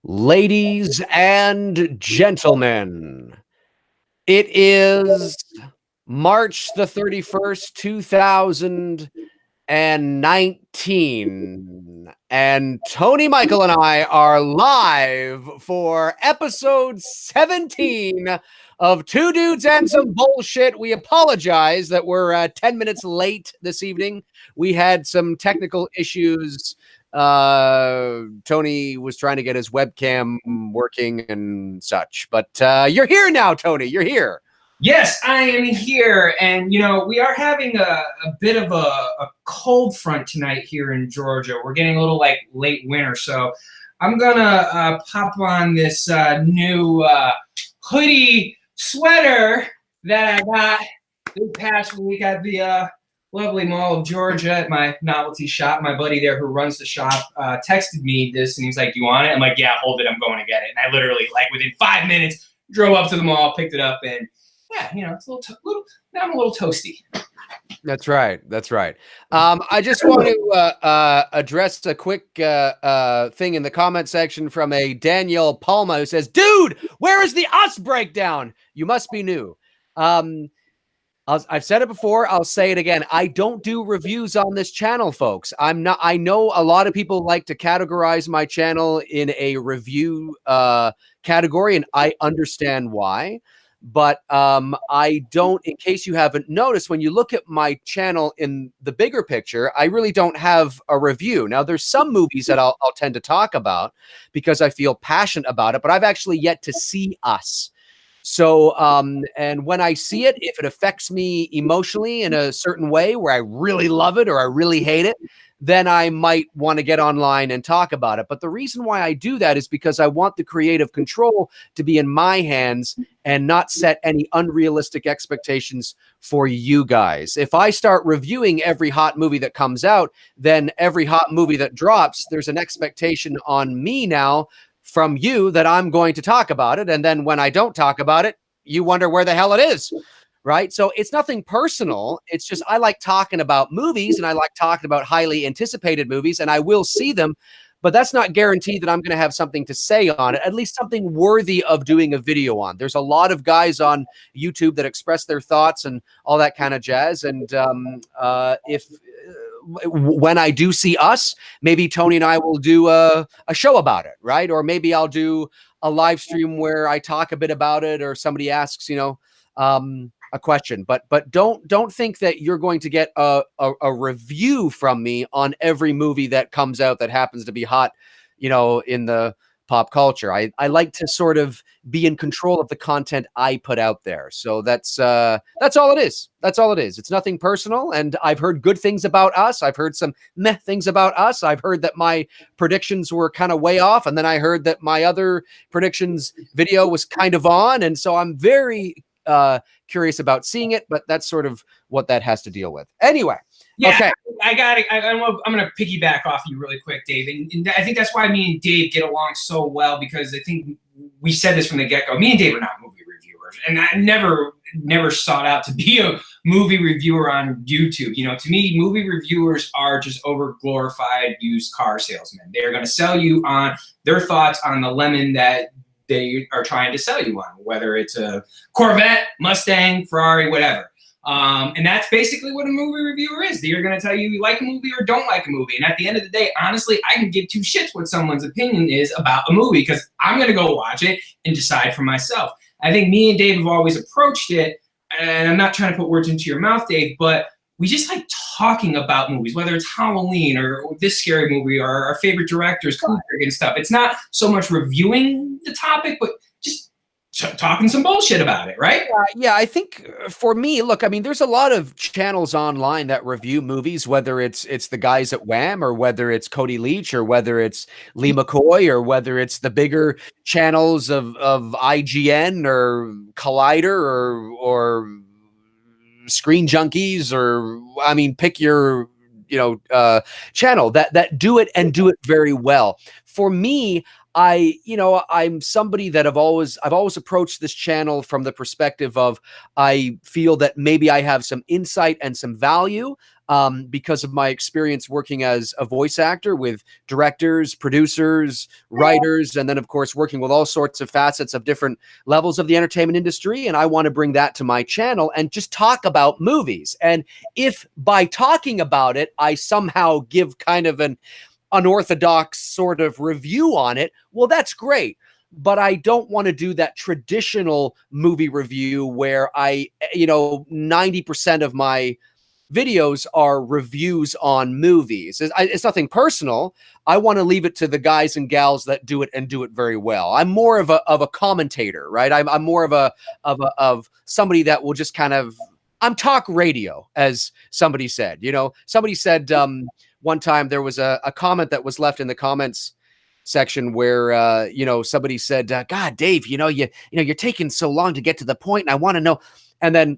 Ladies and gentlemen, it is March the 31st, 2019, and Tony, Michael, and I are live for episode 17 of Two Dudes and Some Bullshit. We apologize that we're 10 minutes late this evening. We had some technical issues. Tony was trying to get his webcam working and such, but you're here now, Tony. You're here. Yes, I am here, and we are having a bit of a cold front tonight here in Georgia. We're getting a little like late winter, so I'm gonna pop on this new hoodie sweater that I got this past week at the lovely Mall of Georgia at my novelty shop. My buddy there who runs the shop texted me this, and he's like, "Do you want it?" I'm like, "Yeah, hold it. I'm going to get it." And I literally, like, within 5 minutes, drove up to the mall, picked it up, and yeah, it's a little now I'm a little toasty. That's right. That's right. I just want to address a quick thing in the comment section from a Danielle Palma who says, "Dude, where is the Us breakdown? You must be new." I've said it before. I'll say it again. I don't do reviews on this channel, folks. I know a lot of people like to categorize my channel in a review category, and I understand why. But I don't, in case you haven't noticed, when you look at my channel in the bigger picture, I really don't have a review. Now, there's some movies that I'll tend to talk about because I feel passionate about it, but I've actually yet to see Us. So, and when I see it, if it affects me emotionally in a certain way where I really love it or I really hate it, then I might want to get online and talk about it. But the reason why I do that is because I want the creative control to be in my hands and not set any unrealistic expectations for you guys. If I start reviewing every hot movie that comes out, then every hot movie that drops, there's an expectation on me now from you that I'm going to talk about it. And then when I don't talk about it, you wonder where the hell it is. Right. So it's nothing personal. It's just I like talking about movies and I like talking about highly anticipated movies, and I will see them. But that's not guaranteed that I'm going to have something to say on it, at least something worthy of doing a video on. There's a lot of guys on YouTube that express their thoughts and all that kind of jazz. And when I do see Us, maybe Tony and I will do a show about it. Right. Or maybe I'll do a live stream where I talk a bit about it, or somebody asks, a question, but don't think that you're going to get a review from me on every movie that comes out that happens to be hot, in the pop culture. I like to sort of be in control of the content I put out there. So that's all it is. That's all it is. It's nothing personal. And I've heard good things about Us. I've heard some meh things about Us. I've heard that my predictions were kind of way off. And then I heard that my other predictions video was kind of on. And so I'm very curious about seeing it, but that's sort of what that has to deal with. Anyway, yeah, okay. I'm going to piggyback off you really quick, Dave. And I think that's why me and Dave get along so well, because I think we said this from the get-go. Me and Dave are not movie reviewers, and I never sought out to be a movie reviewer on YouTube. To me, movie reviewers are just over-glorified used car salesmen. They're going to sell you on their thoughts on the lemon that they are trying to sell you on, whether it's a Corvette, Mustang, Ferrari, whatever. And that's basically what a movie reviewer is. They're going to tell you like a movie or don't like a movie. And at the end of the day, honestly, I can give two shits what someone's opinion is about a movie, because I'm going to go watch it and decide for myself. I think me and Dave have always approached it, and I'm not trying to put words into your mouth, Dave, but we just like talking about movies, whether it's Halloween or this scary movie or our favorite directors, Kubrick and stuff. It's not so much reviewing the topic, but just talking some bullshit about it, right? Yeah, I think for me, look, I mean, there's a lot of channels online that review movies, whether it's the guys at Wham, or whether it's Cody Leach, or whether it's Lee McCoy, or whether it's the bigger channels of IGN or Collider or Screen Junkies, or I mean, pick your channel that do it and do it very well. For me, I'm somebody that I've always approached this channel from the perspective of, I feel that maybe I have some insight and some value. because of my experience working as a voice actor with directors, producers, writers, and then, of course, working with all sorts of facets of different levels of the entertainment industry. And I want to bring that to my channel and just talk about movies. And if by talking about it, I somehow give kind of an unorthodox sort of review on it, well, that's great. But I don't want to do that traditional movie review where 90% of my videos are reviews on movies. It's nothing personal. I want to leave it to the guys and gals that do it and do it very well. I'm more of a commentator, right? I'm more of somebody that will just kind of, I'm talk radio, as somebody said. Somebody said one time there was a comment that was left in the comments section where somebody said, God, Dave, you're taking so long to get to the point, and I want to know. And then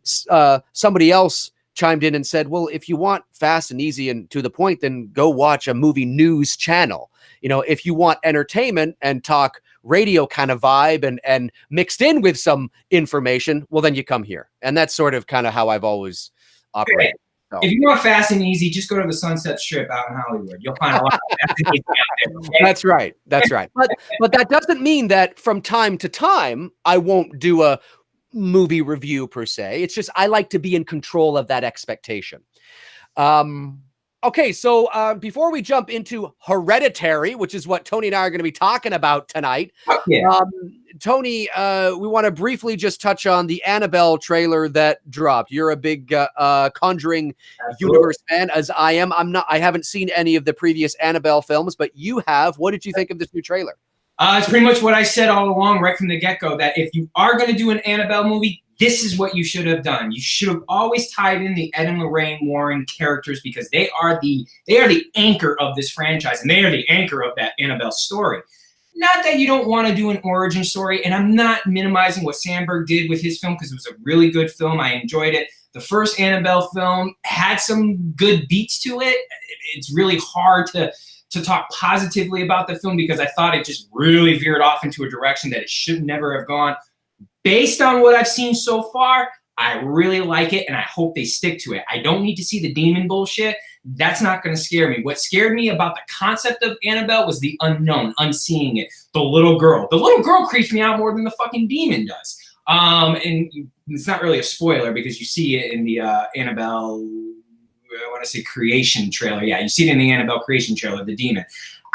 somebody else chimed in and said, well, if you want fast and easy and to the point, then go watch a movie news channel. If you want entertainment and talk radio kind of vibe and mixed in with some information, well, then you come here. And that's sort of kind of how I've always operated. So. If you want fast and easy, just go to the Sunset Strip out in Hollywood. You'll find a lot of fast and easy out there. Okay? That's right. That's right. But that doesn't mean that from time to time I won't do a movie review per se. It's just I like to be in control of that expectation. Okay, so before we jump into Hereditary, which is what Tony and I are going to be talking about tonight, Tony, we want to briefly just touch on the Annabelle trailer that dropped. You're a big Conjuring universe fan, as I am. I haven't seen any of the previous Annabelle films, but you have. What did you think of this new trailer? It's pretty much what I said all along, right from the get-go, that if you are going to do an Annabelle movie, this is what you should have done. You should have always tied in the Ed and Lorraine Warren characters, because they are the anchor of this franchise, and they are the anchor of that Annabelle story. Not that you don't want to do an origin story, and I'm not minimizing what Sandberg did with his film, because it was a really good film. I enjoyed it. The first Annabelle film had some good beats to it. It's really hard to talk positively about the film, because I thought it just really veered off into a direction that it should never have gone. Based on what I've seen so far, I really like it, and I hope they stick to it. I don't need to see the demon bullshit. That's not going to scare me. What scared me about the concept of Annabelle was the unknown, unseeing it. The little girl. The little girl creeps me out more than the fucking demon does. And it's not really a spoiler, because you see it in the Annabelle, I want to say creation trailer. Yeah, you see it in the Annabelle creation trailer, the demon.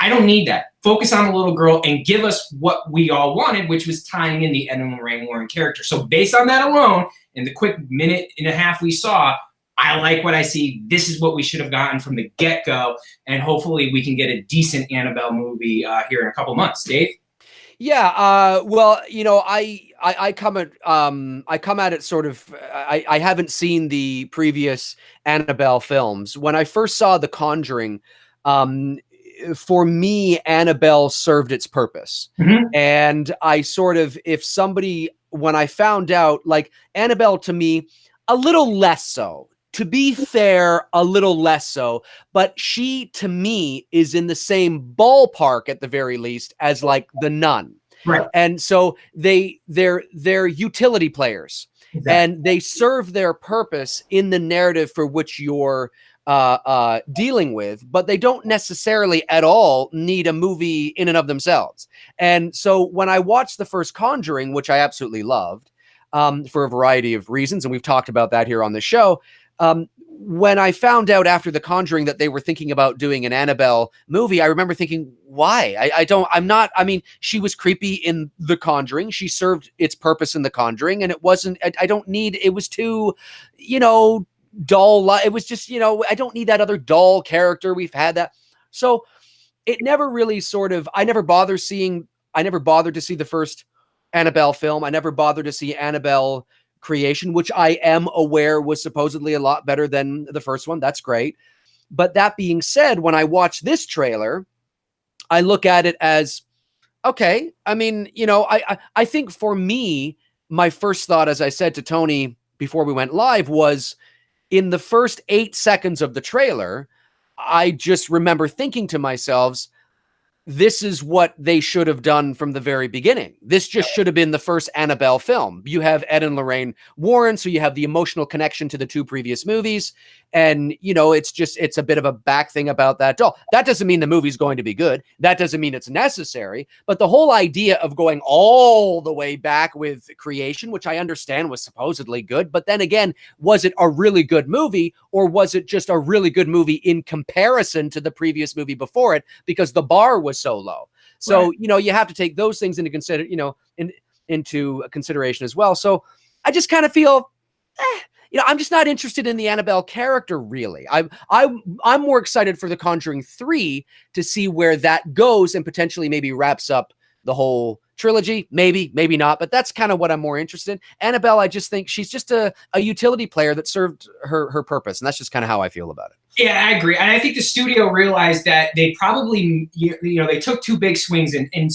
I don't need that. Focus on the little girl and give us what we all wanted, which was tying in the Ed and Lorraine Warren character. So based on that alone, in the quick minute and a half we saw, I like what I see. This is what we should have gotten from the get-go, and hopefully we can get a decent Annabelle movie here in a couple months. Dave? Yeah, well, I come at it sort of. I haven't seen the previous Annabelle films. When I first saw The Conjuring, for me, Annabelle served its purpose. Mm-hmm. And I sort of, when I found out, like, Annabelle to me, a little less so. To be fair, a little less so. But she, to me, is in the same ballpark, at the very least, as, like, The Nun. Right. And so they're utility players. Exactly. And they serve their purpose in the narrative for which you're dealing with, but they don't necessarily at all need a movie in and of themselves. And so when I watched the first Conjuring, which I absolutely loved for a variety of reasons, and we've talked about that here on the show, when I found out after The Conjuring that they were thinking about doing an Annabelle movie, I remember thinking, why? She was creepy in The Conjuring. She served its purpose in The Conjuring, and it wasn't, it was too, dull. It was just, I don't need that other dull character. We've had that. So it never really I never bothered to see the first Annabelle film. I never bothered to see Annabelle Creation, which I am aware was supposedly a lot better than the first one. That's great. But that being said, when I watch this trailer, I look at it as, okay, I think for me, my first thought, as I said to Tony before we went live, was in the first 8 seconds of the trailer, I just remember thinking to myself, this is what they should have done from the very beginning. This just should have been the first Annabelle film. You have Ed and Lorraine Warren, so you have the emotional connection to the 2 previous movies. And, you know, it's a bit of a back thing about that doll. That doesn't mean the movie's going to be good. That doesn't mean it's necessary. But the whole idea of going all the way back with Creation, which I understand was supposedly good, but then again, was it a really good movie, or was it just a really good movie in comparison to the previous movie before it, because the bar was so low? So, right. You know, you have to take those things into into consideration as well. So I just kind of feel, you know, I'm just not interested in the Annabelle character, really. I'm more excited for The Conjuring 3 to see where that goes and potentially maybe wraps up the whole trilogy. Maybe not, but that's kind of what I'm more interested in. Annabelle, I just think she's just a utility player that served her purpose, and that's just kind of how I feel about it. Yeah, I agree. And I think the studio realized that they probably, you know, they took 2 big swings and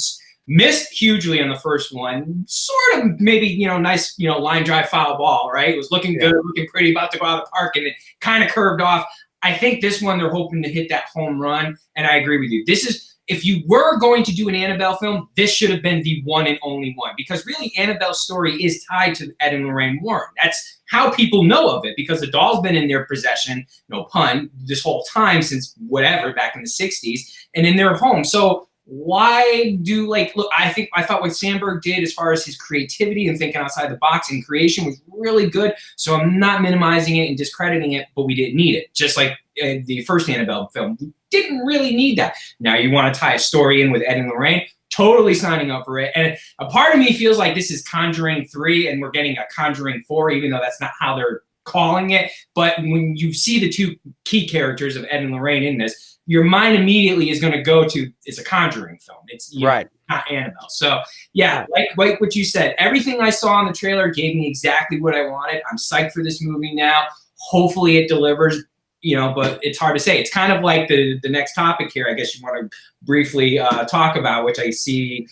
missed hugely on the first one. Sort of maybe, you know, nice, you know, line drive foul ball, right? It was looking good, looking pretty, about to go out of the park, and it kind of curved off. I think this one, they're hoping to hit that home run, and I agree with you. This is, if you were going to do an Annabelle film, this should have been the one and only one, because really Annabelle's story is tied to Ed and Lorraine Warren. That's how people know of it, because the doll's been in their possession, no pun, this whole time since whatever, back in the 60s, and in their home. So why do, like, look, I thought what Sandberg did as far as his creativity and thinking outside the box and creation was really good. So I'm not minimizing it and discrediting it, but we didn't need it. Just like the first Annabelle film, we didn't really need that. Now you want to tie a story in with Ed and Lorraine, totally signing up for it. And a part of me feels like this is Conjuring 3 and we're getting a Conjuring 4, even though that's not how they're calling it. But when you see the 2 key characters of Ed and Lorraine in this, your mind immediately is going to go to, it's a Conjuring film. It's right, not Annabelle. So yeah, like what you said, everything I saw in the trailer gave me exactly what I wanted. I'm psyched for this movie now. Hopefully it delivers, you know, but it's hard to say. It's kind of like the next topic here, I guess you want to briefly talk about, which I see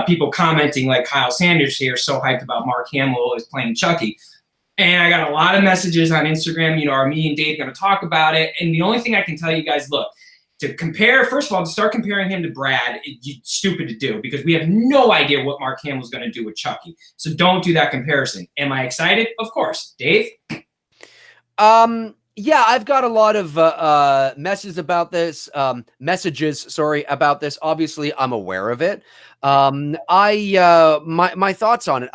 people commenting, like Kyle Sanders here, so hyped about Mark Hamill is playing Chucky. And I got a lot of messages on Instagram, you know, are me and Dave going to talk about it? And the only thing I can tell you guys, look, to compare, first of all, to start comparing him to Brad, it's stupid to do, because we have no idea what Mark Hamill's going to do with Chucky. So don't do that comparison. Am I excited? Of course. Dave? Yeah, I've got a lot of messages about this. Obviously, I'm aware of it. My thoughts on it.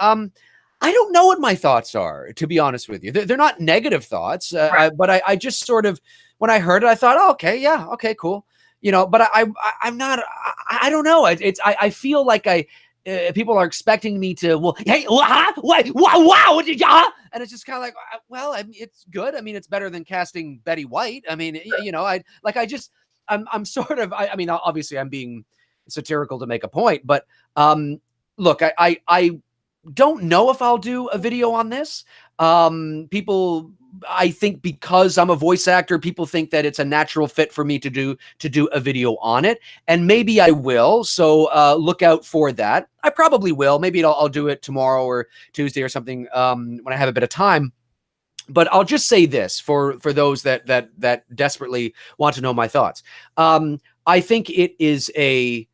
I don't know what my thoughts are, to be honest with you. They're not negative thoughts, right. But I just sort of, when I heard it, I thought, oh, okay, yeah, okay, cool. You know, but I'm not, I don't know. I feel like people are expecting me to, well, hey, wow, and it's just kind of like, well, I mean, it's good. I mean, it's better than casting Betty White. I mean, you know, I'm sort of, I mean, obviously I'm being satirical to make a point, but look, I don't know if I'll do a video on this. People, I think because I'm a voice actor, people think that it's a natural fit for me to do a video on it, and maybe I will. So look out for that. I probably will. Maybe I'll do it tomorrow or Tuesday or something when I have a bit of time. But I'll just say this for those that desperately want to know my thoughts. I think it is a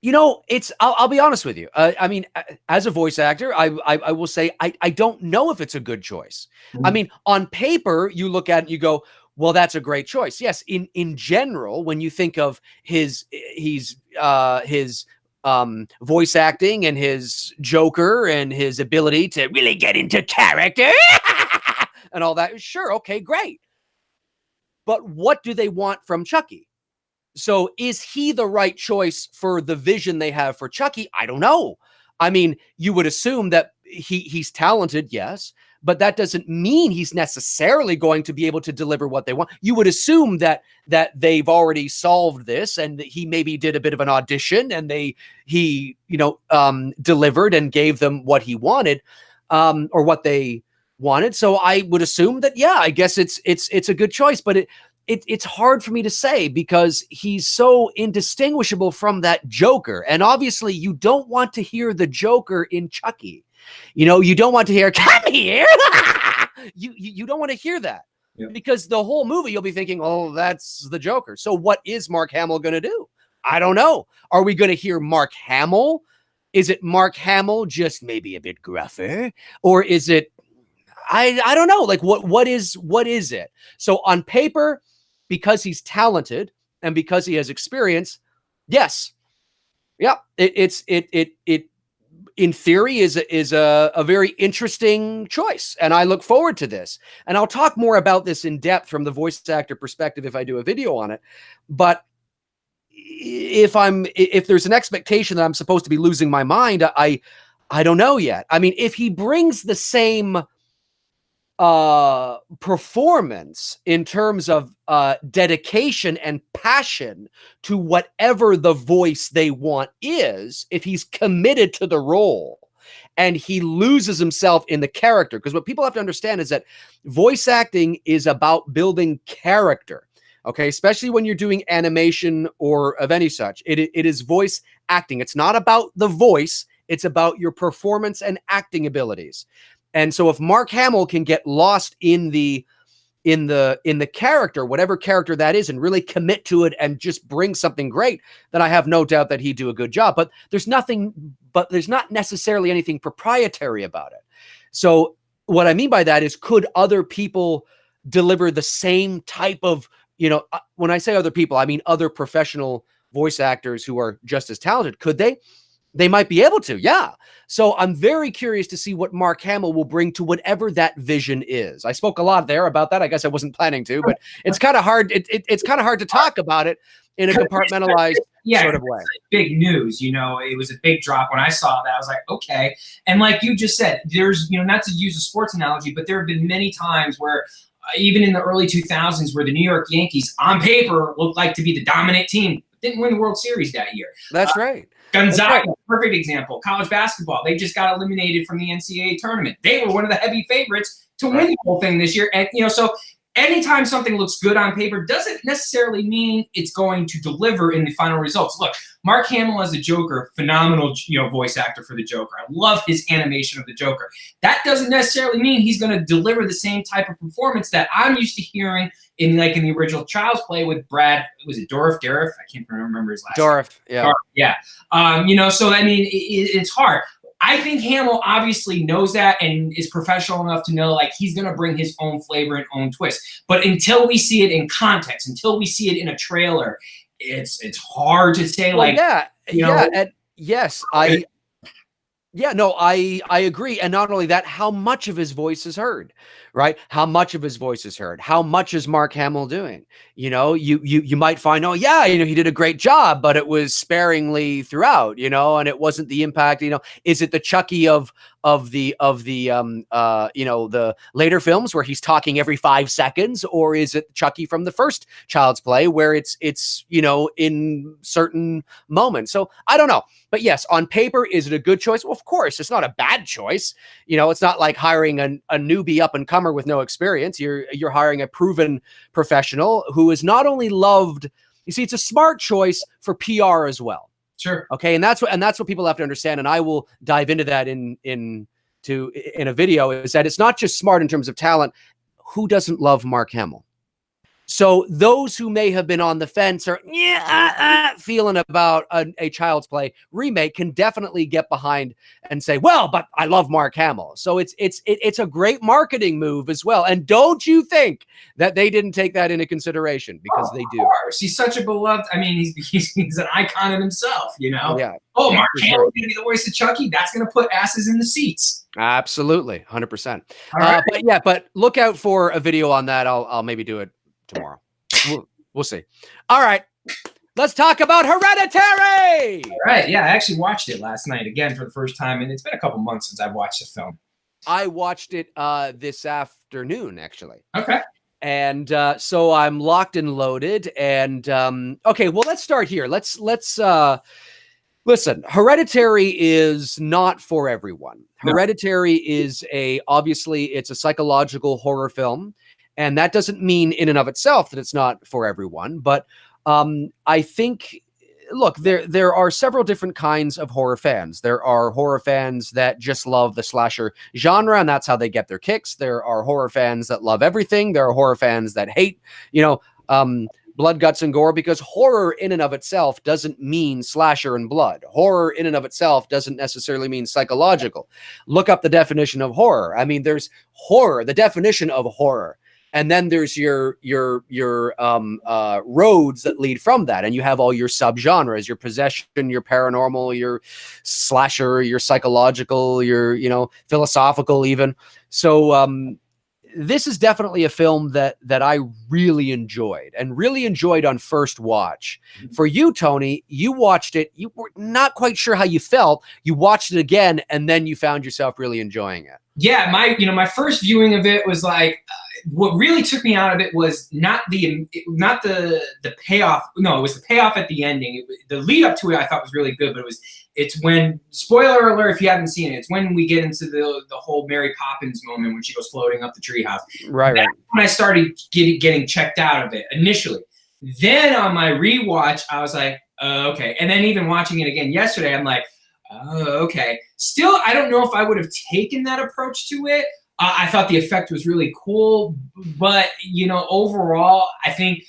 you know, I'll be honest with you. I mean, as a voice actor, I will say I don't know if it's a good choice. Mm-hmm. I mean, on paper, you look at it and you go, well, that's a great choice. Yes, in general, when you think of his voice acting and his Joker and his ability to really get into character and all that, sure, okay, great. But what do they want from Chucky? So is he the right choice for the vision they have for Chucky? I don't know. I mean, you would assume that he's talented, yes, but that doesn't mean he's necessarily going to be able to deliver what they want. You would assume that they've already solved this, and he maybe did a bit of an audition, and he delivered and gave them what he wanted, or what they wanted. So I would assume that, yeah, I guess it's a good choice, but it's hard for me to say because he's so indistinguishable from that Joker. And obviously you don't want to hear the Joker in Chucky. You know, you don't want to hear, come here. You don't want to hear that. because the whole movie you'll be thinking, oh, that's the Joker. So what is Mark Hamill going to do? I don't know. Are we going to hear Mark Hamill? Is it Mark Hamill just maybe a bit gruffer? Or is it, I don't know. Like what is it? So on paper, because he's talented and because he has experience, yes. Yeah. It in theory is a very interesting choice. And I look forward to this. And I'll talk more about this in depth from the voice actor perspective if I do a video on it. But if there's an expectation that I'm supposed to be losing my mind, I don't know yet. I mean, if he brings the same performance in terms of dedication and passion to whatever the voice they want is, if he's committed to the role and he loses himself in the character, because what people have to understand is that voice acting is about building character. Okay, especially when you're doing animation or of any such, it is voice acting. It's not about the voice, it's about your performance and acting abilities. And so if Mark Hamill can get lost in the character, whatever character that is, and really commit to it and just bring something great, then I have no doubt that he'd do a good job. But there's not necessarily anything proprietary about it. So what I mean by that is, could other people deliver the same type of, when I say other people, I mean other professional voice actors who are just as talented. Could they? They might be able to, yeah. So I'm very curious to see what Mark Hamill will bring to whatever that vision is. I spoke a lot there about that. I guess I wasn't planning to, but it's kind of hard. It's kind of hard to talk about it in a compartmentalized sort of way. Big news, it was a big drop when I saw that. I was like, okay. And like you just said, there's, not to use a sports analogy, but there have been many times where even in the early 2000s where the New York Yankees on paper looked like to be the dominant team, but didn't win the World Series that year. That's right. Gonzaga, perfect example. College basketball, they just got eliminated from the NCAA tournament. They were one of the heavy favorites to win the whole thing this year. And, so anytime something looks good on paper doesn't necessarily mean it's going to deliver in the final results. Look, Mark Hamill as the Joker, phenomenal, voice actor for the Joker. I love his animation of the Joker. That doesn't necessarily mean he's going to deliver the same type of performance that I'm used to hearing in the original Child's Play with Brad. Was it Dorff? I can't remember his last name. Dorff, yeah. Dorff, yeah. So I mean, it's hard. I think Hamill obviously knows that and is professional enough to know he's going to bring his own flavor and own twist. But until we see it in context, until we see it in a trailer, it's hard to say. I agree. And not only that, how much of his voice is heard, right? How much of his voice is heard? How much is Mark Hamill doing? You might find, he did a great job, but it was sparingly throughout, and it wasn't the impact, is it the Chucky of the later films where he's talking every 5 seconds, or is it Chucky from the first Child's Play where it's in certain moments? So I don't know. But yes, on paper, is it a good choice? Well, of course, it's not a bad choice. It's not like hiring a newbie up and comer with no experience. You're hiring a proven professional who is not only loved. You see, it's a smart choice for PR as well. Sure. Okay, and that's what people have to understand. And I will dive into that in a video. Is that it's not just smart in terms of talent. Who doesn't love Mark Hamill? So those who may have been on the fence or feeling about a Child's Play remake can definitely get behind and say, well, but I love Mark Hamill. So it's a great marketing move as well. And don't you think that they didn't take that into consideration, because they do. Of course. He's such a beloved. I mean, he's an icon in himself, Yeah. Oh, Mark Hamill's going to be the voice of Chucky. That's going to put asses in the seats. Absolutely, 100%. Right. But look out for a video on that. I'll maybe do it tomorrow. We'll see. All right. Let's talk about Hereditary. All right. Yeah, I actually watched it last night again for the first time, and it's been a couple months since I've watched the film. I watched it this afternoon, actually. Okay. And so I'm locked and loaded. And okay, well, let's start here. Let's listen. Hereditary is not for everyone. No. Hereditary is obviously it's a psychological horror film. And that doesn't mean in and of itself that it's not for everyone. But I think, look, there are several different kinds of horror fans. There are horror fans that just love the slasher genre, and that's how they get their kicks. There are horror fans that love everything. There are horror fans that hate, blood, guts, and gore, because horror in and of itself doesn't mean slasher and blood. Horror in and of itself doesn't necessarily mean psychological. Look up the definition of horror. I mean, there's horror, the definition of horror, and then there's your roads that lead from that, and you have all your subgenres: your possession, your paranormal, your slasher, your psychological, your philosophical, even. So this is definitely a film that I really enjoyed on first watch. For you, Tony, you watched it. You were not quite sure how you felt. You watched it again, and then you found yourself really enjoying it. Yeah, my first viewing of it was like, what really took me out of it was not the payoff. No, it was the payoff at the ending. The lead up to it I thought was really good, but it's when, spoiler alert if you haven't seen it, it's when we get into the whole Mary Poppins moment when she goes floating up the treehouse. Right. That's when I started getting checked out of it initially. Then on my rewatch, I was like, okay. And then even watching it again yesterday, I'm like, oh, okay. Still, I don't know if I would have taken that approach to it. I thought the effect was really cool, but overall, I think,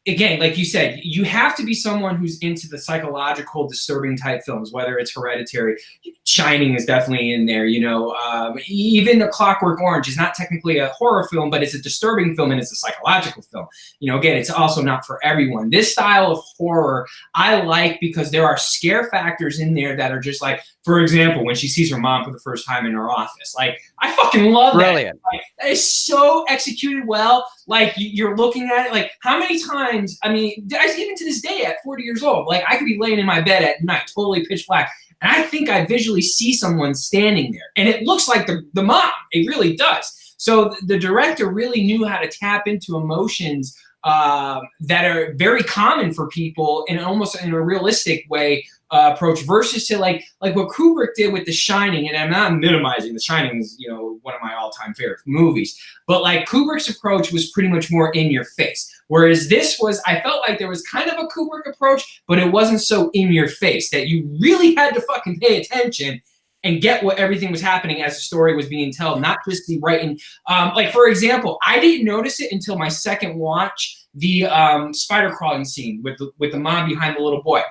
again, like you said, you have to be someone who's into the psychological, disturbing type films, whether it's Hereditary. Shining is definitely in there, even A Clockwork Orange is not technically a horror film, but it's a disturbing film and it's a psychological film. Again, it's also not for everyone. This style of horror I like because there are scare factors in there that are just like, for example, when she sees her mom for the first time in her office. Like, I fucking love that. Brilliant. Like, that is so executed well. Like, you're looking at it, like, how many times, I mean, even to this day at 40 years old, like, I could be laying in my bed at night, totally pitch black, and I think I visually see someone standing there. And it looks like the mom. It really does. So the director really knew how to tap into emotions that are very common for people in almost in a realistic way approach, versus to like what Kubrick did with The Shining. And I'm not minimizing The Shining is one of my all-time favorite movies, but like Kubrick's approach was pretty much more in your face, whereas this was, I felt like there was kind of a Kubrick approach, but it wasn't so in your face that you really had to fucking pay attention and get what everything was happening as the story was being told, not just the writing. Like, for example, I didn't notice it until my second watch, the spider crawling scene with the mom behind the little boy.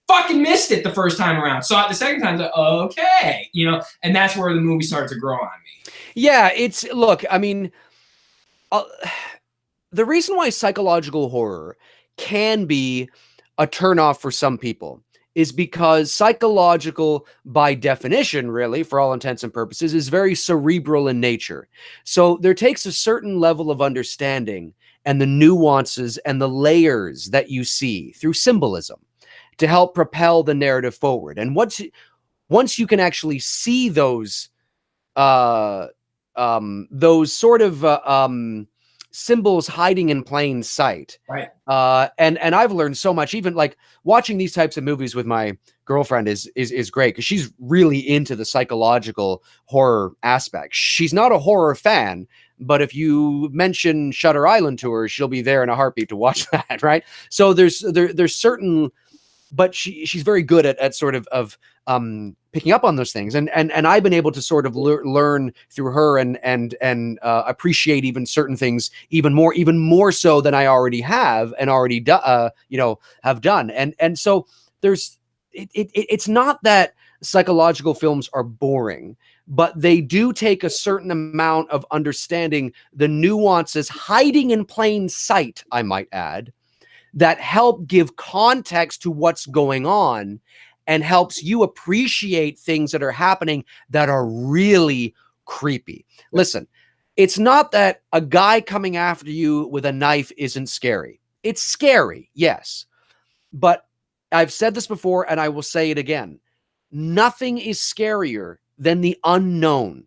Fucking missed it the first time around. Saw it the second time, like, okay, and that's where the movie started to grow on me. Yeah, look, I mean, the reason why psychological horror can be a turnoff for some people is because psychological, by definition, really, for all intents and purposes, is very cerebral in nature. So there takes a certain level of understanding and the nuances and the layers that you see through symbolism to help propel the narrative forward. And once you can actually see those sort of symbols hiding in plain sight. Right. And I've learned so much, even like watching these types of movies with my girlfriend is great because she's really into the psychological horror aspect. She's not a horror fan, but if you mention Shutter Island to her, she'll be there in a heartbeat to watch that. Right. So there's certain, but she's very good at sort of picking up on those things, and I've been able to sort of learn through her and appreciate even certain things even more so than I already have and already have done, and so it's not that psychological films are boring, but they do take a certain amount of understanding the nuances hiding in plain sight, I might add, that help give context to what's going on and helps you appreciate things that are happening that are really creepy. Listen, it's not that a guy coming after you with a knife isn't scary. It's scary, yes. But I've said this before and I will say it again. Nothing is scarier than the unknown.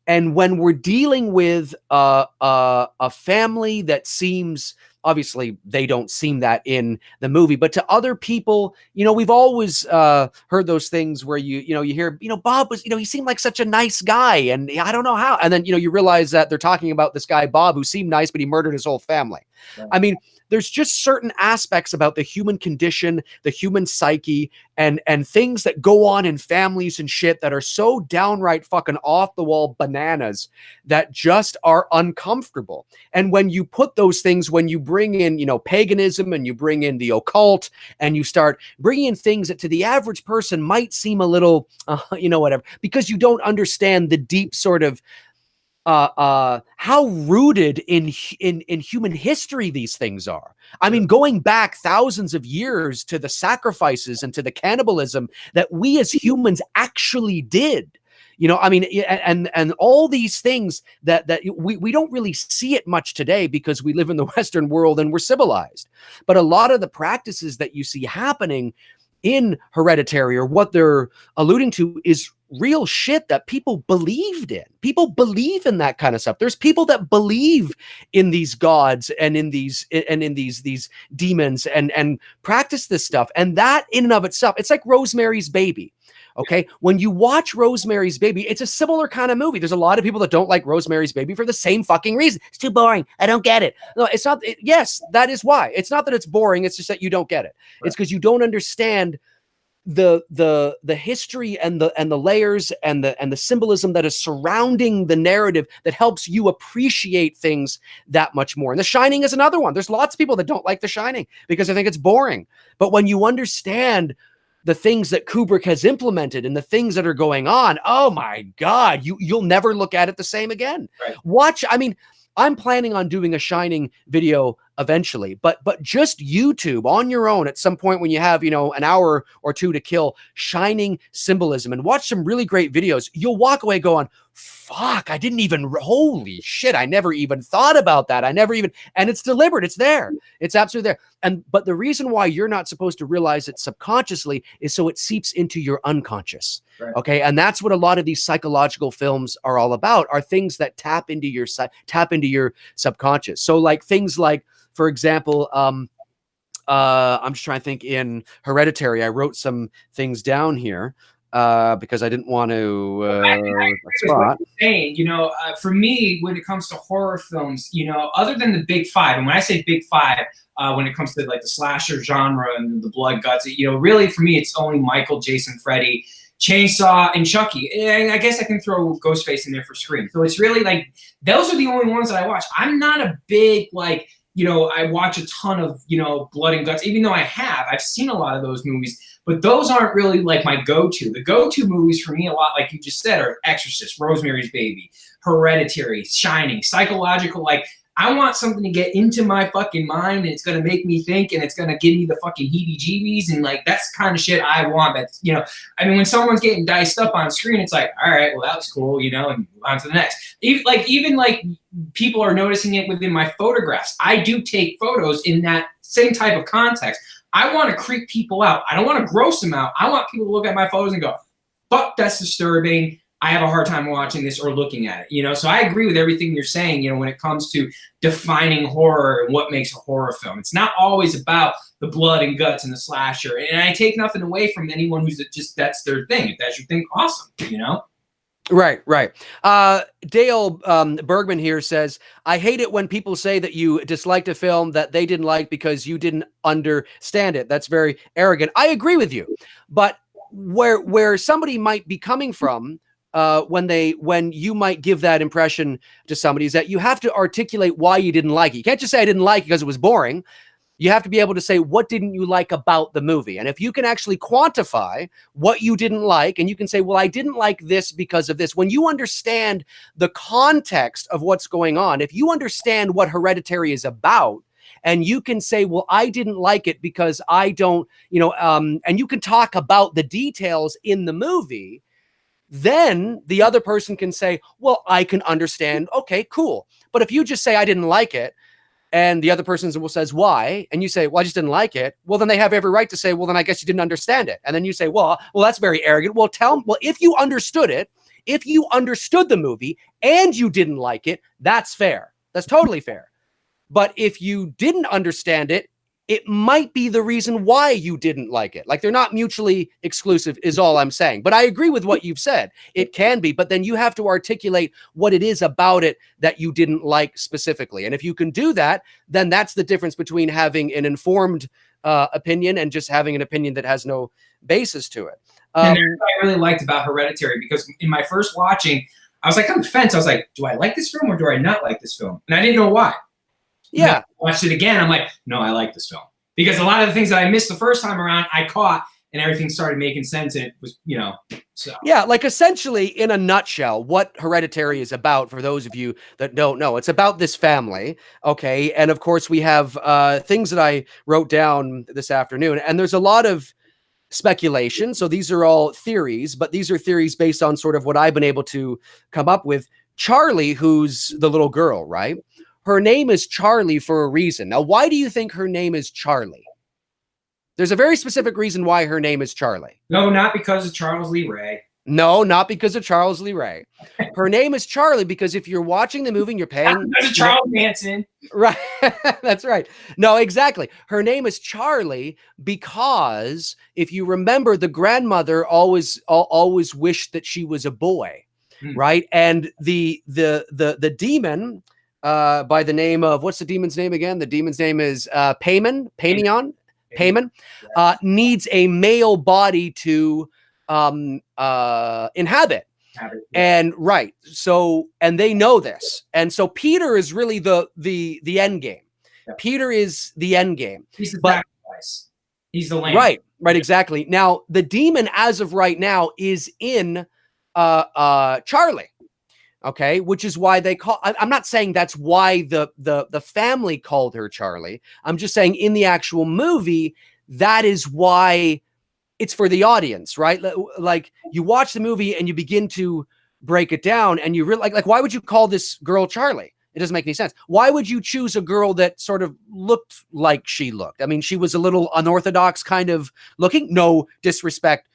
And when we're dealing with a family that seems, obviously they don't seem that in the movie, but to other people, we've always heard those things where you hear, Bob was, he seemed like such a nice guy and I don't know how. And then, you realize that they're talking about this guy, Bob, who seemed nice, but he murdered his whole family. Right. I mean, there's just certain aspects about the human condition, the human psyche, and things that go on in families and shit that are so downright fucking off the wall bananas that just are uncomfortable. And when you put those things, when you bring in, you know, paganism, and you bring in the occult, and you start bringing in things that to the average person might seem a little, you know, whatever, because you don't understand the deep sort of how rooted in human history these things are. I mean, going back thousands of years to the sacrifices and to the cannibalism that we as humans actually did. You know, I mean, and all these things that we don't really see it much today because we live in the Western world and we're civilized. But a lot of the practices that you see happening in Hereditary, or what they're alluding to, is real shit that people believed in. People believe in that kind of stuff. There's people that believe in these gods and in these demons and practice this stuff. And that in and of itself, it's like Rosemary's Baby. Okay, when you watch Rosemary's Baby, it's a similar kind of movie. There's a lot of people that don't like Rosemary's Baby for the same fucking reason. It's too boring. I don't get it. No, it's not. Yes, that is why. It's not that it's boring. It's just that you don't get it. Right. It's because you don't understand the history and the layers and the symbolism that is surrounding the narrative that helps you appreciate things that much more. And The Shining is another one. There's lots of people that don't like The Shining because they think it's boring. But when you understand the things that Kubrick has implemented and the things that are going on, oh my God, you'll never look at it the same again. Right. Watch, I mean, I'm planning on doing a Shining video eventually, but just YouTube on your own at some point when you have, you know, an hour or two to kill, Shining symbolism, and watch some really great videos. You'll walk away going, fuck, I didn't even, holy shit, I never even thought about that. And it's deliberate. It's there. It's absolutely there. But the reason why you're not supposed to realize it subconsciously is so it seeps into your unconscious. Right. Okay. And that's what a lot of these psychological films are all about, are things that tap into your subconscious. So like things like, for example, I'm just trying to think, in Hereditary, I wrote some things down here because I didn't want to spot. Saying, you know, for me, when it comes to horror films, you know, other than the big five, and when I say big five, when it comes to like the slasher genre and the blood guts, you know, really for me, it's only Michael, Jason, Freddy, Chainsaw, and Chucky. And I guess I can throw Ghostface in there for Scream. So it's really like, those are the only ones that I watch. I'm not a big, like, you know, I watch a ton of, you know, blood and guts, even though I've seen a lot of those movies, but those aren't really like my go-to. The go-to movies for me, a lot, like you just said, are Exorcist, Rosemary's Baby, Hereditary, Shining, psychological, like, I want something to get into my fucking mind, and it's going to make me think, and it's going to give me the fucking heebie-jeebies, and like, that's the kind of shit I want. That's, you know, I mean, when someone's getting diced up on screen, it's like, all right, well, that was cool, you know, and move on to the next. Even like people are noticing it within my photographs. I do take photos in that same type of context. I want to creep people out. I don't want to gross them out. I want people to look at my photos and go, fuck, that's disturbing. I have a hard time watching this or looking at it, you know? So I agree with everything you're saying, you know, when it comes to defining horror and what makes a horror film. It's not always about the blood and guts and the slasher. And I take nothing away from anyone who's just, that's their thing. If that's your thing, awesome, you know? Right. Dale Bergman here says, I hate it when people say that you disliked a film that they didn't like because you didn't understand it. That's very arrogant. I agree with you. But where somebody might be coming from, when you might give that impression to somebody, is that you have to articulate why you didn't like it. You can't just say I didn't like it because it was boring. You have to be able to say, what didn't you like about the movie? And if you can actually quantify what you didn't like, and you can say, well, I didn't like this because of this. When you understand the context of what's going on, if you understand what Hereditary is about, and you can say, well, I didn't like it because I don't, you know, and you can talk about the details in the movie, then the other person can say, well, I can understand. Okay, cool. But if you just say, I didn't like it, and the other person says, why? And you say, well, I just didn't like it. Well, then they have every right to say, well, then I guess you didn't understand it. And then you say, well, that's very arrogant. Well, tell them, well, if you understood it, if you understood the movie and you didn't like it, that's fair. That's totally fair. But if you didn't understand it, it might be the reason why you didn't like it. Like, they're not mutually exclusive is all I'm saying. But I agree with what you've said. It can be, but then you have to articulate what it is about it that you didn't like specifically. And if you can do that, then that's the difference between having an informed opinion and just having an opinion that has no basis to it. And that's what I really liked about Hereditary, because in my first watching, I was like on the fence. I was like, do I like this film or do I not like this film? And I didn't know why. Yeah. I watched it again. I'm like, no, I like this film. Because a lot of the things that I missed the first time around, I caught, and everything started making sense. And it was, you know, so. Yeah, like essentially in a nutshell, what Hereditary is about, for those of you that don't know, it's about this family. Okay. And of course, we have things that I wrote down this afternoon, and there's a lot of speculation. So these are all theories, but these are theories based on sort of what I've been able to come up with. Charlie, who's the little girl, right? Her name is Charlie for a reason. Now, why do you think her name is Charlie? There's a very specific reason why her name is Charlie. No, not because of Charles Lee Ray. No, not because of Charles Lee Ray. Her name is Charlie because if you're watching the movie and you're paying... Because of Charles Manson. Right. That's right. No, exactly. Her name is Charlie because if you remember, the grandmother always wished that she was a boy, right? And the demon... by the name of, what's the demon's name again? The demon's name is Payman, needs a male body to inhabit. And right. So, and they know this. And so Peter is really the end game. Yeah. Peter is the end game. He's the sacrifice. He's the lamb. Right, exactly. Now, the demon as of right now is in Charlie. Okay, which is why they call. I'm not saying that's why the family called her Charlie. I'm just saying in the actual movie, that is why it's for the audience, right? Like you watch the movie and you begin to break it down, and you really like why would you call this girl Charlie? It doesn't make any sense. Why would you choose a girl that sort of looked like she looked? I mean, she was a little unorthodox kind of looking. No disrespect,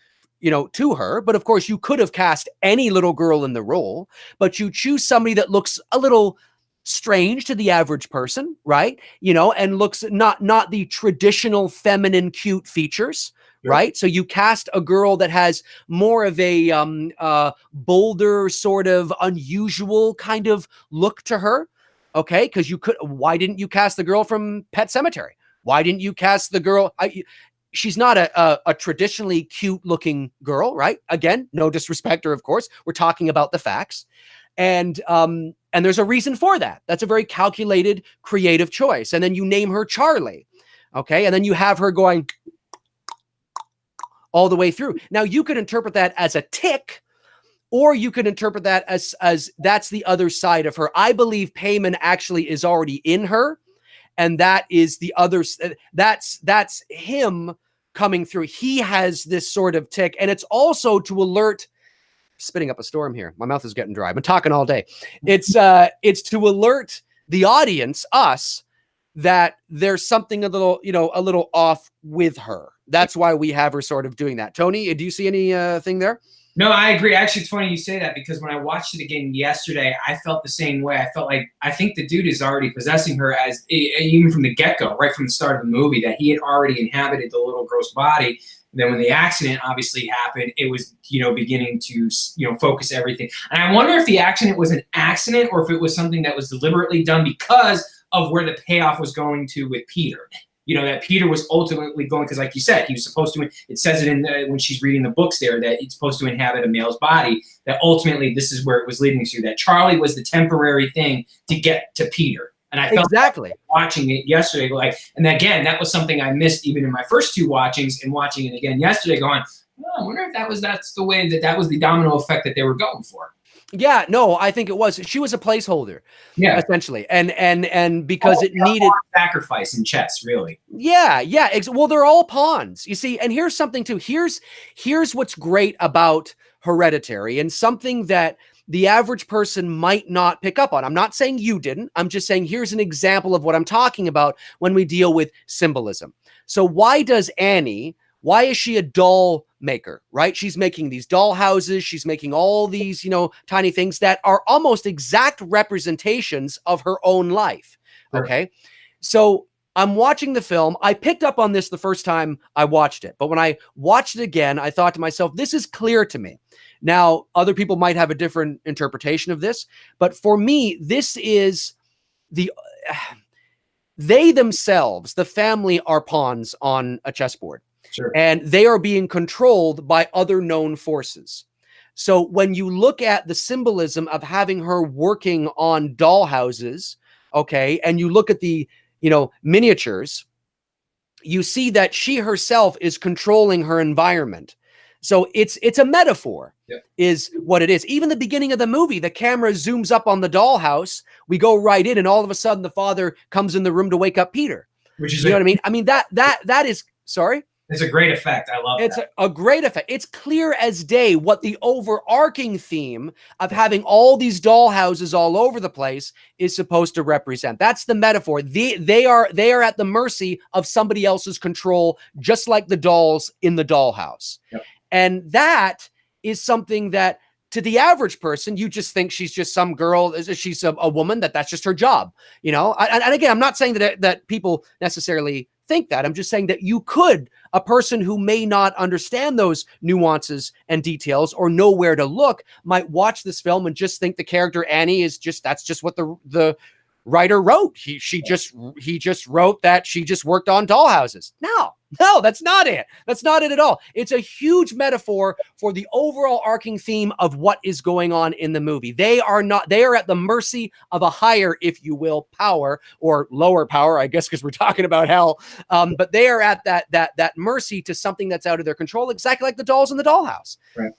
to her. But of course, you could have cast any little girl in the role, but you choose somebody that looks a little strange to the average person, right? And looks not the traditional feminine cute features, right? So you cast a girl that has more of a bolder, sort of unusual kind of look to her, okay? Because why didn't you cast the girl from Pet Sematary? Why didn't you cast the girl... She's not a traditionally cute looking girl, right? Again, no disrespect her, of course. We're talking about the facts. And there's a reason for that. That's a very calculated, creative choice. And then you name her Charlie, okay? And then you have her going all the way through. Now, you could interpret that as a tick, or you could interpret that as that's the other side of her. I believe Payman actually is already in her. And that is the other, that's him coming through. He has this sort of tick, and it's also to alert, spitting up a storm here. My mouth is getting dry. I've been talking all day. It's to alert the audience, us, that there's something a little off with her. That's why we have her sort of doing that. Tony, do you see any thing there? No, I agree. Actually, it's funny you say that, because when I watched it again yesterday, I felt the same way. I felt like, I think the dude is already possessing her, as even from the get-go, right from the start of the movie, that he had already inhabited the little girl's body. And then when the accident obviously happened, it was, beginning to, focus everything. And I wonder if the accident was an accident or if it was something that was deliberately done because of where the payoff was going to with Peter. That Peter was ultimately going, because like you said, he was supposed to, it says it in when she's reading the books there, that it's supposed to inhabit a male's body, that ultimately this is where it was leading to, that Charlie was the temporary thing to get to Peter. And I felt exactly watching it yesterday, and again, that was something I missed even in my first two watchings, and watching it again yesterday going, I wonder if that's the way that was the domino effect that they were going for. Yeah, no, I think it was. She was a placeholder, essentially, and because it needed sacrifice in chess, really. Yeah. Well, they're all pawns, you see. And here's something too. Here's what's great about Hereditary, and something that the average person might not pick up on. I'm not saying you didn't. I'm just saying here's an example of what I'm talking about when we deal with symbolism. So why is she a doll maker, right? She's making these doll houses. She's making all these, tiny things that are almost exact representations of her own life. Okay. So I'm watching the film. I picked up on this the first time I watched it, but when I watched it again, I thought to myself, this is clear to me. Now, other people might have a different interpretation of this, but for me, this is the they themselves, the family, are pawns on a chessboard. Sure. And they are being controlled by other known forces. So when you look at the symbolism of having her working on dollhouses, okay, and you look at the, miniatures, you see that she herself is controlling her environment. So it's a metaphor, is what it is. Even the beginning of the movie, the camera zooms up on the dollhouse. We go right in, and all of a sudden, the father comes in the room to wake up Peter. Which is, you know what I mean? I mean that is sorry. It's a great effect. I love it. It's a great effect. It's clear as day what the overarching theme of having all these dollhouses all over the place is supposed to represent. That's the metaphor. They are at the mercy of somebody else's control, just like the dolls in the dollhouse. Yep. And that is something that, to the average person, you just think she's just some girl, she's a woman, that's just her job. And again, I'm not saying that people necessarily think that. I'm just saying that a person who may not understand those nuances and details or know where to look might watch this film and just think the character Annie that's just what the writer wrote. He just wrote that she just worked on dollhouses. No, that's not it. That's not it at all. It's a huge metaphor for the overall arcing theme of what is going on in the movie. They are at the mercy of a higher, if you will, power, or lower power, I guess, because we're talking about hell. But they are at that mercy to something that's out of their control, exactly like the dolls in the dollhouse. Right.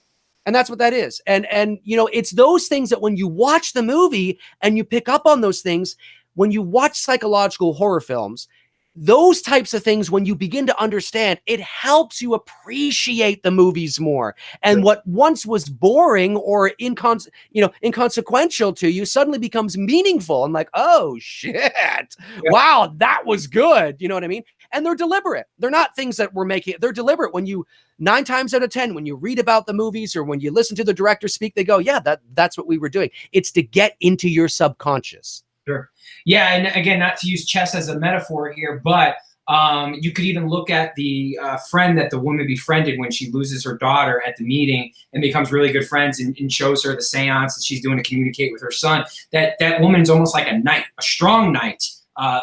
And that's what that is. And it's those things that when you watch the movie and you pick up on those things, when you watch psychological horror films, those types of things, when you begin to understand, it helps you appreciate the movies more. And what once was boring or inconsequential to you suddenly becomes meaningful and like, oh shit, wow, that was good. You know what I mean? And they're deliberate. They're not things that we're making. They're deliberate. When 9 times out of 10, when you read about the movies or when you listen to the director speak, they go, yeah, that's what we were doing. It's to get into your subconscious. Sure. Yeah, and again, not to use chess as a metaphor here, but you could even look at the friend that the woman befriended when she loses her daughter at the meeting and becomes really good friends and shows her the seance that she's doing to communicate with her son. That woman is almost like a knight, a strong knight,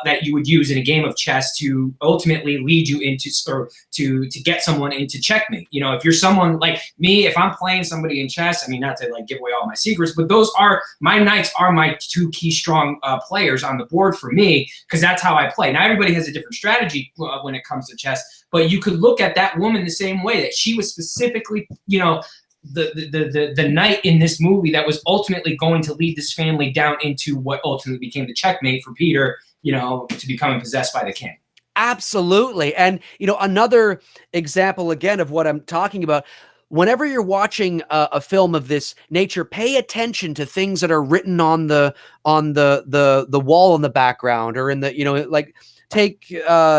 that you would use in a game of chess to ultimately lead you into, or to get someone into checkmate. If you're someone like me, if I'm playing somebody in chess, I mean, not to give away all my secrets, but those are my knights, are my 2 key strong players on the board for me, because that's how I play. Now, everybody has a different strategy when it comes to chess, but you could look at that woman the same way, that she was specifically, the knight in this movie that was ultimately going to lead this family down into what ultimately became the checkmate for Peter, to becoming possessed by the king. Absolutely. And, another example again of what I'm talking about, whenever you're watching a film of this nature, pay attention to things that are written on the wall in the background, or in the, take,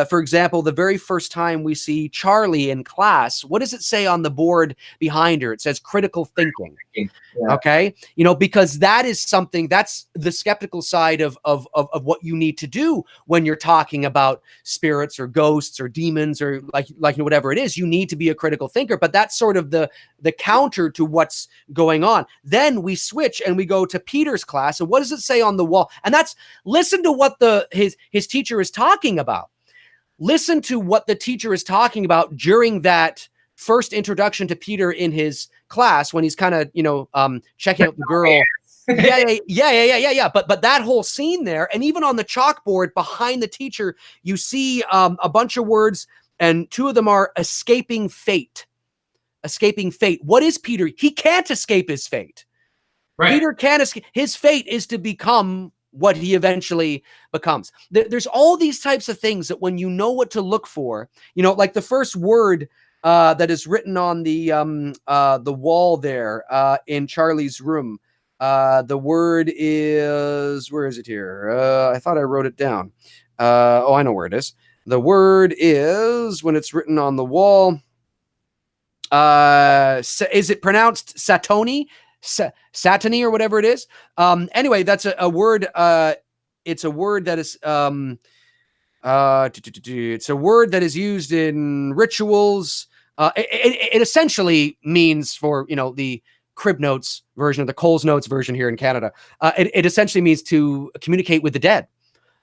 for example, the very first time we see Charlie in class, what does it say on the board behind her? It says critical thinking. Yeah. Okay. Because that is something, that's the skeptical side of what you need to do when you're talking about spirits or ghosts or demons or whatever it is. You need to be a critical thinker, but that's sort of the counter to what's going on. Then we switch and we go to Peter's class. And what does it say on the wall? And listen to what his teacher is talking about. Listen to what the teacher is talking about during that first introduction to Peter in his class, when he's kind of, checking out the girl. Yeah. But that whole scene there, and even on the chalkboard behind the teacher, you see a bunch of words, and 2 of them are escaping fate. Escaping fate. What is Peter? He can't escape his fate. Right. Peter can't escape. His fate is to become what he eventually becomes. There's all these types of things that when you know what to look for, like the first word that is written on the wall there in Charlie's room. The word is, where is it here? I thought I wrote it down. I know where it is. The word is, when it's written on the wall, is it pronounced Satoni? Satani or whatever it is. Anyway, that's a word. It's a word that is It's a word that is used in rituals. It essentially means, for the Crib Notes version or the Coles Notes version here in Canada, it essentially means to communicate with the dead.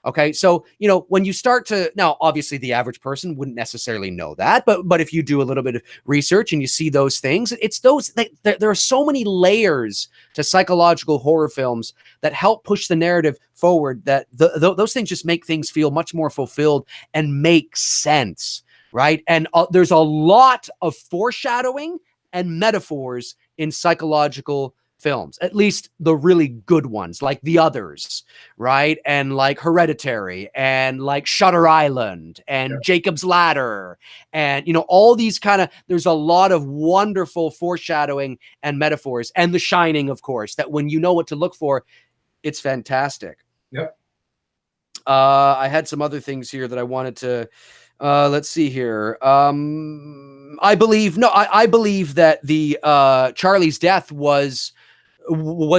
Okay, so when you start to, now obviously the average person wouldn't necessarily know that, but if you do a little bit of research and you see those things, it's those there are so many layers to psychological horror films that help push the narrative forward, that those things just make things feel much more fulfilled and make sense, right? And there's a lot of foreshadowing and metaphors in psychological films, at least the really good ones, like The Others, right? And like Hereditary, and like Shutter Island, and Jacob's Ladder, and all these there's a lot of wonderful foreshadowing and metaphors, and The Shining, of course, that when you know what to look for, it's fantastic. Yep. I had some other things here that I wanted to let's see here. I believe that the Charlie's death was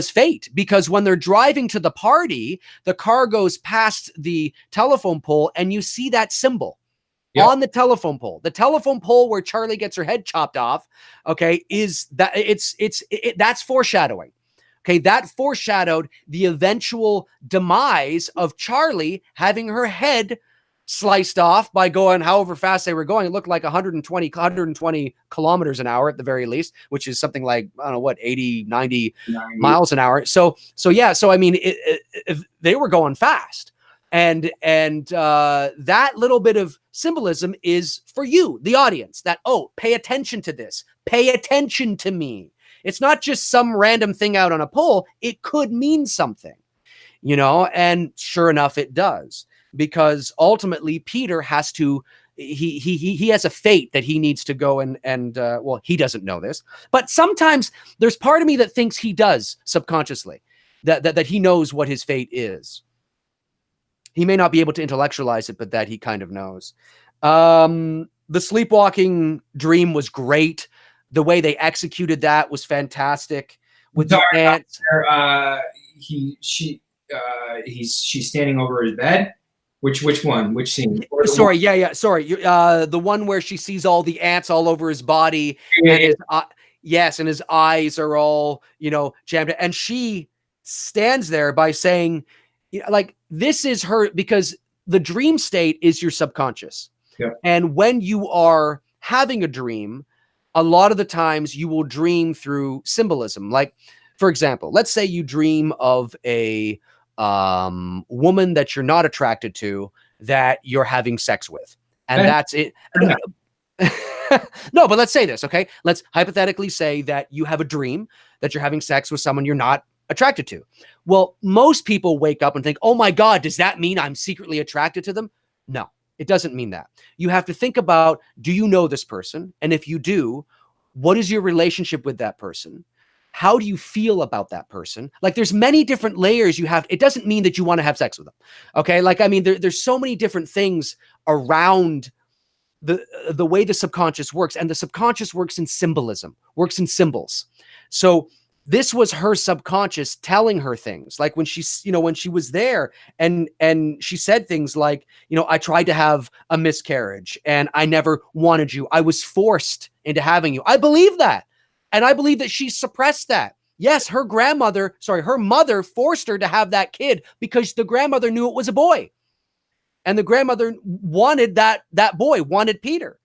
fate, because when they're driving to the party, the car goes past the telephone pole and you see that symbol on the telephone pole. The telephone pole where Charlie gets her head chopped off, okay, is that that's foreshadowing. Okay, that foreshadowed the eventual demise of Charlie having her head sliced off by going however fast they were going. It looked like 120 kilometers an hour at the very least, which is something like, I don't know what, 80, 90 miles an hour. So I mean, they were going fast. And that little bit of symbolism is for you, the audience, that, oh, pay attention to this. Pay attention to me. It's not just some random thing out on a pole. It could mean something, and sure enough, it does. Because ultimately Peter has to, he has a fate that he needs to go and well, he doesn't know this, but sometimes there's part of me that thinks he does subconsciously, that he knows what his fate is. He may not be able to intellectualize it, but that he kind of knows. The sleepwalking dream was great. The way they executed that was fantastic. With the ants. She's standing over his bed. Which one? Which scene? Sorry, sorry. The one where she sees all the ants all over his body, and and his eyes are all jammed, and she stands there by saying, like, this is her, because the dream state is your subconscious, and when you are having a dream, a lot of the times you will dream through symbolism. Like, for example, let's say you dream of a woman that you're not attracted to, that you're having sex with, and that's it. No, but let's say this, okay? Let's hypothetically say that you have a dream that you're having sex with someone you're not attracted to. Well, most people wake up and think, oh my God, does that mean I'm secretly attracted to them? No, it doesn't mean that. You have to think about, do you know this person? And if you do, what is your relationship with that person? How do you feel about that person? Like, there's many different layers you have. It doesn't mean that you want to have sex with them. Okay. Like, I mean, there's so many different things around the way the subconscious works, and the subconscious works in symbolism, works in symbols. So this was her subconscious telling her things, like when when she was there and she said things like, I tried to have a miscarriage and I never wanted you. I was forced into having you. I believe that. And I believe that she suppressed that. Yes, her mother forced her to have that kid because the grandmother knew it was a boy. And the grandmother wanted that boy, wanted Peter.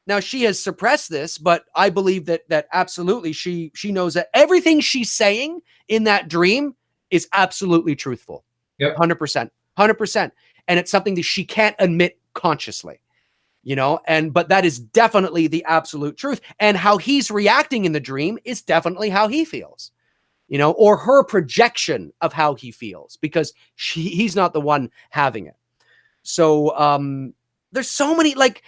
Now, she has suppressed this, but I believe that absolutely she knows that everything she's saying in that dream is absolutely truthful. Yep. 100%. 100%. And it's something that she can't admit consciously. But that is definitely the absolute truth. And how he's reacting in the dream is definitely how he feels, or her projection of how he feels, because he's not the one having it. So there's so many, like,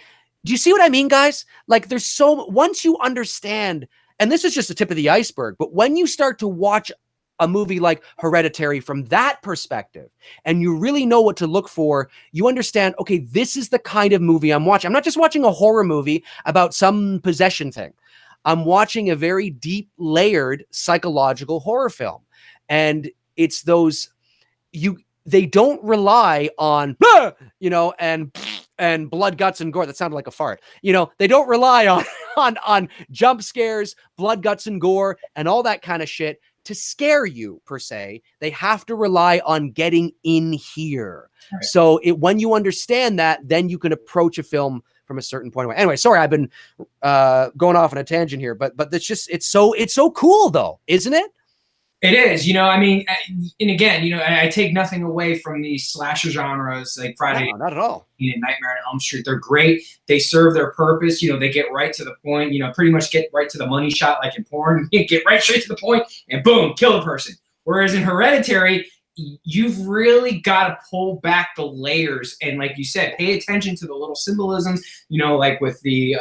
do you see what I mean, guys? Like, once you understand, and this is just the tip of the iceberg, but when you start to watch a movie like Hereditary from that perspective, and you really know what to look for, you understand, okay, this is the kind of movie I'm watching. I'm not just watching a horror movie about some possession thing. I'm watching a very deep, layered psychological horror film. And it's they don't rely on, you know, and blood, guts, and gore. That sounded like a fart. You know, they don't rely on on jump scares, blood, guts, and gore, and all that kind of shit to scare you per se. They have to rely on getting in here. Right. So when you understand that, then you can approach a film from a certain point away. Anyway, sorry, I've been going off on a tangent here, but it's just it's so cool though, isn't it? It is, you know, I mean, and again, you know, I take nothing away from these slasher genres like Friday, no, not at all. Nightmare on Elm Street. They're great. They serve their purpose. You know, they get right to the point, you know, pretty much get right to the money shot like in porn. You get right straight to the point and boom, kill the person. Whereas in Hereditary, you've really got to pull back the layers. And like you said, pay attention to the little symbolisms, you know, like with the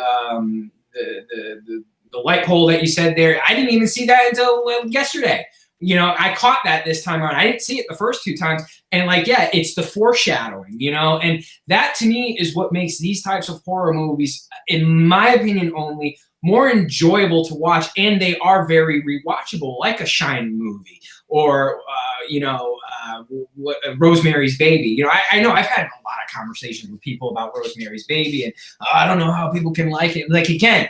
light pole that you said there. I didn't even see that until yesterday. You know, I caught that this time around. I didn't see it the first two times. And like, yeah, it's the foreshadowing, you know, and that to me is what makes these types of horror movies, in my opinion only, more enjoyable to watch. And they are very rewatchable, like a Shining movie or, you know, Rosemary's Baby. You know, I know I've had a lot of conversations with people about Rosemary's Baby, and I don't know how people can like it. Like, again,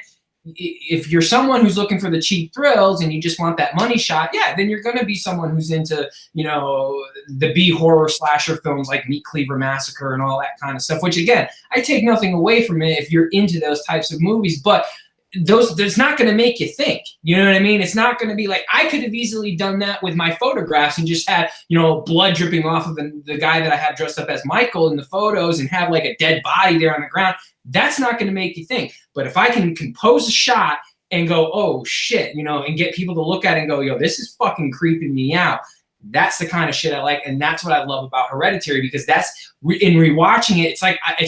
if you're someone who's looking for the cheap thrills and you just want that money shot, yeah, then you're going to be someone who's into, you know, the B horror slasher films like Meat Cleaver Massacre and all that kind of stuff, which again, I take nothing away from it if you're into those types of movies, but that's not going to make you think, you know what I mean? It's not going to be like, I could have easily done that with my photographs and just had, you know, blood dripping off of the guy that I have dressed up as Michael in the photos and have like a dead body there on the ground. That's not going to make you think. But if I can compose a shot and go, oh shit, you know, and get people to look at it and go, yo, this is fucking creeping me out. That's the kind of shit I like, and that's what I love about Hereditary, because that's in rewatching it. It's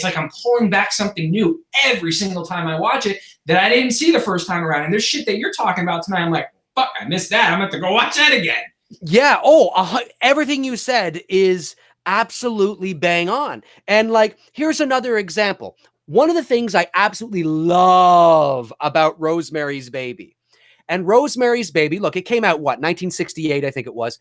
like I'm pulling back something new every single time I watch it that I didn't see the first time around. And there's shit that you're talking about tonight. I'm like, fuck, I missed that. I'm gonna have to go watch that again. Yeah. Oh, everything you said is absolutely bang on. And like, here's another example. One of the things I absolutely love about Rosemary's Baby. And Rosemary's Baby, look, it came out, what, 1968, I think it was.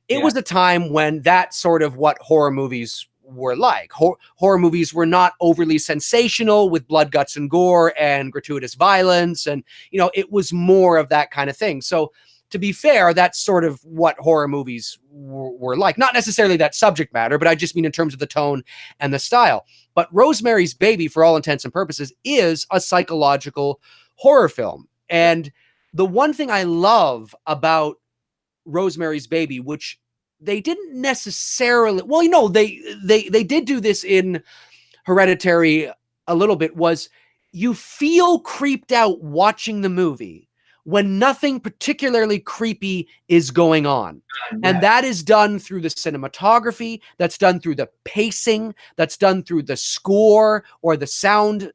It was a time when that's sort of what horror movies were like. Horror movies were not overly sensational with blood, guts, and gore and gratuitous violence. And, you know, it was more of that kind of thing. So to be fair, that's sort of what horror movies were like. Not necessarily that subject matter, but I just mean in terms of the tone and the style. But Rosemary's Baby, for all intents and purposes, is a psychological horror film. And the one thing I love about Rosemary's Baby, which they didn't necessarily, well, you know, they did do this in Hereditary a little bit, was you feel creeped out watching the movie when nothing particularly creepy is going on. Yeah. And that is done through the cinematography, that's done through the pacing, that's done through the score or the sound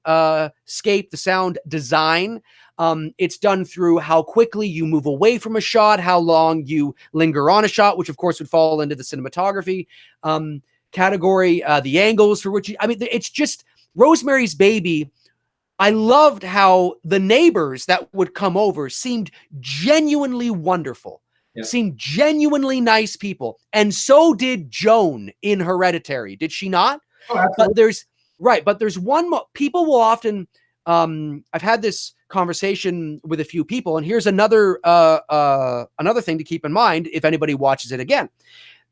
scape, the sound design. It's done through how quickly you move away from a shot, how long you linger on a shot, which of course would fall into the cinematography category, the angles for which I mean, it's just Rosemary's Baby. I loved how the neighbors that would come over seemed genuinely wonderful, seemed genuinely nice people. And so did Joan in Hereditary. Did she not? Oh, absolutely. But there's one, people will often, I've had this conversation with a few people, and here's another thing to keep in mind if anybody watches it again.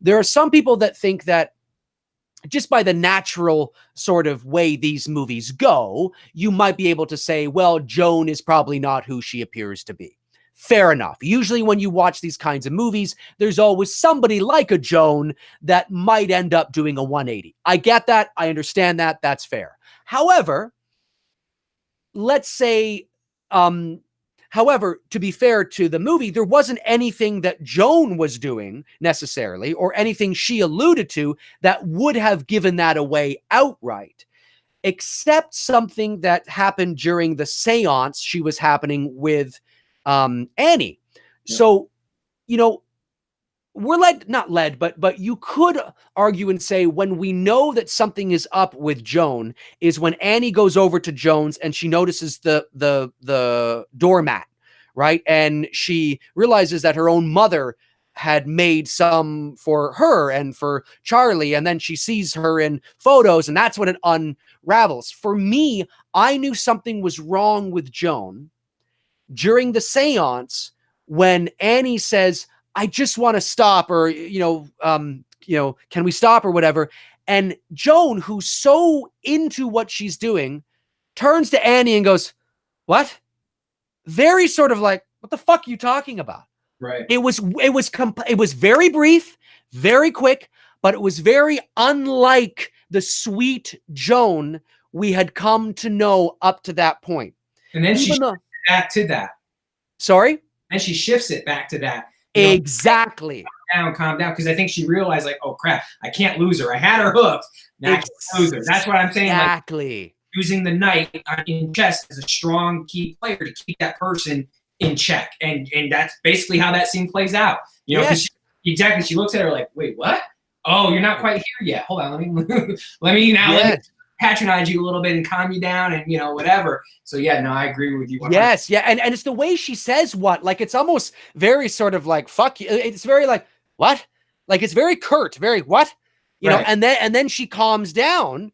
There are some people that think that just by the natural sort of way these movies go, you might be able to say, well, Joan is probably not who she appears to be. Fair enough. Usually when you watch these kinds of movies, there's always somebody like a Joan that might end up doing a 180. I get that. I understand that. That's fair. However, let's say, to be fair to the movie, there wasn't anything that Joan was doing necessarily, or anything she alluded to that would have given that away outright, except something that happened during the seance she was happening with Annie. Yeah. So, you know, we're but you could argue and say when we know that something is up with Joan is when Annie goes over to Joan's and she notices the doormat, right? And she realizes that her own mother had made some for her and for Charlie, and then she sees her in photos, and that's when it unravels. For me, I knew something was wrong with Joan during the seance when Annie says, I just want to stop, or, can we stop or whatever? And Joan, who's so into what she's doing, turns to Annie and goes, what? Very sort of like, what the fuck are you talking about? Right. It was very brief, very quick, but it was very unlike the sweet Joan we had come to know up to that point. And then she shifts it back to that. Sorry? And she shifts it back to that. Exactly. Calm down. Because I think she realized, like, oh crap, I can't lose her. I had her hooked. Now I can't lose her. That's what I'm saying. Exactly. Like, using the knight in chess as a strong key player to keep that person in check, and that's basically how that scene plays out. You know, because exactly, she looks at her like, wait, what? Oh, you're not quite here yet. Hold on, let me patronize you a little bit and calm you down, and whatever. So yeah, no, I agree with you. 100%. Yes, yeah, and it's the way she says what, like it's almost very sort of like fuck you. It's very like what, like it's very curt, very what, know, and then she calms down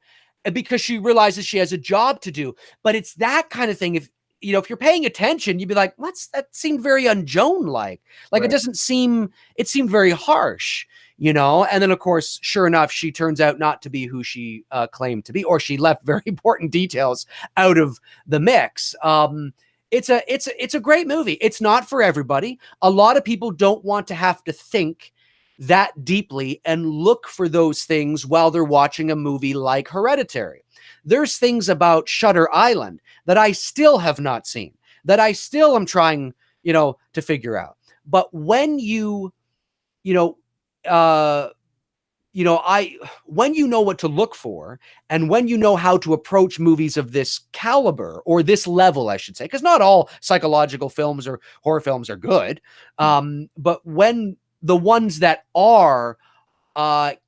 because she realizes she has a job to do. But it's that kind of thing. If you're paying attention, you'd be like, that seemed very un-Joan-like. Like it doesn't seem, it seemed very harsh, and then of course, sure enough, she turns out not to be who she claimed to be, or she left very important details out of the mix. It's a great movie. It's not for everybody. A lot of people don't want to have to think that deeply and look for those things while they're watching a movie like Hereditary. There's things about Shutter Island that I still have not seen, that I still am trying, to figure out. But when when you know what to look for, and when you know how to approach movies of this caliber, or this level, I should say, because not all psychological films or horror films are good. But when the ones that are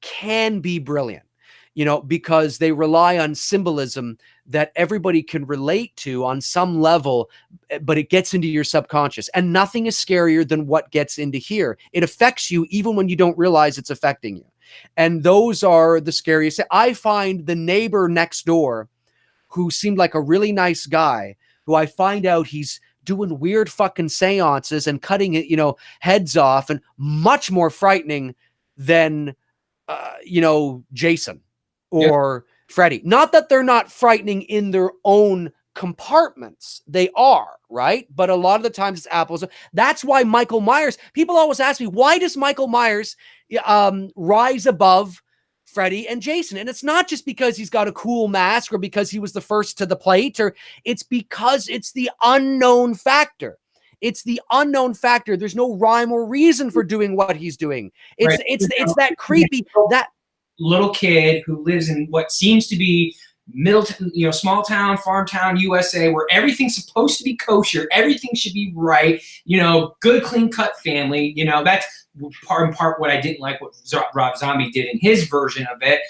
can be brilliant, because they rely on symbolism that everybody can relate to on some level, but it gets into your subconscious. And nothing is scarier than what gets into here. It affects you even when you don't realize it's affecting you. And those are the scariest. I find the neighbor next door, who seemed like a really nice guy, who I find out he's doing weird fucking seances and cutting it, heads off, and much more frightening than, Jason or Freddy. Not that they're not frightening in their own compartments. They are, right? But a lot of the times it's apples. That's why Michael Myers, people always ask me, why does Michael Myers rise above Freddy and Jason? And it's not just because he's got a cool mask or because he was the first to the plate, or it's because it's the unknown factor. It's the unknown factor. There's no rhyme or reason for doing what he's doing. It's that creepy, that little kid who lives in what seems to be small town, farm town, USA, where everything's supposed to be kosher, everything should be right, good, clean cut family. That's part what I didn't like what Rob Zombie did in his version of it,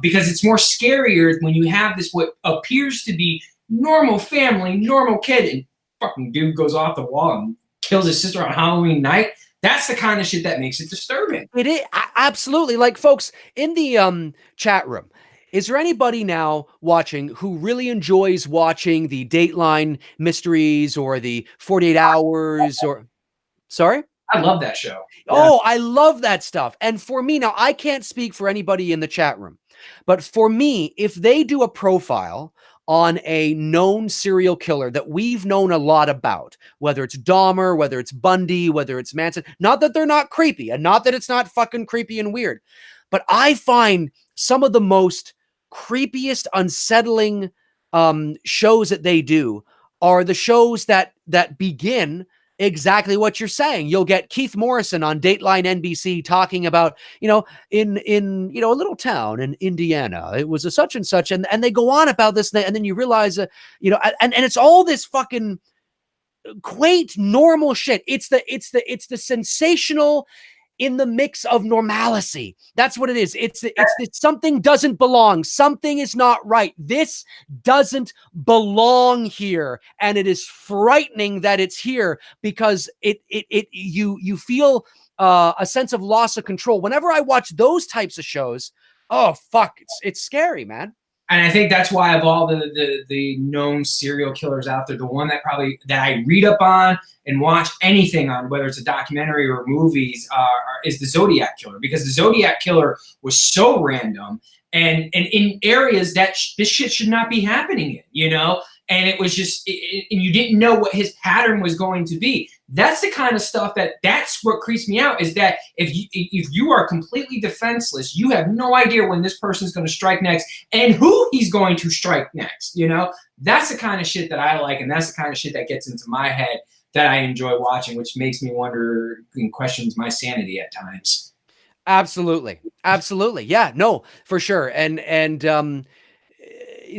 because it's more scarier when you have this what appears to be normal family, normal kid, and fucking dude goes off the wall and kills his sister on Halloween night. That's the kind of shit that makes it disturbing. It is absolutely. Like, folks in the chat room, is there anybody now watching who really enjoys watching the Dateline mysteries or the 48 Hours or sorry? I love that show. Oh, I love that stuff. And for me, now I can't speak for anybody in the chat room, but for me, if they do a profile on a known serial killer that we've known a lot about, whether it's Dahmer, whether it's Bundy, whether it's Manson, not that they're not creepy and not that it's not fucking creepy and weird, but I find some of the most creepiest, unsettling shows that they do are the shows that begin exactly what you're saying. You'll get Keith Morrison on Dateline NBC talking about, in a little town in Indiana, it was a such and such, and they go on about this, and then you realize, and it's all this fucking quaint, normal shit. It's the sensational in the mix of normalcy. That's what it is. It's something doesn't belong. Something is not right. This doesn't belong here. And it is frightening that it's here because you feel a sense of loss of control. Whenever I watch those types of shows, oh fuck, it's scary, man. And I think that's why of all the known serial killers out there, the one that I read up on and watch anything on, whether it's a documentary or movies, is the Zodiac Killer, because the Zodiac Killer was so random and in areas that this shit should not be happening in, you know? And it was just, and you didn't know what his pattern was going to be. That's the kind of stuff that's what creeps me out, is that if you are completely defenseless, you have no idea when this person's going to strike next and who he's going to strike next, you know? That's the kind of shit that I like, and that's the kind of shit that gets into my head that I enjoy watching, which makes me wonder and questions my sanity at times. Absolutely. Absolutely. Yeah, no, for sure. And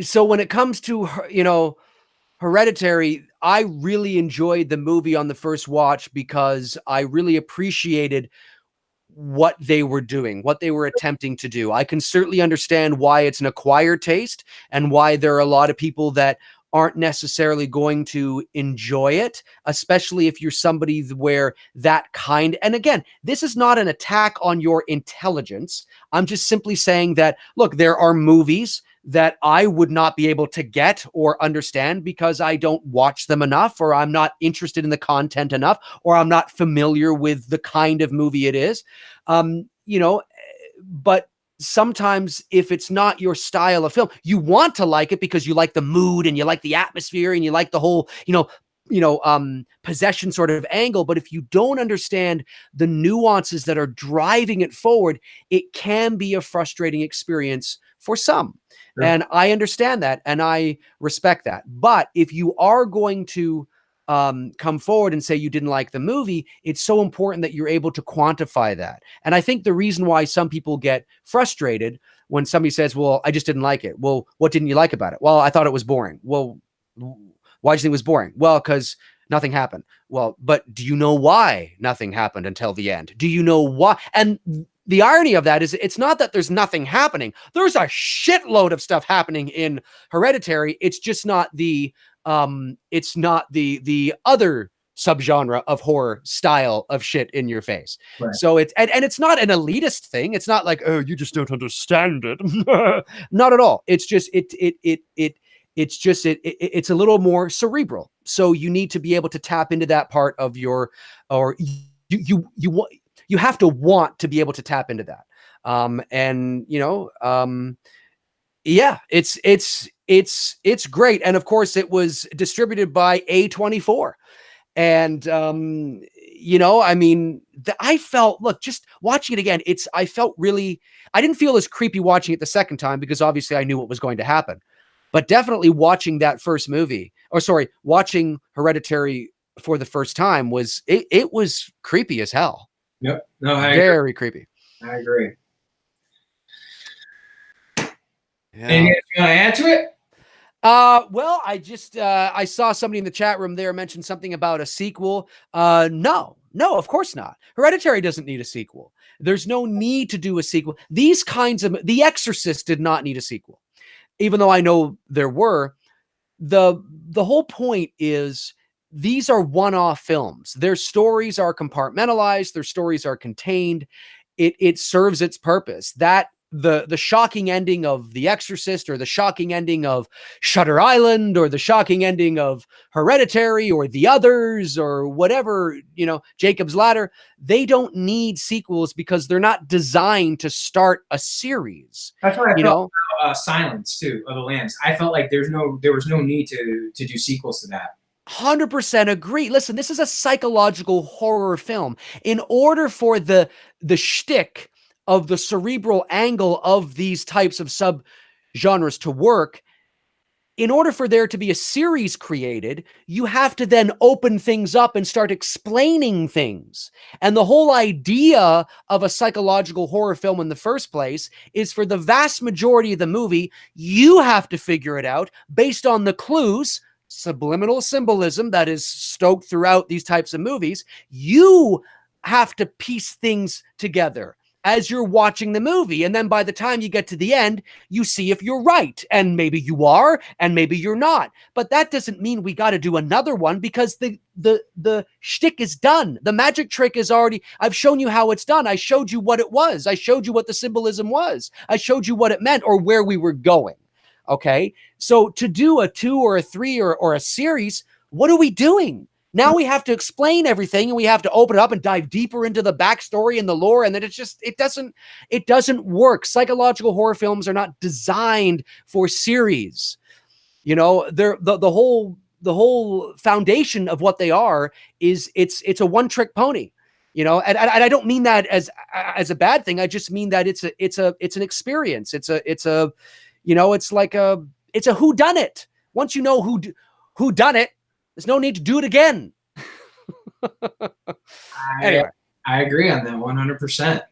so when it comes to, you know, Hereditary, I really enjoyed the movie on the first watch because I really appreciated what they were doing, what they were attempting to do. I can certainly understand why it's an acquired taste and why there are a lot of people that aren't necessarily going to enjoy it, especially if you're somebody where that kind, and again, this is not an attack on your intelligence. I'm just simply saying that, look, there are movies that I would not be able to get or understand because I don't watch them enough, or I'm not interested in the content enough, or I'm not familiar with the kind of movie it is. You know, but sometimes if it's not your style of film, you want to like it because you like the mood and you like the atmosphere and you like the whole, possession sort of angle. But if you don't understand the nuances that are driving it forward, it can be a frustrating experience for some. Sure. And I understand that and I respect that. But if you are going to come forward and say you didn't like the movie, it's so important that you're able to quantify that. And I think the reason why some people get frustrated when somebody says, well, I just didn't like it. Well, what didn't you like about it? Well, I thought it was boring. Well, why do you think it was boring? Well, because nothing happened. Well, but do you know why nothing happened until the end? Do you know why? And the irony of that is it's not that there's nothing happening. There's a shitload of stuff happening in Hereditary. It's just not the other subgenre of horror style of shit in your face. Right. So it's, and it's not an elitist thing. It's not like, oh, you just don't understand it. Not at all. It's just, it's a little more cerebral. So you need to be able to tap into that part of your, or you have to want to be able to tap into that. Yeah, it's great. And of course it was distributed by A24. And, I mean, I felt, look, just watching it again, I didn't feel as creepy watching it the second time because obviously I knew what was going to happen, but definitely watching that first movie, watching Hereditary for the first time it was creepy as hell. Yep. No, very creepy. I agree. Yeah. Anything you want to add to it? Well, I saw somebody in the chat room there mention something about a sequel. No, of course not. Hereditary doesn't need a sequel. There's no need to do a sequel. These kinds of, The Exorcist did not need a sequel, even though I know there were. The whole point is these are one-off films. Their stories are compartmentalized. Their stories are contained. It serves its purpose. That the shocking ending of The Exorcist, or the shocking ending of Shutter Island, or the shocking ending of Hereditary, or The Others, or whatever, Jacob's Ladder, they don't need sequels because they're not designed to start a series. That's what I felt about Silence too, of the Lambs. I felt like there was no need to do sequels to that. 100% agree. Listen, this is a psychological horror film. In order for the shtick of the cerebral angle of these types of subgenres to work, in order for there to be a series created, you have to then open things up and start explaining things. And the whole idea of a psychological horror film in the first place is, for the vast majority of the movie, you have to figure it out based on the clues, subliminal symbolism that is stoked throughout these types of movies. You have to piece things together as you're watching the movie. And then by the time you get to the end, you see if you're right. And maybe you are, and maybe you're not. But that doesn't mean we got to do another one, because the shtick is done. The magic trick is already, I've shown you how it's done. I showed you what it was. I showed you what the symbolism was. I showed you what it meant or where we were going. Okay. So to do a 2 or a 3 or a series, what are we doing? Now we have to explain everything, and we have to open it up and dive deeper into the backstory and the lore. And then it doesn't work. Psychological horror films are not designed for series. You know, they're the whole foundation of what they are is it's a one-trick pony. You know, and I don't mean that as a bad thing. I just mean that it's an experience. It's a you know, it's like it's a whodunit. Once you know who done it, there's no need to do it again. Anyway, I agree on that 100%.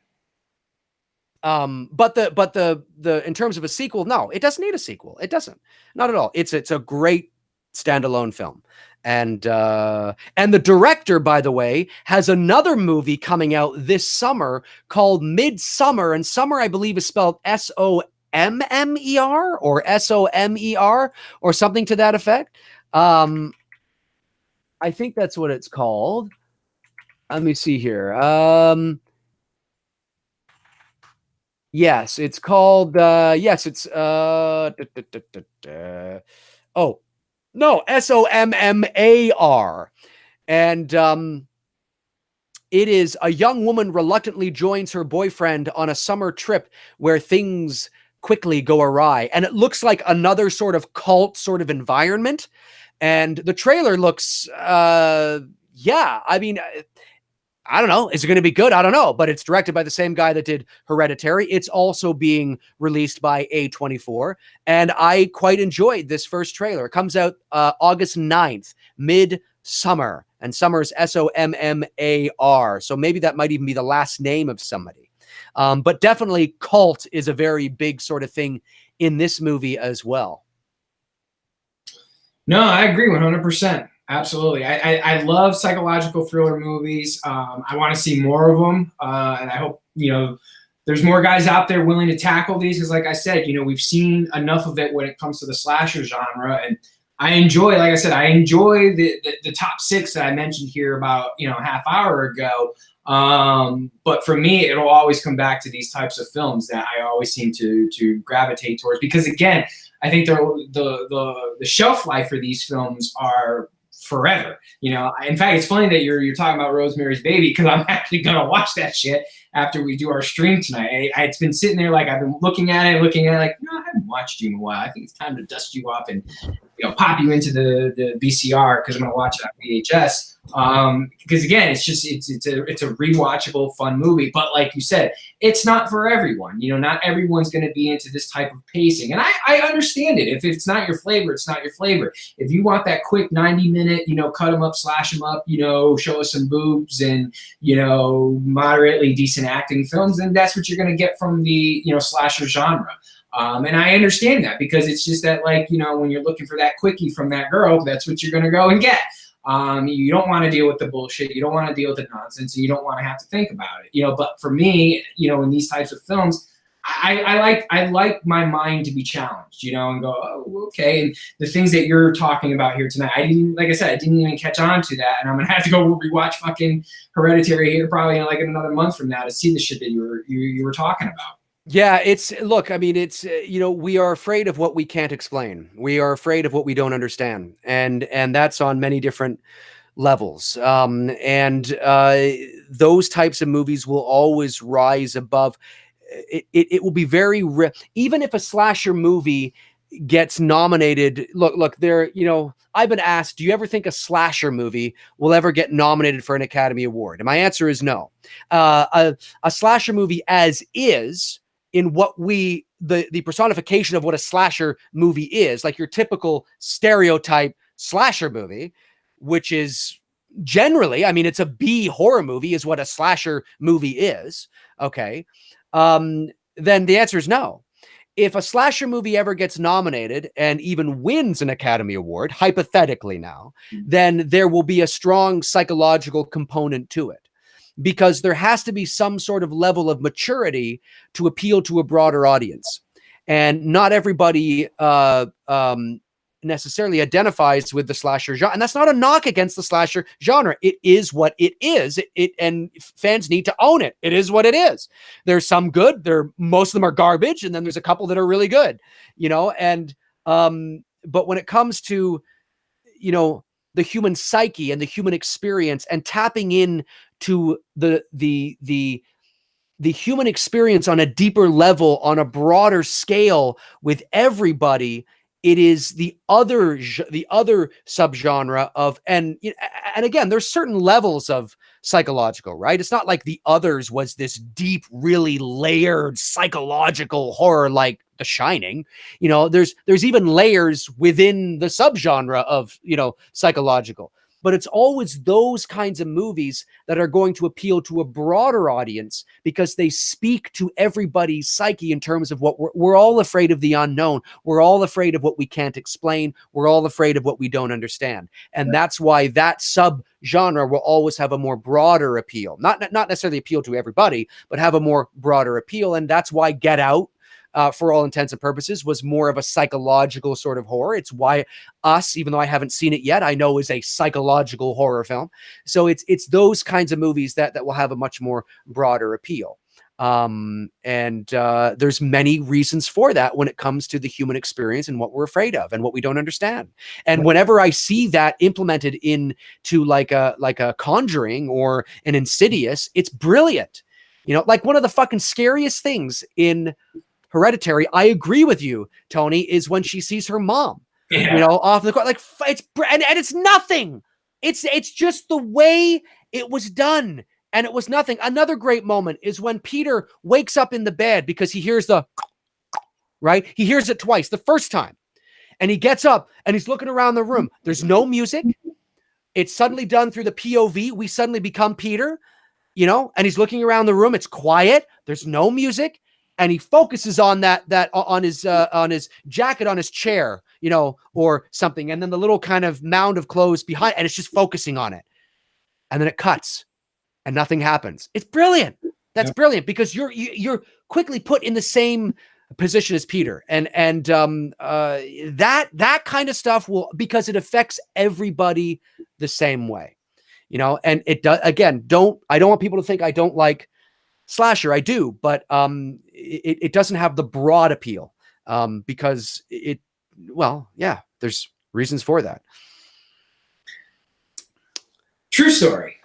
But the in terms of a sequel, no, it doesn't need a sequel. It doesn't, not at all. It's a great standalone film. And the director, by the way, has another movie coming out this summer called Midsummer, and summer, I believe, is spelled SOMMER or SOMER or something to that effect. I think that's what it's called. Let me see here. Yes, it's called, yes, it's, oh, no, SOMMAR. And it is a young woman reluctantly joins her boyfriend on a summer trip where things quickly go awry. And it looks like another sort of cult sort of environment. And the trailer looks, yeah, I mean, I don't know. Is it going to be good? I don't know. But it's directed by the same guy that did Hereditary. It's also being released by A24. And I quite enjoyed this first trailer. It comes out August 9th, Midsummer. And Summer's SOMMAR. So maybe that might even be the last name of somebody. But definitely cult is a very big sort of thing in this movie as well. No, I agree 100%. Absolutely. I love psychological thriller movies. I want to see more of them. And I hope, you know, there's more guys out there willing to tackle these. Because like I said, you know, we've seen enough of it when it comes to the slasher genre. And I enjoy, like I said, I enjoy the top 6 that I mentioned here about, you know, a half hour ago. But for me, it'll always come back to these types of films that I always seem to gravitate towards. Because again, I think the shelf life for these films are forever. You know, in fact, it's funny that you're talking about Rosemary's Baby, because I'm actually gonna watch that shit after we do our stream tonight. It's been sitting there, like I've been looking at it, like, you know, I haven't watched you in a while. I think it's time to dust you off and, you know, pop you into the VCR, because I'm gonna watch it on VHS. Because again, it's a rewatchable, fun movie. But like you said, it's not for everyone. You know, not everyone's going to be into this type of pacing, and I understand it. If it's not your flavor, it's not your flavor. If you want that quick 90-minute, you know, cut them up, slash them up, you know, show us some boobs and, you know, moderately decent acting films, then that's what you're going to get from the, you know, slasher genre. And I understand that, because it's just that, like, you know, when you're looking for that quickie from that girl, that's what you're going to go and get. You don't want to deal with the bullshit. You don't want to deal with the nonsense. And you don't want to have to think about it, you know. But for me, you know, in these types of films, I like my mind to be challenged, you know, and go, oh, okay. And the things that you're talking about here tonight, like I said, I didn't even catch on to that. And I'm going to have to go rewatch fucking Hereditary here probably in like another month from now to see the shit that you were talking about. Yeah, look, I mean, it's, you know, we are afraid of what we can't explain. We are afraid of what we don't understand. And that's on many different levels. Those types of movies will always rise above. It will be very rare. Even if a slasher movie gets nominated, look, there, you know, I've been asked, do you ever think a slasher movie will ever get nominated for an Academy Award? And my answer is no. A slasher movie as is, in what the personification of what a slasher movie is, like your typical stereotype slasher movie, which is generally, I mean, it's a B horror movie is what a slasher movie is. Okay. Then the answer is no. If a slasher movie ever gets nominated and even wins an Academy Award, hypothetically now, then there will be a strong psychological component to it. because there has to be some sort of level of maturity to appeal to a broader audience. And not everybody necessarily identifies with the slasher genre. And that's not a knock against the slasher genre. It is what it is. And fans need to own it. It is what it is. There's some good. Most of them are garbage. And then there's a couple that are really good, and but when it comes to, the human psyche and the human experience and tapping in to the human experience on a deeper level, on a broader scale with everybody, it is the other subgenre of, and again, there's certain levels of psychological, right? It's not like The Others was this deep, really layered psychological horror like The Shining. There's even layers within the subgenre of, psychological. But it's always those kinds of movies that are going to appeal to a broader audience because they speak to everybody's psyche in terms of what we're all afraid of the unknown. We're all afraid of what we can't explain. We're all afraid of what we don't understand. And that's why that subgenre will always have a more broader appeal. Not necessarily appeal to everybody, but have a more broader appeal. And that's why Get Out, for all intents and purposes, was more of a psychological sort of horror. It's why Us, even though I haven't seen it yet, I know is a psychological horror film. So it's those kinds of movies that will have a much more broader appeal. And there's many reasons for that when it comes to the human experience and what we're afraid of and what we don't understand. And whenever I see that implemented into like a Conjuring or an Insidious, it's brilliant. Like one of the fucking scariest things in Hereditary, I agree with you, Tony, is when she sees her mom, off the court. Like and it's nothing. It's just the way it was done, and it was nothing. Another great moment is when Peter wakes up in the bed because he hears right. He hears it twice. The first time, and he gets up and he's looking around the room. There's no music. It's suddenly done through the POV. We suddenly become Peter, and he's looking around the room. It's quiet. There's no music. And he focuses on that on his jacket on his chair, or something. And then the little kind of mound of clothes behind, and it's just focusing on it. And then it cuts and nothing happens. It's brilliant. That's brilliant because you're quickly put in the same position as Peter. And that kind of stuff will, because it affects everybody the same way, and it does. Again, I don't want people to think I don't like slasher. I do, but it doesn't have the broad appeal because there's reasons for that. True story.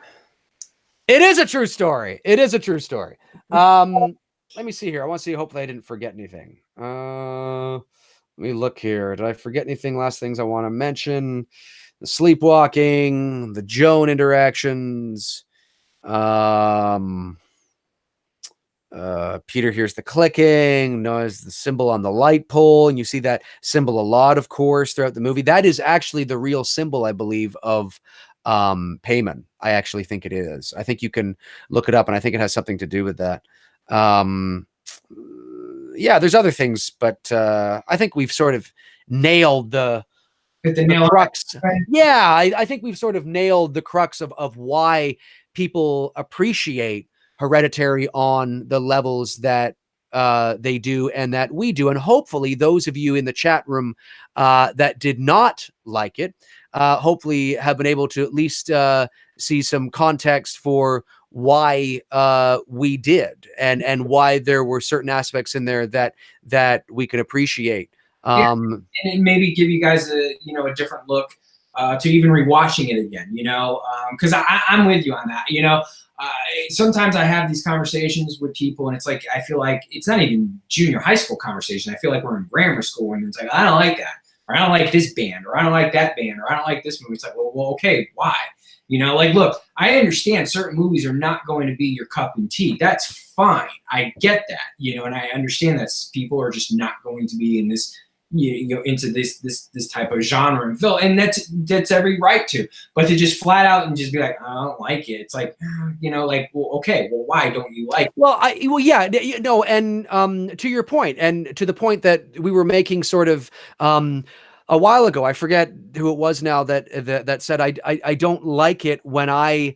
It is a true story. It is a true story. Let me see here. I want to see. Hopefully I didn't forget anything. Let me look here. Did I forget anything? Last things I want to mention: the sleepwalking, the Joan interactions, Peter hears the clicking, knows the symbol on the light pole, and you see that symbol a lot, of course, throughout the movie. That is actually the real symbol, I believe, of Payman. I actually think it is. I think you can look it up, and I think it has something to do with that. There's other things, but I think we've sort of nailed the crux. Yeah, I think we've sort of nailed the crux of why people appreciate Hereditary on the levels that they do and that we do. And hopefully those of you in the chat room that did not like it, hopefully have been able to at least see some context for why we did and why there were certain aspects in there that we could appreciate. And maybe give you guys a different look to even rewatching it again, because I'm with you on that. Sometimes I have these conversations with people and it's like, I feel like it's not even junior high school conversation. I feel like we're in grammar school and it's like, I don't like that, or I don't like this band, or I don't like that band, or I don't like this movie. It's like, well, okay, why? Look, I understand certain movies are not going to be your cup of tea. That's fine. I get that, and I understand that people are just not going to be in this, into this type of genre and film, and that's every right to. But to just flat out and just be like, I don't like it. It's like, well, okay, well, why don't you like it? And to your point, and to the point that we were making sort of a while ago, I forget who it was now that said I don't like it when I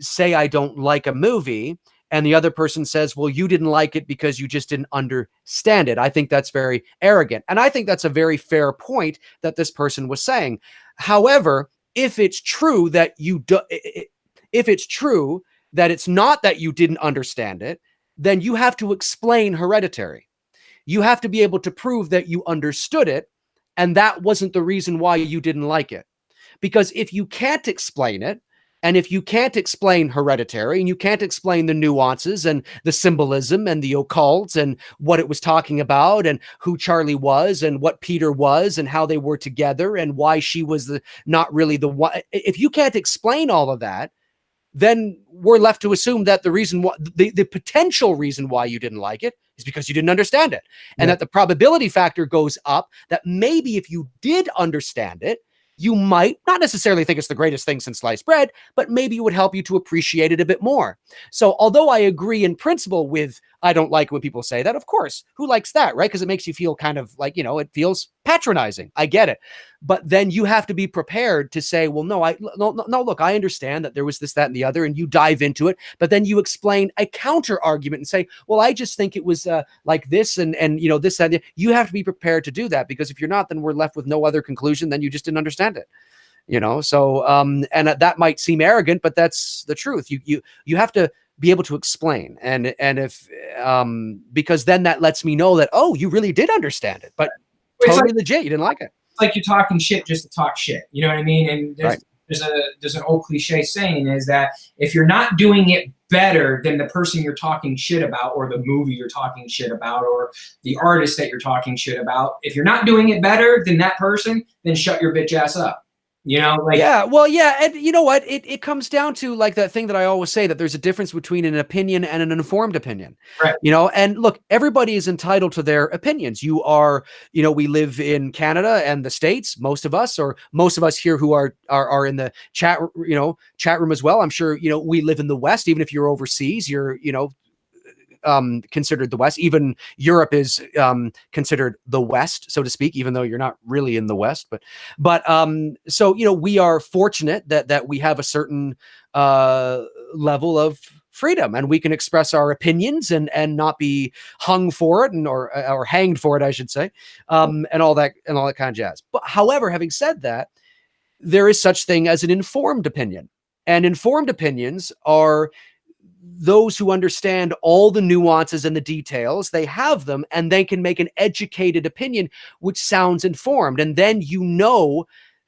say I don't like a movie, and the other person says, well, you didn't like it because you just didn't understand it. I think that's very arrogant. And I think that's a very fair point that this person was saying. However, if it's true that if it's true that it's not that you didn't understand it, then you have to explain Hereditary. You have to be able to prove that you understood it, and that wasn't the reason why you didn't like it. Because if you can't explain it, and if you can't explain Hereditary, and you can't explain the nuances and the symbolism and the occult and what it was talking about and who Charlie was and what Peter was and how they were together and why she was not really the one, if you can't explain all of that, then we're left to assume that the reason why, the potential reason why you didn't like it is because you didn't understand it. And that the probability factor goes up that maybe if you did understand it, you might not necessarily think it's the greatest thing since sliced bread, but maybe it would help you to appreciate it a bit more. So although I agree in principle with, I don't like when people say that, of course, who likes that, right? Because it makes you feel kind of like, it feels patronizing. I get it. But then you have to be prepared to say, well, no, look, I understand that there was this, that, and the other, and you dive into it, but then you explain a counter argument and say, well, I just think it was like this and this, that. You have to be prepared to do that, because if you're not, then we're left with no other conclusion than you just didn't understand it. So and that might seem arrogant, but that's the truth. You have to be able to explain, and if because then that lets me know that, oh, you really did understand it, but totally legit, you didn't like it. It's like you're talking shit just to talk shit. You know what I mean? And there's an old cliche saying is that if you're not doing it better than the person you're talking shit about, or the movie you're talking shit about, or the artist that you're talking shit about, if you're not doing it better than that person, then shut your bitch ass up. And you know what? It comes down to like that thing that I always say, that there's a difference between an opinion and an informed opinion. Right. And look, everybody is entitled to their opinions. You are, we live in Canada and the States, most of us here who are in the chat room as well. I'm sure, we live in the West. Even if you're overseas, you're, considered the West. Even Europe is considered the West, so to speak, even though you're not really in the West. But so we are fortunate that we have a certain level of freedom, and we can express our opinions and not be hung for it or hanged for it, I should say, and all that kind of jazz. But however, having said that, there is such thing as an informed opinion, and informed opinions are those who understand all the nuances and the details. They have them, and they can make an educated opinion, which sounds informed. And then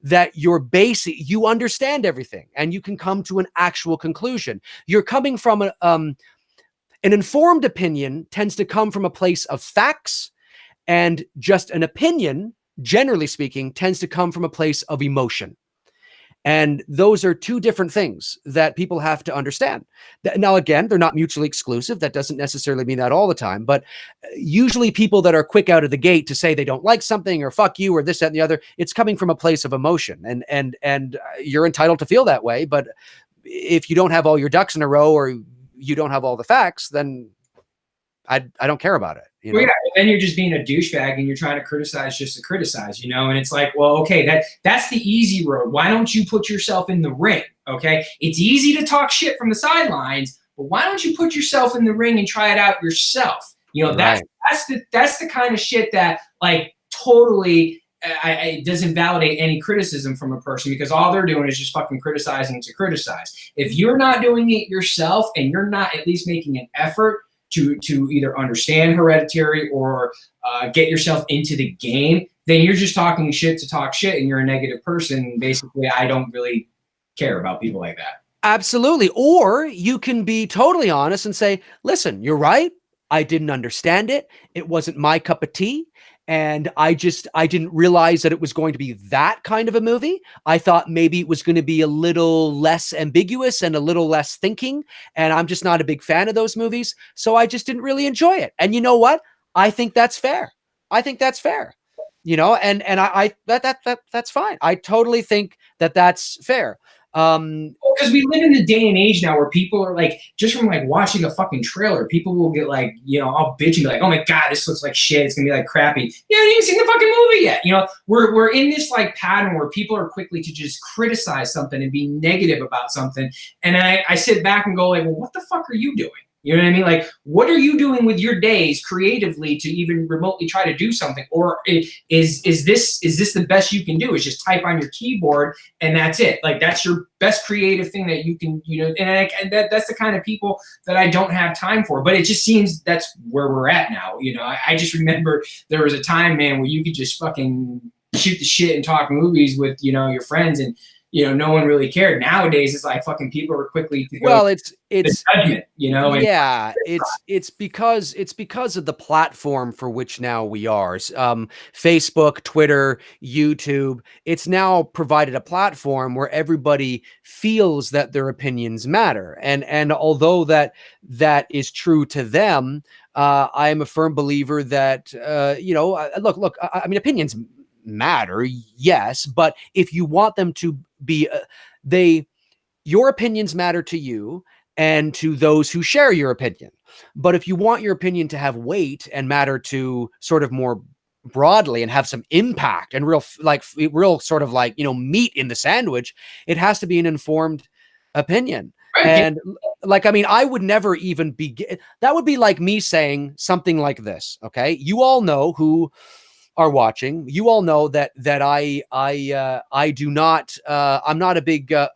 that you understand everything, and you can come to an actual conclusion. You're coming from an informed opinion tends to come from a place of facts, and just an opinion, generally speaking, tends to come from a place of emotion. And those are two different things that people have to understand. Now, again, they're not mutually exclusive. That doesn't necessarily mean that all the time, but usually people that are quick out of the gate to say they don't like something or fuck you or this, that, and the other, it's coming from a place of emotion, and you're entitled to feel that way. But if you don't have all your ducks in a row, or you don't have all the facts, then I don't care about it. Well, yeah, then you're just being a douchebag, and you're trying to criticize just to criticize, and it's like, well, okay, that's the easy road. Why don't you put yourself in the ring? Okay, it's easy to talk shit from the sidelines, but why don't you put yourself in the ring and try it out yourself? Right. That's the kind of shit that like totally it doesn't validate any criticism from a person, because all they're doing is just fucking criticizing to criticize. If you're not doing it yourself, and you're not at least making an effort to either understand Hereditary or get yourself into the game, then you're just talking shit to talk shit, and you're a negative person. Basically, I don't really care about people like that. Absolutely. Or you can be totally honest and say, listen, you're right. I didn't understand it. It wasn't my cup of tea. And I didn't realize that it was going to be that kind of a movie. I thought maybe it was going to be a little less ambiguous and a little less thinking. And I'm just not a big fan of those movies. So I just didn't really enjoy it. And you know what? I think that's fair. And that's fine. I totally think that that's fair. Because we live in the day and age now where people are like, just from like watching a fucking trailer, people will get like, you know, all bitchy, like, oh my God, this looks like shit. It's gonna be like crappy. You haven't even seen the fucking movie yet. You know, we're in this like pattern where people are quickly to just criticize something and be negative about something. And I sit back and go like, well, what the fuck are you doing? You know what I mean? Like, what are you doing with your days creatively to even remotely try to do something? Or is this the best you can do? Is just type on your keyboard and that's it? Like, that's your best creative thing that you can, you know, and that's the kind of people that I don't have time for. But it just seems that's where we're at now. You know, I just remember there was a time, man, where you could just fucking shoot the shit and talk movies with, you know, your friends, and you know, no one really cared. Nowadays, it's like fucking people are quickly to go. Well, it's judgment, you know. And yeah, it's because of the platform for which now we are. Facebook, Twitter, YouTube. It's now provided a platform where everybody feels that their opinions matter, and although that is true to them, I am a firm believer that you know, look. I mean, opinions matter, yes, but if you want them to be your opinions matter to you and to those who share your opinion. But if you want your opinion to have weight and matter to sort of more broadly and have some impact and real sort of like, you know, meat in the sandwich, it has to be an informed opinion. Right. And like, I mean, I would never even begin. That would be like me saying something like this. Okay. You all know who are watching. You all know that I do not. I'm not a big. Sorry,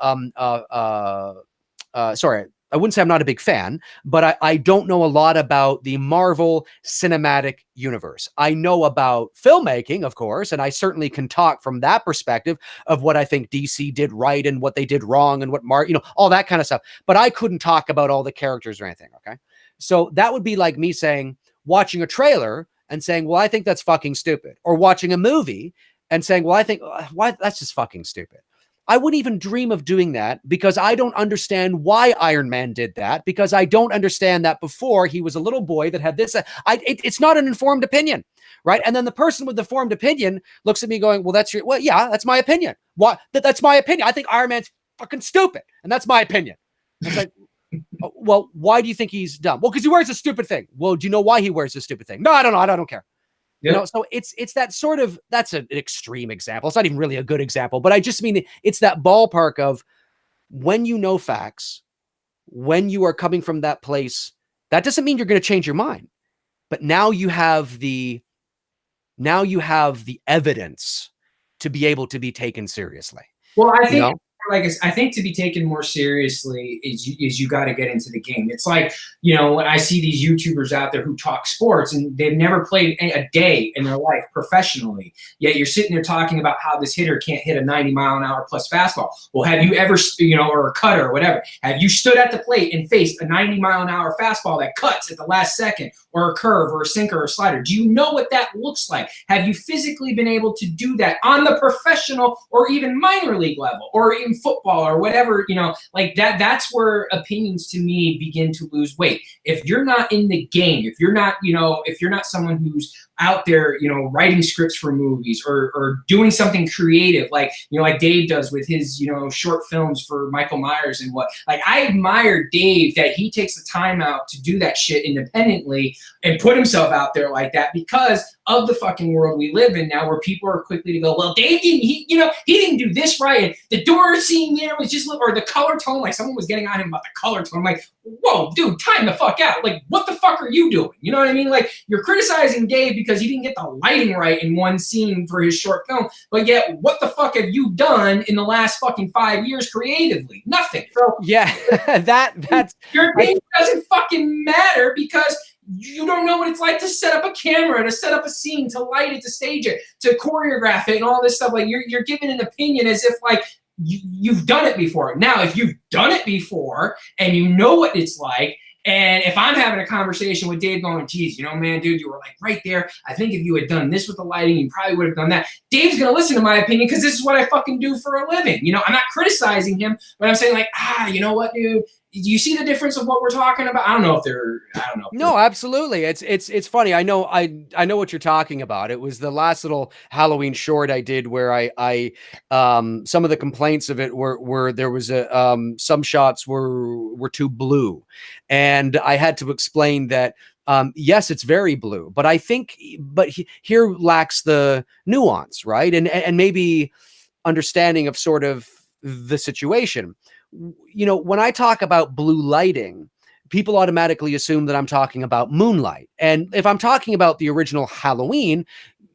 I wouldn't say I'm not a big fan, but I don't know a lot about the Marvel Cinematic Universe. I know about filmmaking, of course, and I certainly can talk from that perspective of what I think DC did right and what they did wrong and what you know, all that kind of stuff. But I couldn't talk about all the characters or anything. Okay, so that would be like me saying, watching a trailer and saying, well, I think that's fucking stupid. Or watching a movie and saying, well, I think, why that's just fucking stupid. I wouldn't even dream of doing that because I don't understand why Iron Man did that, because I don't understand that before he was a little boy that had this. It's not an informed opinion, right? And then the person with the formed opinion looks at me going, well, yeah, that's my opinion. What? That's my opinion. I think Iron Man's fucking stupid. And that's my opinion. It's like, well, why do you think he's dumb? Well, because he wears a stupid thing. Well, do you know why he wears a stupid thing? No, I don't know. I don't care. Yep. You know, so it's that sort of, that's an extreme example. It's not even really a good example, but I just mean it's that ballpark of when you know facts, when you are coming from that place, that doesn't mean you're going to change your mind. But now you have the evidence to be able to be taken seriously. Well, I think, you know? I think to be taken more seriously is you got to get into the game. It's like, you know, when I see these YouTubers out there who talk sports and they've never played a day in their life professionally, yet you're sitting there talking about how this hitter can't hit a 90-mile-an-hour plus fastball. Well, have you ever, you know, or a cutter or whatever, have you stood at the plate and faced a 90-mile-an-hour fastball that cuts at the last second, or a curve or a sinker or a slider? Do you know what that looks like? Have you physically been able to do that on the professional or even minor league level or even football or whatever, you know, like that's where opinions to me begin to lose weight. If you're not in the game, if you're not, you know, if you're not someone who's out there, you know, writing scripts for movies or doing something creative, like, you know, like Dave does with his, you know, short films for Michael Myers and what, like, I admire Dave that he takes the time out to do that shit independently and put himself out there like that because of the fucking world we live in now, where people are quickly to go, well, Dave didn't, he didn't do this right, and the door scene there was just, or the color tone, like someone was getting on him about the color tone. I'm like, whoa, dude, time the fuck out. Like, what the fuck are you doing? You know what I mean? Like, you're criticizing Dave because he didn't get the lighting right in one scene for his short film, but yet, what the fuck have you done in the last fucking 5 years creatively? Nothing. So yeah, that's your opinion doesn't fucking matter because you don't know what it's like to set up a camera, to set up a scene, to light it, to stage it, to choreograph it, and all this stuff. Like, you're giving an opinion as if like you've done it before. Now, if you've done it before and you know what it's like, and if I'm having a conversation with Dave going, geez, you know, man, dude, you were like right there. I think if you had done this with the lighting, you probably would have done that. Dave's going to listen to my opinion because this is what I fucking do for a living. You know, I'm not criticizing him, but I'm saying like, you know what, dude? you see the difference of what we're talking about? I don't know if they're. I don't know. No, absolutely. It's funny. I know what you're talking about. It was the last little Halloween short I did where I some of the complaints of it were there was some shots were too blue, and I had to explain that. Yes, it's very blue, but I think, here lacks the nuance, right? And maybe understanding of sort of the situation. When I talk about blue lighting, people automatically assume that I'm talking about moonlight. And if I'm talking about the original Halloween,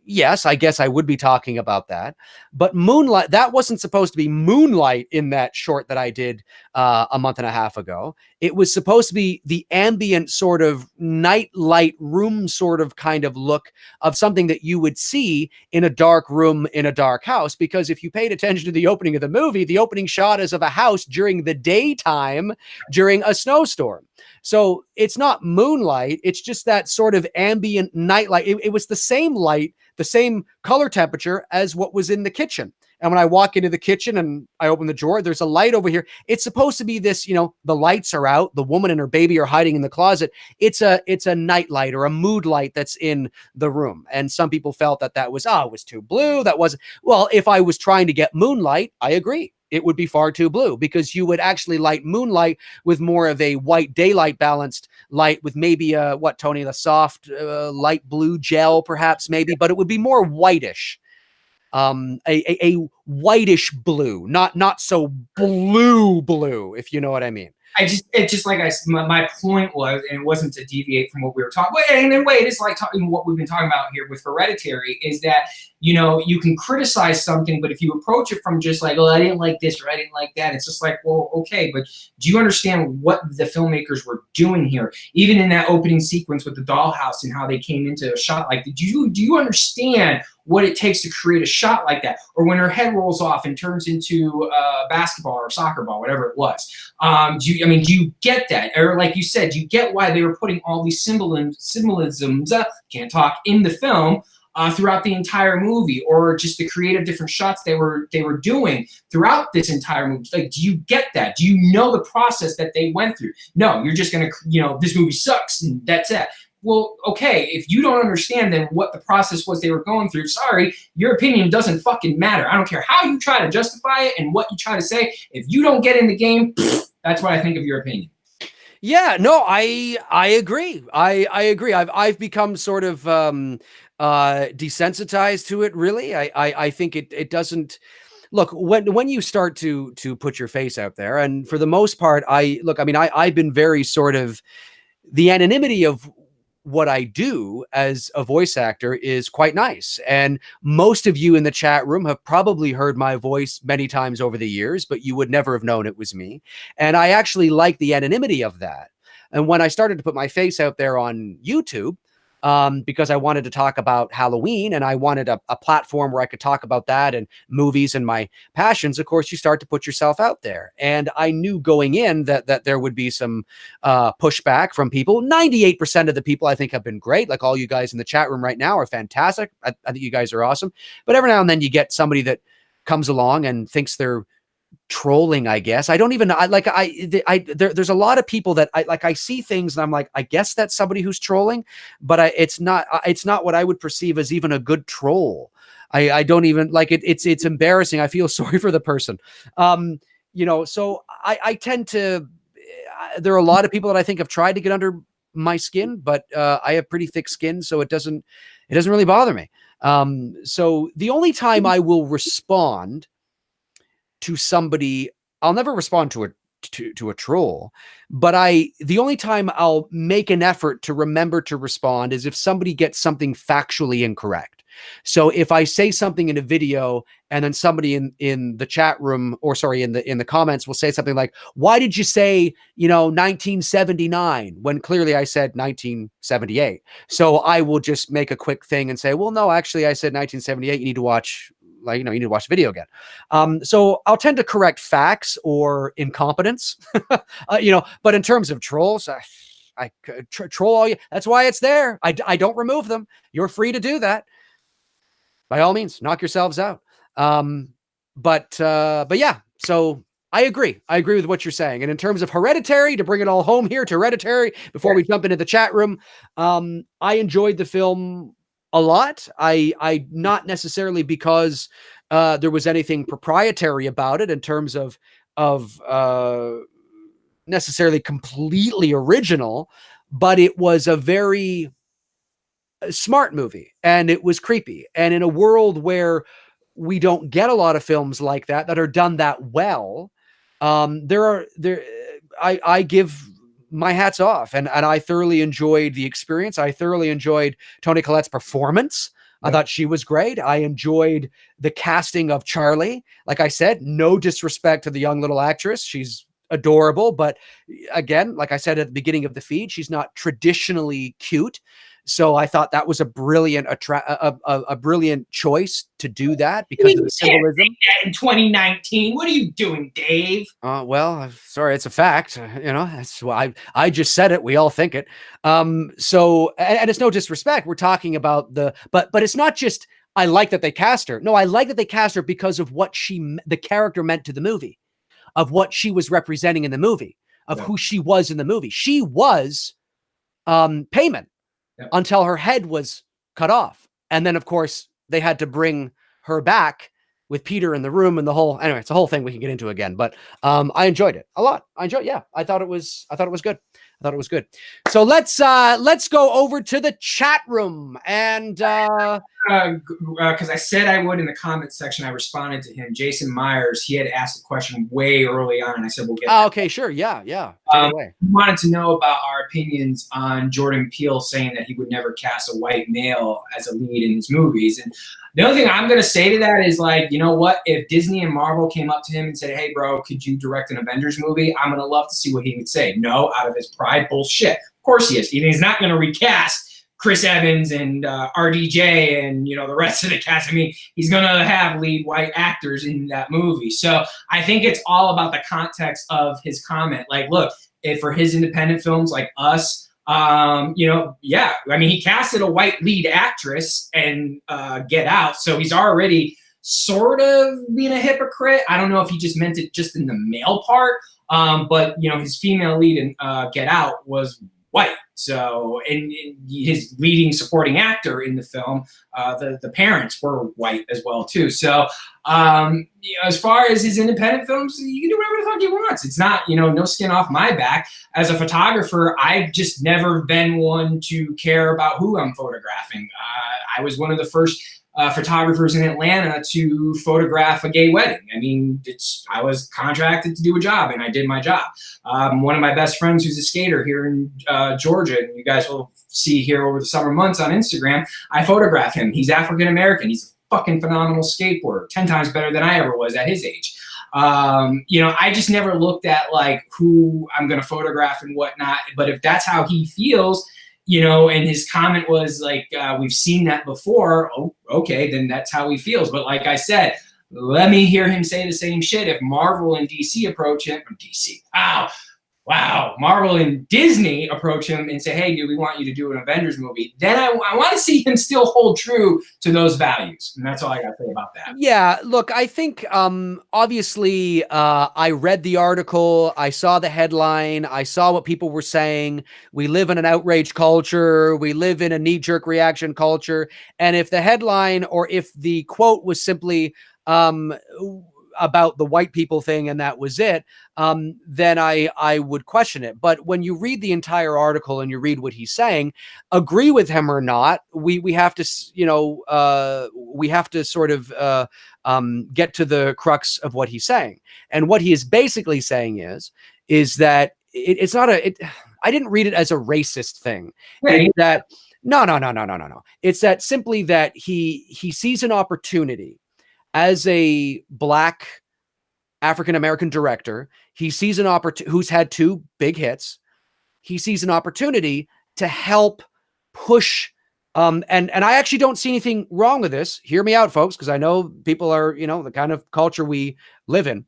yes, I guess I would be talking about that. But moonlight, that wasn't supposed to be moonlight in that short that I did a month and a half ago. It was supposed to be the ambient sort of night light room sort of kind of look of something that you would see in a dark room in a dark house. Because if you paid attention to the opening of the movie, the opening shot is of a house during the daytime during a snowstorm. So it's not moonlight. It's just that sort of ambient night light. It was the same light, the same color temperature as what was in the kitchen. And when I walk into the kitchen and I open the drawer, there's a light over here. It's supposed to be this, the lights are out. The woman and her baby are hiding in the closet. It's a night light or a mood light that's in the room. And some people felt that was, it was too blue. That wasn't, well, if I was trying to get moonlight, I agree. It would be far too blue because you would actually light moonlight with more of a white daylight balanced light with maybe Tony, the soft light blue gel, perhaps maybe, but it would be more whitish. A whitish blue, not so blue, if you know what I mean. It's just like my point was, and it wasn't to deviate from what we were talking. And in a way, it is like talking what we've been talking about here with Hereditary. Is that you can criticize something, but if you approach it from just like, oh, I didn't like this or I didn't like that, it's just like, well, okay, but do you understand what the filmmakers were doing here? Even in that opening sequence with the dollhouse and how they came into a shot like, do you understand what it takes to create a shot like that? Or when her head rolls off and turns into a basketball or a soccer ball, whatever it was. Do you get that? Or like you said, do you get why they were putting all these symbolisms, can't talk, in the film throughout the entire movie, or just the creative different shots they were doing throughout this entire movie? Like, do you get that? Do you know the process that they went through? No, you're just gonna, this movie sucks and that's it. Well, okay, if you don't understand then what the process was they were going through, sorry, your opinion doesn't fucking matter. I don't care how you try to justify it and what you try to say. If you don't get in the game, that's what I think of your opinion. Yeah, no, I agree. I agree. I've become sort of desensitized to it, really. I think it doesn't look when you start to put your face out there, and for the most part, I've been very sort of the anonymity of what I do as a voice actor is quite nice. And most of you in the chat room have probably heard my voice many times over the years, but you would never have known it was me. And I actually like the anonymity of that. And when I started to put my face out there on YouTube, because I wanted to talk about Halloween and I wanted a platform where I could talk about that and movies and my passions, of course, you start to put yourself out there. And I knew going in that there would be some pushback from people. 98% of the people I think have been great. Like all you guys in the chat room right now are fantastic. I think you guys are awesome. But every now and then you get somebody that comes along and thinks they're trolling, I guess. I don't even there's a lot of people that I see things and I'm like, I guess that's somebody who's trolling, but it's not what I would perceive as even a good troll. I don't even like it. It's embarrassing. I feel sorry for the person. So I tend to, there are a lot of people that I think have tried to get under my skin, but I have pretty thick skin, so it doesn't really bother me. So the only time I will respond to somebody, I'll never respond to a troll, but the only time I'll make an effort to remember to respond is if somebody gets something factually incorrect. So if I say something in a video and then somebody in the chat room, or sorry, in the comments will say something like, why did you say, 1979 when clearly I said 1978? So I will just make a quick thing and say, well, no, actually I said 1978. You need to watch you need to watch the video again. So I'll tend to correct facts or incompetence, but in terms of trolls, I troll all you. That's why it's there. I don't remove them. You're free to do that. By all means, knock yourselves out. But yeah, so I agree. I agree with what you're saying. And in terms of Hereditary, to bring it all home here to Hereditary, before we jump into the chat room, I enjoyed the film a lot. I not necessarily because there was anything proprietary about it in terms of necessarily completely original, but it was a very smart movie and it was creepy. And in a world where we don't get a lot of films like that are done that well, I give my hats off, and I thoroughly enjoyed the experience. I thoroughly enjoyed Toni Collette's performance. I thought she was great. I enjoyed the casting of Charlie. Like I said, no disrespect to the young little actress. She's adorable, but again, like I said at the beginning of the feed, she's not traditionally cute. So I thought that was a brilliant, a brilliant choice to do that because of the symbolism. In 2019, what are you doing, Dave? Well, sorry, it's a fact. You know, that's why I just said it. We all think it. So, and it's no disrespect. We're talking about but it's not just I like that they cast her. No, I like that they cast her because of what the character meant to the movie, of what she was representing in the movie, of who she was in the movie. She was payment. Until her head was cut off. And then, of course, they had to bring her back with Peter in the room and the whole, anyway, it's a whole thing we can get into again. But I enjoyed it a lot. I thought it was good. I thought it was good. So let's go over to the chat room. And because I said I would in the comments section, I responded to him. Jason Myers, he had asked a question way early on, and I said we'll get. Okay, sure, yeah. Take it away. He wanted to know about our opinions on Jordan Peele saying that he would never cast a white male as a lead in his movies. And the only thing I'm going to say to that is, like, you know what? If Disney and Marvel came up to him and said, hey, bro, could you direct an Avengers movie? I'm going to love to see what he would say. No, out of his pride, bullshit. Of course he is. He's not going to recast Chris Evans and RDJ and, you know, the rest of the cast. I mean, he's going to have lead white actors in that movie. So I think it's all about the context of his comment. Like, look, if for his independent films like Us, you know, yeah, I mean, he casted a white lead actress and Get Out, so he's already sort of being a hypocrite. I don't know if he just meant it just in the male part, but you know, his female lead in Get Out was white. So, and his leading supporting actor in the film, the parents were white as well too. So, you know, as far as his independent films, you can do whatever the fuck he wants. It's not, you know, no skin off my back. As a photographer, I've just never been one to care about who I'm photographing. I was one of the first photographers in Atlanta to photograph a gay wedding. I mean, I was contracted to do a job, and I did my job. One of my best friends who's a skater here in Georgia, and you guys will see here over the summer months on Instagram, I photograph him. He's African-American. He's a fucking phenomenal skateboarder, 10 times better than I ever was at his age. You know, I just never looked at like who I'm going to photograph and whatnot. But if that's how he feels, you know, and his comment was like, we've seen that before. Oh, okay, then that's how he feels. But like I said, let me hear him say the same shit. If Marvel and DC approach him, Marvel and Disney approach him and say, hey, dude, we want you to do an Avengers movie, then I want to see him still hold true to those values. And that's all I got to say about that. Yeah, look, I think obviously I read the article, I saw the headline, I saw what people were saying. We live in an outrage culture, we live in a knee-jerk reaction culture, and if the headline or if the quote was simply about the white people thing and that was it, then I would question it. But when you read the entire article and you read what he's saying, agree with him or not, we have to, you know, we have to sort of get to the crux of what he's saying. And what he is basically saying is that it's not I didn't read it as a racist thing. Right. It's that no. It's that simply that he sees an opportunity as a Black African-American director. He sees an opportunity, who's had 2 big hits. He sees an opportunity to help push, and I actually don't see anything wrong with this. Hear me out, folks, because I know people are, you know, the kind of culture we live in.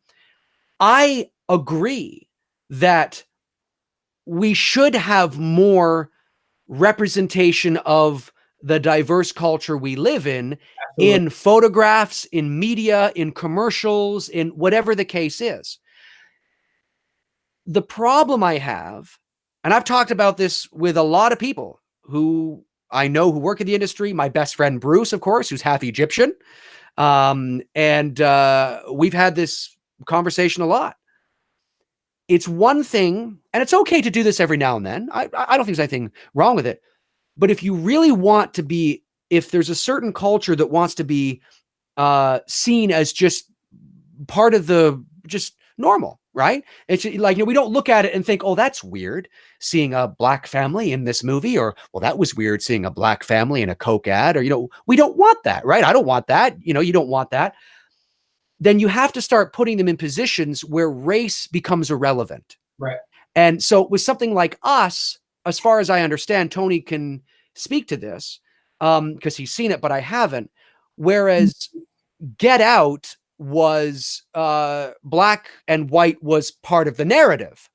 I agree that we should have more representation of the diverse culture we live in. Absolutely. In photographs, in media, in commercials, in whatever the case is. The problem I have, and I've talked about this with a lot of people who I know who work in the industry, my best friend Bruce, of course, who's half Egyptian. And we've had this conversation a lot. It's one thing, and it's okay to do this every now and then. I don't think there's anything wrong with it. But if you really want to be, if there's a certain culture that wants to be seen as just part of the just normal, right? It's like, we don't look at it and think, oh, that's weird seeing a black family in this movie, or, well, that was weird seeing a black family in a Coke ad, or, we don't want that, right? I don't want that. You don't want that. Then you have to start putting them in positions where race becomes irrelevant. Right. And so with something like Us, as far as I understand, Tony can speak to this because he's seen it, but I haven't. Whereas Get Out was black and white was part of the narrative.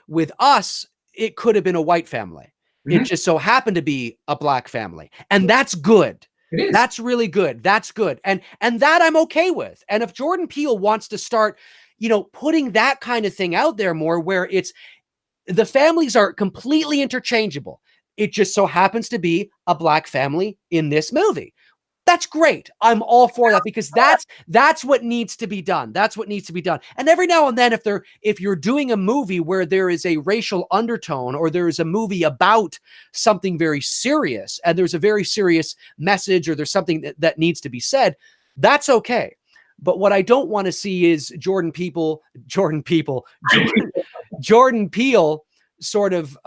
With Us, it could have been a white family. It just so happened to be a black family. And that's good. It is. That's really good. That's good. And that I'm okay with. And if Jordan Peele wants to start, putting that kind of thing out there more, where it's the families are completely interchangeable. It just so happens to be a black family in this movie. That's great. I'm all for that, because that's what needs to be done. That's what needs to be done. And every now and then, if you're doing a movie where there is a racial undertone, or there is a movie about something very serious, and there's a very serious message, or there's something that needs to be said, that's okay. But what I don't want to see is Jordan Peele sort of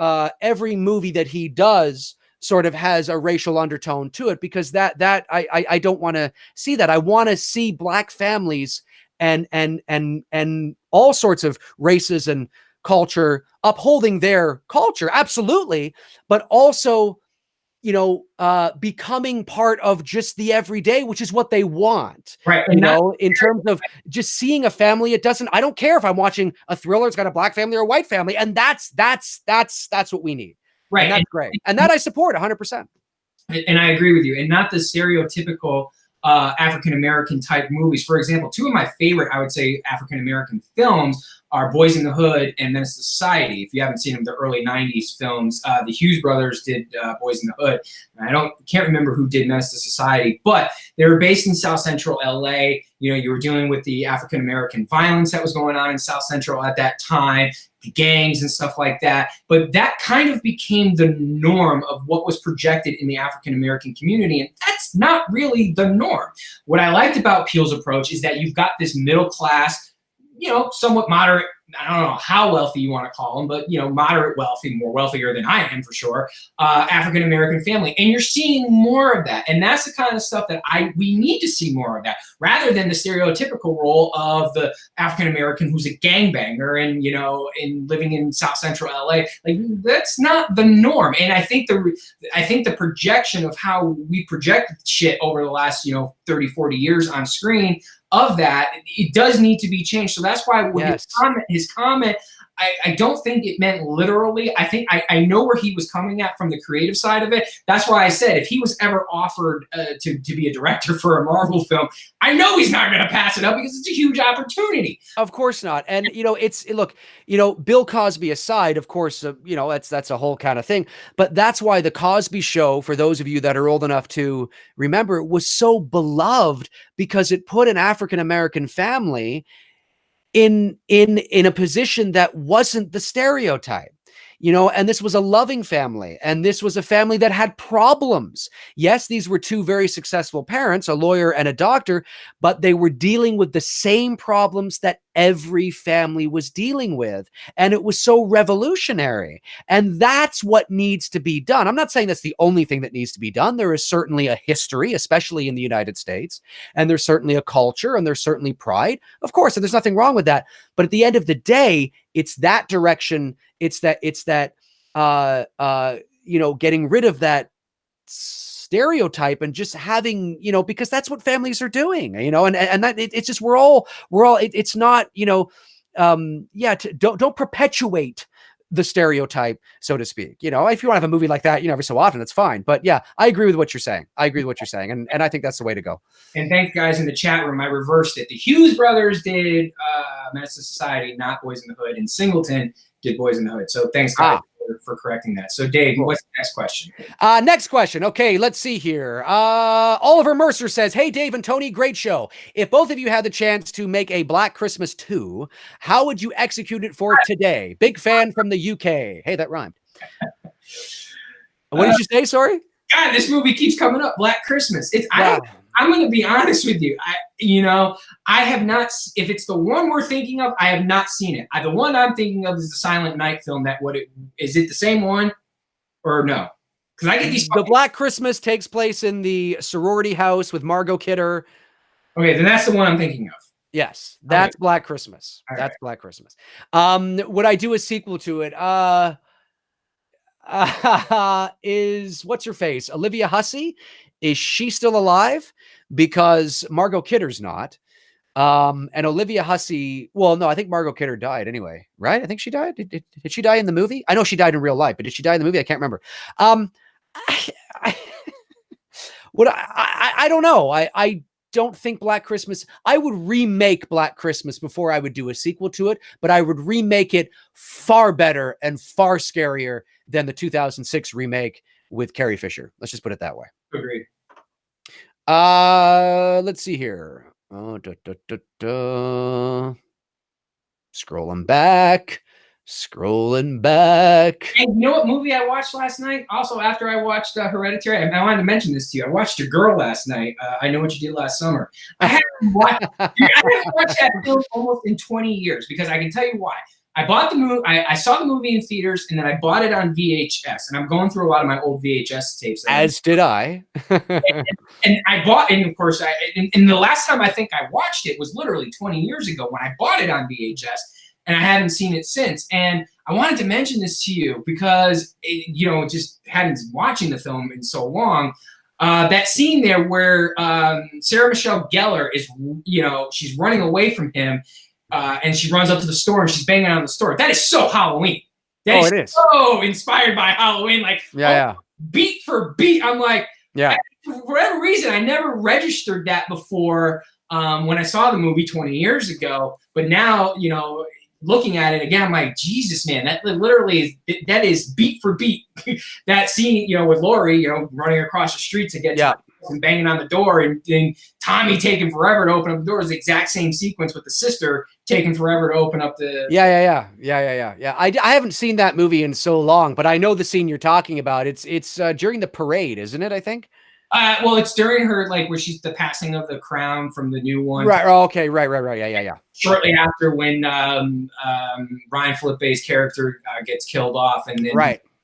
every movie that he does sort of has a racial undertone to it, because that I don't want to see that. I want to see black families and all sorts of races and culture upholding their culture, absolutely, but also becoming part of just the everyday, which is what they want, right? In terms of just seeing a family. I don't care if I'm watching a thriller, it's got a black family or a white family, and that's what we need. Right. And that's great. And that I support 100%. And I agree with you. And not the stereotypical African-American type movies. For example, two of my favorite, I would say, African-American films are Boys in the Hood and Menace to Society. If you haven't seen them, the early 90s films. The Hughes brothers did Boys in the Hood. And can't remember who did Menace to Society, but they were based in South Central LA. You were dealing with the African-American violence that was going on in South Central at that time, the gangs and stuff like that. But that kind of became the norm of what was projected in the African-American community. And that's not really the norm. What I liked about Peele's approach is that you've got this middle class, somewhat moderate, I don't know how wealthy you want to call them, but, moderate wealthy, more wealthier than I am for sure, African-American family. And you're seeing more of that. And that's the kind of stuff that we need to see more of that, rather than the stereotypical role of the African-American who's a gangbanger and, in living in South Central LA. Like, that's not the norm. And I think the projection of how we projected shit over the last, 30, 40 years on screen of that, it does need to be changed. So that's why his comment, I don't think it meant literally. I think I know where he was coming at from the creative side of it. That's why I said if he was ever offered to be a director for a Marvel film, I know he's not going to pass it up, because it's a huge opportunity. Of course not. And Bill Cosby aside, of course, that's a whole kind of thing. But that's why the Cosby Show, for those of you that are old enough to remember, was so beloved, because it put an African-American family in a position that wasn't the stereotype. And this was a loving family, and this was a family that had problems. Yes, these were two very successful parents, a lawyer and a doctor, but they were dealing with the same problems that every family was dealing with. And it was so revolutionary. And that's what needs to be done. I'm not saying that's the only thing that needs to be done. There is certainly a history, especially in the United States, and there's certainly a culture, and there's certainly pride, of course, and there's nothing wrong with that. But at the end of the day, it's that direction. It's that getting rid of that stereotype and just having, because that's what families are doing, and that it's just, we're all, it's not, don't perpetuate the stereotype, so to speak. You know, if you want to have a movie like that, you know, every so often, that's fine. But yeah, I agree with what you're saying. And I think that's the way to go. And thanks, guys, in the chat room. I reversed it. The Hughes brothers did Menace to Society, not Boys in the Hood, and Singleton did Boys in the Hood. So thanks, guys, for correcting that. So, Dave, what's the next question? Next question. Okay, let's see here. Oliver Mercer says, "Hey, Dave and Tony, great show. If both of you had the chance to make a Black Christmas 2, how would you execute it for today? Big fan from the UK." Hey, that rhymed. What did you say? Sorry? God, this movie keeps coming up. Black Christmas. I'm going to be honest with you. I have not. If it's the one we're thinking of, I have not seen it. The one I'm thinking of is the Silent Night film. Is it the same one or no? Because I get these. The Black Christmas takes place in the sorority house with Margot Kidder. Okay, then that's the one I'm thinking of. Yes, that's Black Christmas. That's Black Christmas. Would I do a sequel to it? Is what's her face? Olivia Hussey? Is she still alive? Because Margot Kidder's not. And Olivia Hussey, well, no, I think Margot Kidder died anyway, right? I think she died. Did she die in the movie? I know she died in real life, but did she die in the movie? I can't remember. I don't know. I don't think Black Christmas, I would remake Black Christmas before I would do a sequel to it, but I would remake it far better and far scarier than the 2006 remake with Carrie Fisher. Let's just put it that way. Agreed. Let's see here. Scrolling back. Hey, you know what movie I watched last night? Also, after I watched Hereditary, I wanted to mention this to you. I watched Your Girl last night. I Know What You Did Last Summer. I haven't watched that film almost in 20 years because I can tell you why. I bought the movie. I saw the movie in theaters, and then I bought it on VHS. And I'm going through a lot of my old VHS tapes. As did I. and I bought, and of course, and the last time I think I watched it was literally 20 years ago when I bought it on VHS, and I haven't seen it since. And I wanted to mention this to you because just hadn't been watching the film in so long. That scene there where Sarah Michelle Gellar is, she's running away from him. And she runs up to the store and she's banging on the store. That is so Halloween. That is so inspired by Halloween. Like, beat for beat. I'm like, for whatever reason, I never registered that before when I saw the movie 20 years ago. But now, looking at it again, I'm like, Jesus, man, that literally is beat for beat. That scene, with Laurie, running across the street to get to and banging on the door, and Tommy taking forever to open up the door is the exact same sequence with the sister taking forever to open up the. Yeah. I haven't seen that movie in so long, but I know the scene you're talking about. It's during the parade, isn't it? I think. Well, it's during her where she's the passing of the crown from the new one. Right. Oh, okay. Right. Yeah. Shortly after when Ryan Filippe's character gets killed off, and then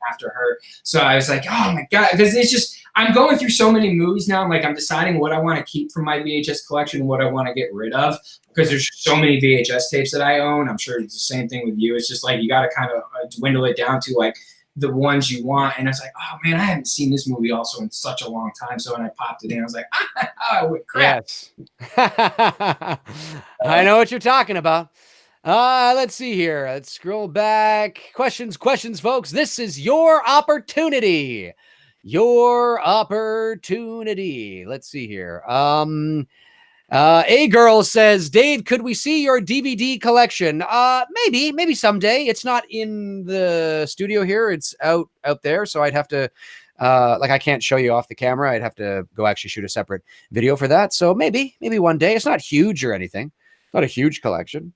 after her. So I was like, oh my God, because it's just. I'm going through so many movies now. I'm deciding what I want to keep from my VHS collection and what I want to get rid of because there's so many VHS tapes that I own. I'm sure it's the same thing with you. It's just like you got to kind of dwindle it down to like the ones you want. And I was like, oh man, I haven't seen this movie also in such a long time. So when I popped it in, I was like, crap. Yes. I know what you're talking about. Let's see here. Let's scroll back. Questions, folks. This is your opportunity. Let's see here. A girl says, Dave, could we see your DVD collection? Maybe someday. It's not in the studio here. It's out there. So I'd have to, I can't show you off the camera. I'd have to go actually shoot a separate video for that. So maybe one day. It's not huge or anything. Not a huge collection.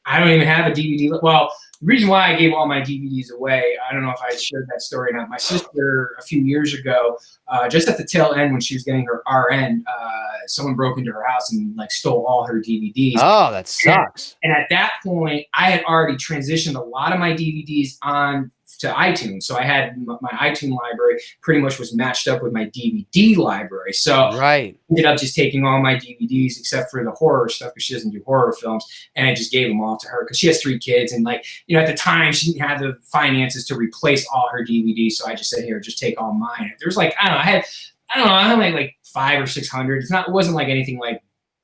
I don't even have a DVD. Well, the reason why I gave all my DVDs away, I don't know if I shared that story or not. My sister, a few years ago, just at the tail end when she was getting her RN, someone broke into her house and stole all her DVDs. Oh, that sucks. And at that point, I had already transitioned a lot of my DVDs on to iTunes. So I had my iTunes library pretty much was matched up with my DVD library. So I ended up just taking all my DVDs except for the horror stuff because she doesn't do horror films. And I just gave them all to her because she has 3 kids. And at the time she didn't have the finances to replace all her DVDs. So I just said, here, just take all mine. There was I had like 500 or 600. It wasn't like anything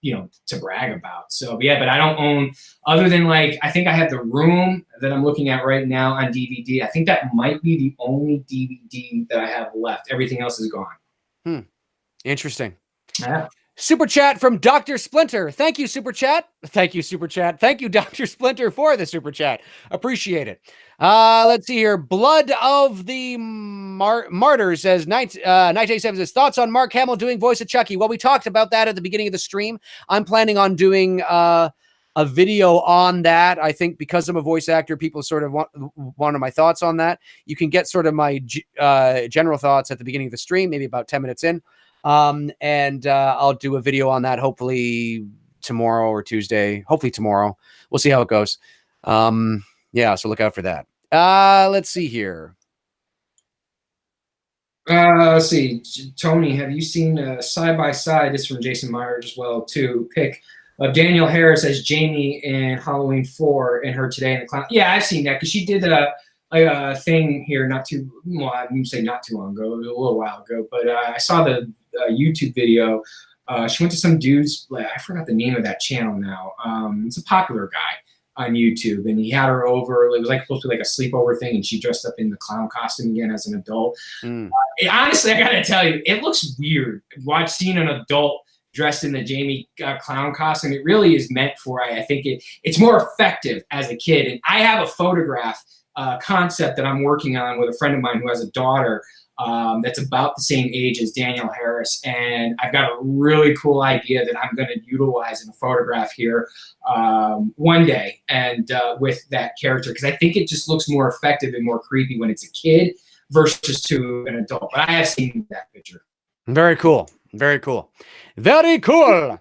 to brag about. So yeah, but I don't own, other than like, I think I have The Room that I'm looking at right now on DVD. I think that might be the only DVD that I have left. Everything else is gone. Interesting. Yeah. Super chat from Dr. Splinter. Thank you, Super Chat. Thank you, Super Chat. Thank you, Dr. Splinter, for the Super Chat. Appreciate it. Let's see here. Blood of the Martyrs says, 1987 says, thoughts on Mark Hamill doing voice of Chucky? Well, we talked about that at the beginning of the stream. I'm planning on doing a video on that. I think because I'm a voice actor, people sort of wanted my thoughts on that. You can get sort of my general thoughts at the beginning of the stream, maybe about 10 minutes in. And I'll do a video on that hopefully tomorrow or Tuesday. Hopefully tomorrow. We'll see how it goes. Yeah, so look out for that. Let's see here. Let's see. Tony, have you seen Side by Side? This is from Jason Myers as well, too. Pick of Danielle Harris as Jamie in Halloween 4 and Her Today in the Clown. Yeah, I've seen that because she did a thing here not too long ago, a little while ago, but I saw the YouTube video. She went to some dude's, I forgot the name of that channel now. It's a popular guy on YouTube, and he had her over. It was like supposed to be like a sleepover thing, and she dressed up in the clown costume again as an adult. Honestly, I gotta tell you, it looks weird. Seeing an adult dressed in the Jamie clown costume. It really is meant for, I think it's more effective as a kid. And I have a photograph concept that I'm working on with a friend of mine who has a daughter that's about the same age as Danielle Harris. And I've got a really cool idea that I'm going to utilize in a photograph here one day, and with that character, because I think it just looks more effective and more creepy when it's a kid versus to an adult. But I have seen that picture. Very cool. Very cool. Very cool.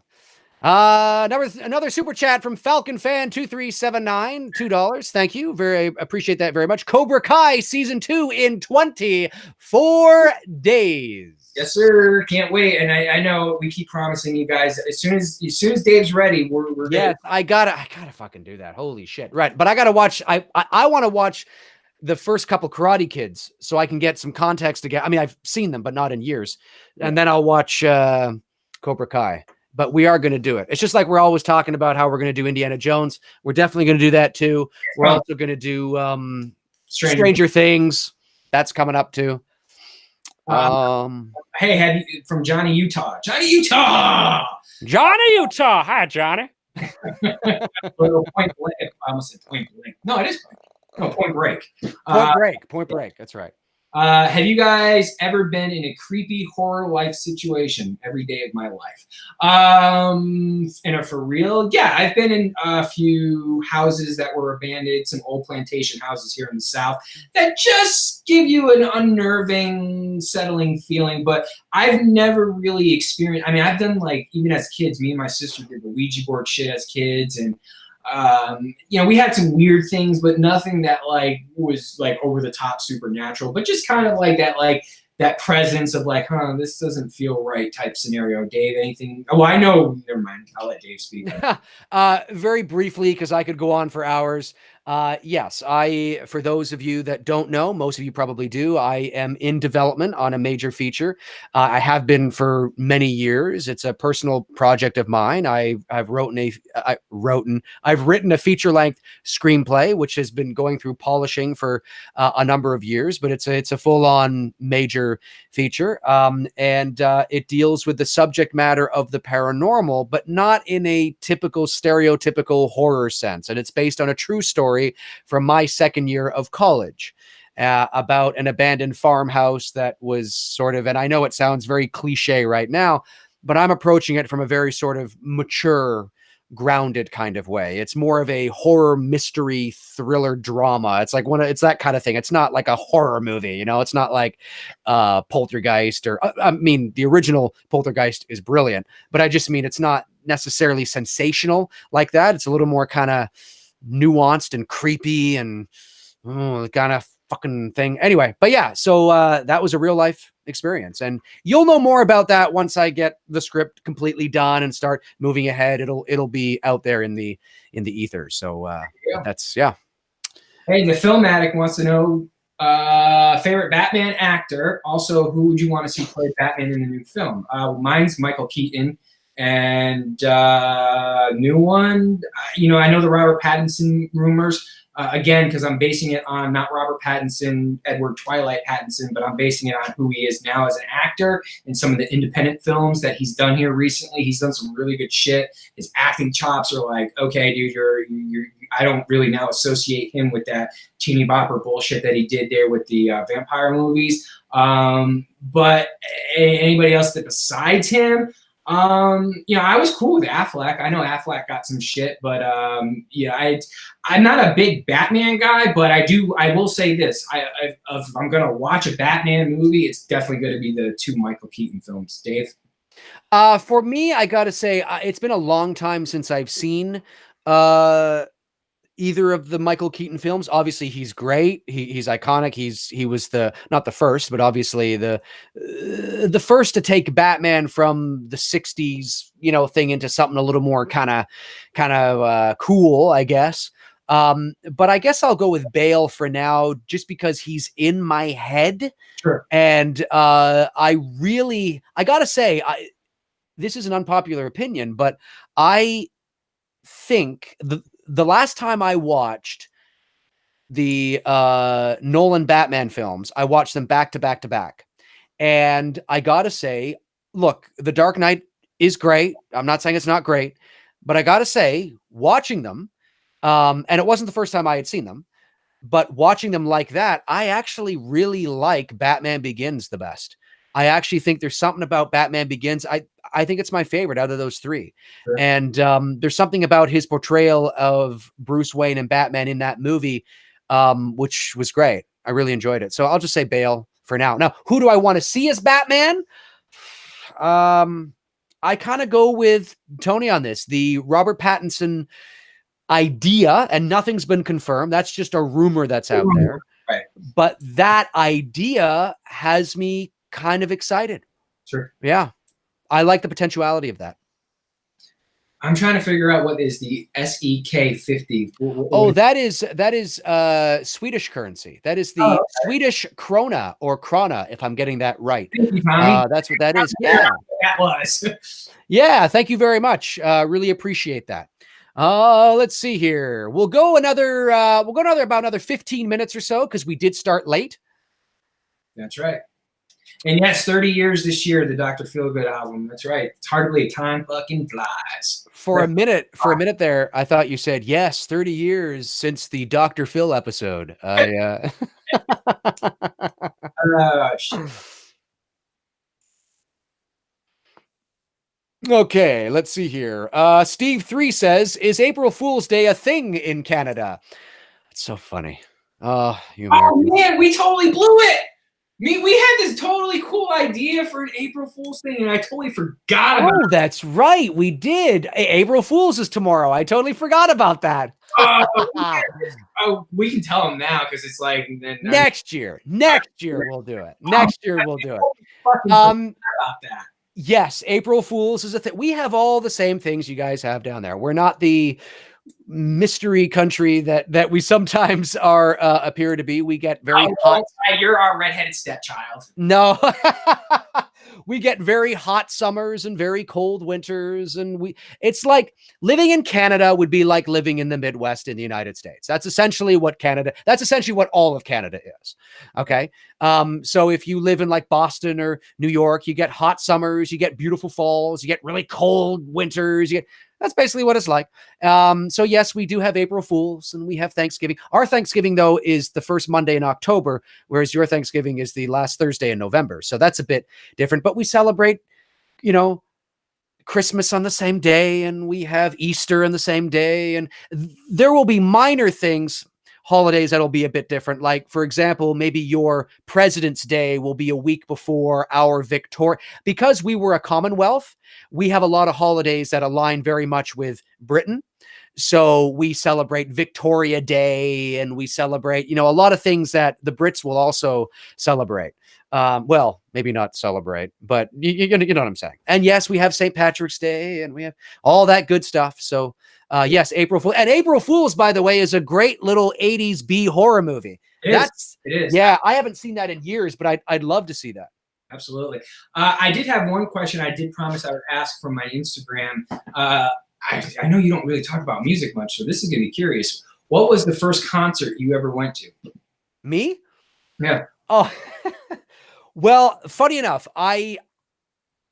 Another super chat from Falcon Fan 2379, $2. Thank you. Very appreciate that very much. Cobra Kai season 2 in 24 days. Yes, sir. Can't wait. And I know we keep promising you guys as soon as Dave's ready, we're yes, I gotta fucking do that. Holy shit. Right. But I gotta watch. I want to watch the first couple Karate Kids so I can get some context again. I mean, I've seen them, but not in years. And then I'll watch Cobra Kai. But we are going to do it. It's just like we're always talking about how we're going to do Indiana Jones. We're definitely going to do that too. We're also going to do Stranger Things. That's coming up too. Hey, from Johnny Utah. Johnny Utah! Hi, Johnny. Point Blank. I almost said Point Blank. No, it is Point Break. Point Break. That's right. Have you guys ever been in a creepy horror-like situation every day of my life? And for real, yeah, I've been in a few houses that were abandoned, some old plantation houses here in the South that just give you an unnerving, settling feeling. But I've never really experienced. I mean, I've done even as kids, me and my sister did the Ouija board shit as kids, and we had some weird things, but nothing that was over the top supernatural, but just kind of that presence of this doesn't feel right type scenario. Dave, anything? Oh, I know. Never mind. I'll let Dave speak. Very briefly, because I could go on for hours. Yes, for those of you that don't know, most of you probably do, I am in development on a major feature. I have been for many years. It's a personal project of mine. I've written a feature-length screenplay, which has been going through polishing for a number of years, but it's a full-on major feature. And it deals with the subject matter of the paranormal, but not in a typical stereotypical horror sense. And it's based on a true story from my second year of college about an abandoned farmhouse that was sort of, and I know it sounds very cliche right now, but I'm approaching it from a very sort of mature, grounded kind of way. It's more of a horror mystery thriller drama. It's it's that kind of thing. It's not like a horror movie, it's not like Poltergeist or I mean, the original Poltergeist is brilliant, but I just mean it's not necessarily sensational like that. It's a little more kind of nuanced and creepy and kind of fucking thing. Anyway, but yeah, so that was a real life experience, and you'll know more about that once I get the script completely done and start moving ahead. It'll be out there in the ether. So that's yeah. Hey, the Film Addict wants to know favorite Batman actor. Also, who would you want to see play Batman in the new film? Mine's Michael Keaton. And new one, I know the Robert Pattinson rumors. Again, because I'm basing it on not Robert Pattinson, Edward Twilight Pattinson, but I'm basing it on who he is now as an actor and some of the independent films that he's done here recently. He's done some really good shit. His acting chops are like, okay, dude, I don't really now associate him with that teeny bopper bullshit that he did there with the vampire movies. But anybody else that besides him, I was cool with Affleck. I know Affleck got some shit, but I'm not a big Batman guy, but I will say this: if I'm gonna watch a Batman movie, it's definitely going to be the two Michael Keaton films. Dave? For me, I gotta say, it's been a long time since I've seen either of the Michael Keaton films. Obviously, he's great. He's iconic. He was not the first, but obviously the first to take Batman from the 60s, thing into something a little more kind of cool, I guess. But I guess I'll go with Bale for now, just because he's in my head. Sure. And I gotta say, this is an unpopular opinion, but I think the last time I watched the Nolan Batman films, I watched them back to back to back. And I gotta say, look, The Dark Knight is great. I'm not saying it's not great, but I gotta say, watching them, and it wasn't the first time I had seen them, but watching them like that, I actually really like Batman Begins the best. I actually think there's something about Batman Begins. I think it's my favorite out of those three. Sure. And there's something about his portrayal of Bruce Wayne and Batman in that movie, which was great. I really enjoyed it. So I'll just say Bale for now. Now, who do I want to see as Batman? I kind of go with Tony on this. The Robert Pattinson idea, and nothing's been confirmed. That's just a rumor that's out there. Right. But that idea has me kind of excited. Sure. Yeah. I like the potentiality of that. I'm trying to figure out what is the SEK 50. Oh, that is Swedish currency. That is the Swedish krona or krona, if I'm getting that right. Thank you, Tommy. That's what that is. Yeah. That was. Yeah. Thank you very much. Really appreciate that. Let's see here. We'll go about another 15 minutes or so, because we did start late. That's right. And yes, 30 years this year, the Dr. Feelgood album. That's right. It's hard to believe. Time fucking flies. For a minute there, I thought you said, yes, 30 years since the Dr. Phil episode. Shit. Okay, let's see here. Steve 3 says, is April Fool's Day a thing in Canada? It's so funny. Oh man, we totally blew it. We had this totally cool idea for an April Fool's thing, and I totally forgot about it. Oh, that's right. We did. April Fool's is tomorrow. I totally forgot about that. We can tell them now, because it's like next year we'll do it. Next year we'll do it. About that. Yes, April Fool's is a thing. We have all the same things you guys have down there. We're not the mystery country that we sometimes appear to be. We get very hot. You're our redheaded stepchild. No. We get very hot summers and very cold winters, and it's like living in Canada would be like living in the Midwest in the United States. That's essentially what all of Canada is. Okay. So if you live in like Boston or New York, you get hot summers, you get beautiful falls, you get really cold winters, that's basically what it's like. So yes, we do have April Fools, and we have Thanksgiving. Our Thanksgiving, though, is the first Monday in October, whereas your Thanksgiving is the last Thursday in November. So that's a bit different, but we celebrate, Christmas on the same day, and we have Easter on the same day. And there will be minor holidays that'll be a bit different. Like, for example, maybe your President's Day will be a week before our Victoria. Because we were a Commonwealth, we have a lot of holidays that align very much with Britain. So we celebrate Victoria Day, and we celebrate, a lot of things that the Brits will also celebrate. Well, maybe not celebrate, but you know what I'm saying. And yes, we have St. Patrick's Day, and we have all that good stuff. So yes, April Fool. And April Fools, by the way, is a great little 80s B horror movie. It is. Yeah, I haven't seen that in years, but I'd love to see that. Absolutely. I did have one question I did promise I would ask from my Instagram. I know you don't really talk about music much, so this is going to be curious. What was the first concert you ever went to? Me? Yeah. Oh, well, funny enough, I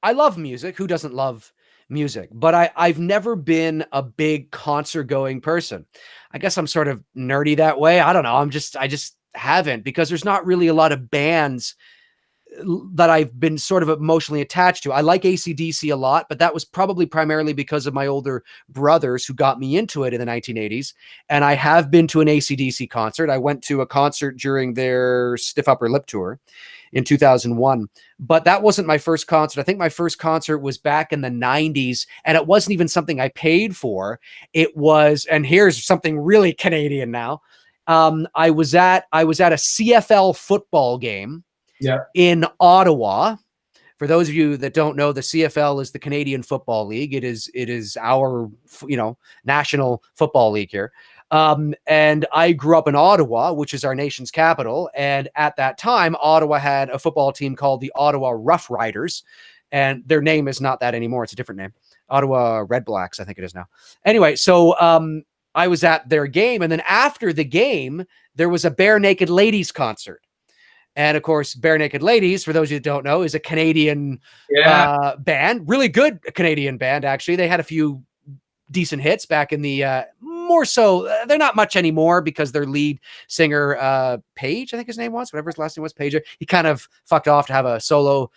love music. Who doesn't love music? But I've never been a big concert going person. I guess I'm sort of nerdy that way. I don't know. I just haven't, because there's not really a lot of bands that I've been sort of emotionally attached to. I like AC/DC a lot, but that was probably primarily because of my older brothers who got me into it in the 1980s. And I have been to an AC/DC concert. I went to a concert during their Stiff Upper Lip tour in 2001, but that wasn't my first concert. I think my first concert was back in the 90s, and it wasn't even something I paid for. It was, and here's something really Canadian now. I was at a CFL football game in Ottawa. For those of you that don't know, the CFL is the Canadian Football League. It is our, national football league here. And I grew up in Ottawa, which is our nation's capital. And at that time, Ottawa had a football team called the Ottawa Rough Riders. And their name is not that anymore. It's a different name. Ottawa Red Blacks, I think it is now. Anyway, so I was at their game. And then after the game, there was a Bare Naked Ladies concert. And of course, Bare Naked Ladies, for those of you that don't know, is a Canadian band. Really good Canadian band, actually. They had a few decent hits back in the more so. They're not much anymore because their lead singer, Page, I think his name was, whatever his last name was, Page, he kind of fucked off to have a solo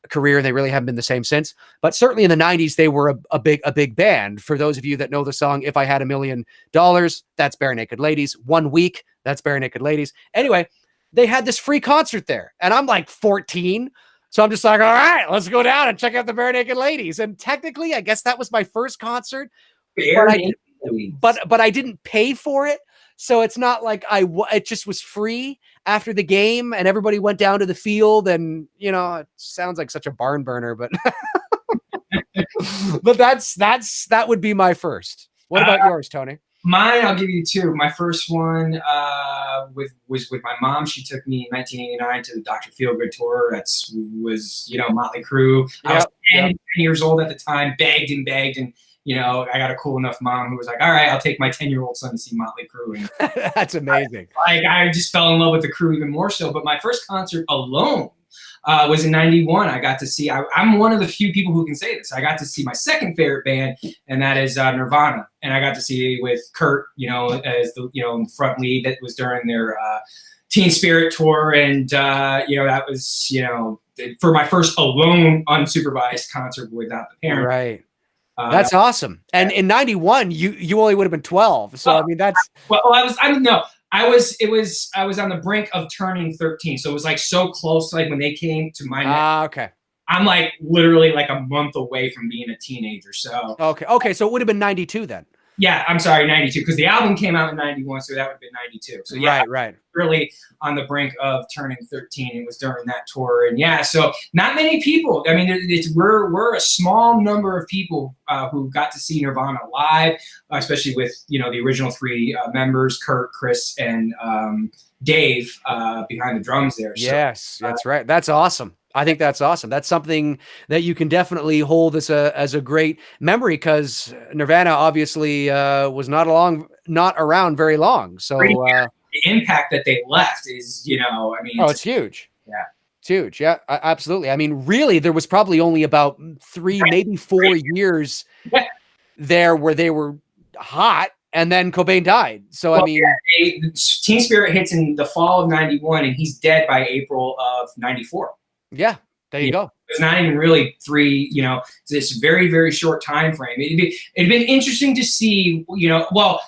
career, and they really haven't been the same since. But certainly in the 90s, they were a big band. For those of you that know the song If I Had $1 Million, that's Bare Naked Ladies. 1 Week, that's Bare Naked Ladies. Anyway, they had this free concert there, and I'm like 14. So I'm just like, all right, let's go down and check out the Bare Naked Ladies. And technically, I guess that was my first concert, but I didn't pay for it. So it's not like it just was free after the game, and everybody went down to the field, and it sounds like such a barn burner, but but that would be my first. What about yours, Tony? Mine, I'll give you two. My first one was with my mom. She took me in 1989 to the Dr. Feelgood tour. That was Motley Crue. I was 10 years old at the time, begged, and I got a cool enough mom who was like, all right, I'll take my 10-year-old son to see Motley Crue. And that's amazing. I just fell in love with the Crue even more so. But my first concert alone was in 91. I got to see, I'm one of the few people who can say this. I got to see my second favorite band, and that is Nirvana. And I got to see with Kurt, as the, front lead. That was during their Teen Spirit tour. And, that was, for my first alone unsupervised concert without the parent. Right. That's awesome. And in 91, you only would have been 12. So, I mean, that's. Well, I was on the brink of turning 13. So it was like so close to like when they came to my okay. I'm like literally like a month away from being a teenager. So okay. So it would have been 92 then. Yeah, I'm sorry, 92, because the album came out in 91, so that would have been 92. So yeah, right. Really on the brink of turning 13. It was during that tour, and yeah, so not many people. I mean, we're a small number of people who got to see Nirvana live, especially with the original three members, Kurt, Chris, and Dave behind the drums there. So, yes, that's right. That's awesome. I think that's awesome. That's something that you can definitely hold as a great memory, because Nirvana obviously was not around very long. So the impact that they left is, it's huge. Yeah. It's huge. Yeah, absolutely. I mean, really, there was probably only about 3, maybe 4 years there where they were hot, and then Cobain died. So, I mean, Teen Spirit hits in the fall of 91, and he's dead by April of 94. Yeah, there you go. It's not even really 3, this very, very short time frame. It'd been interesting to see, well,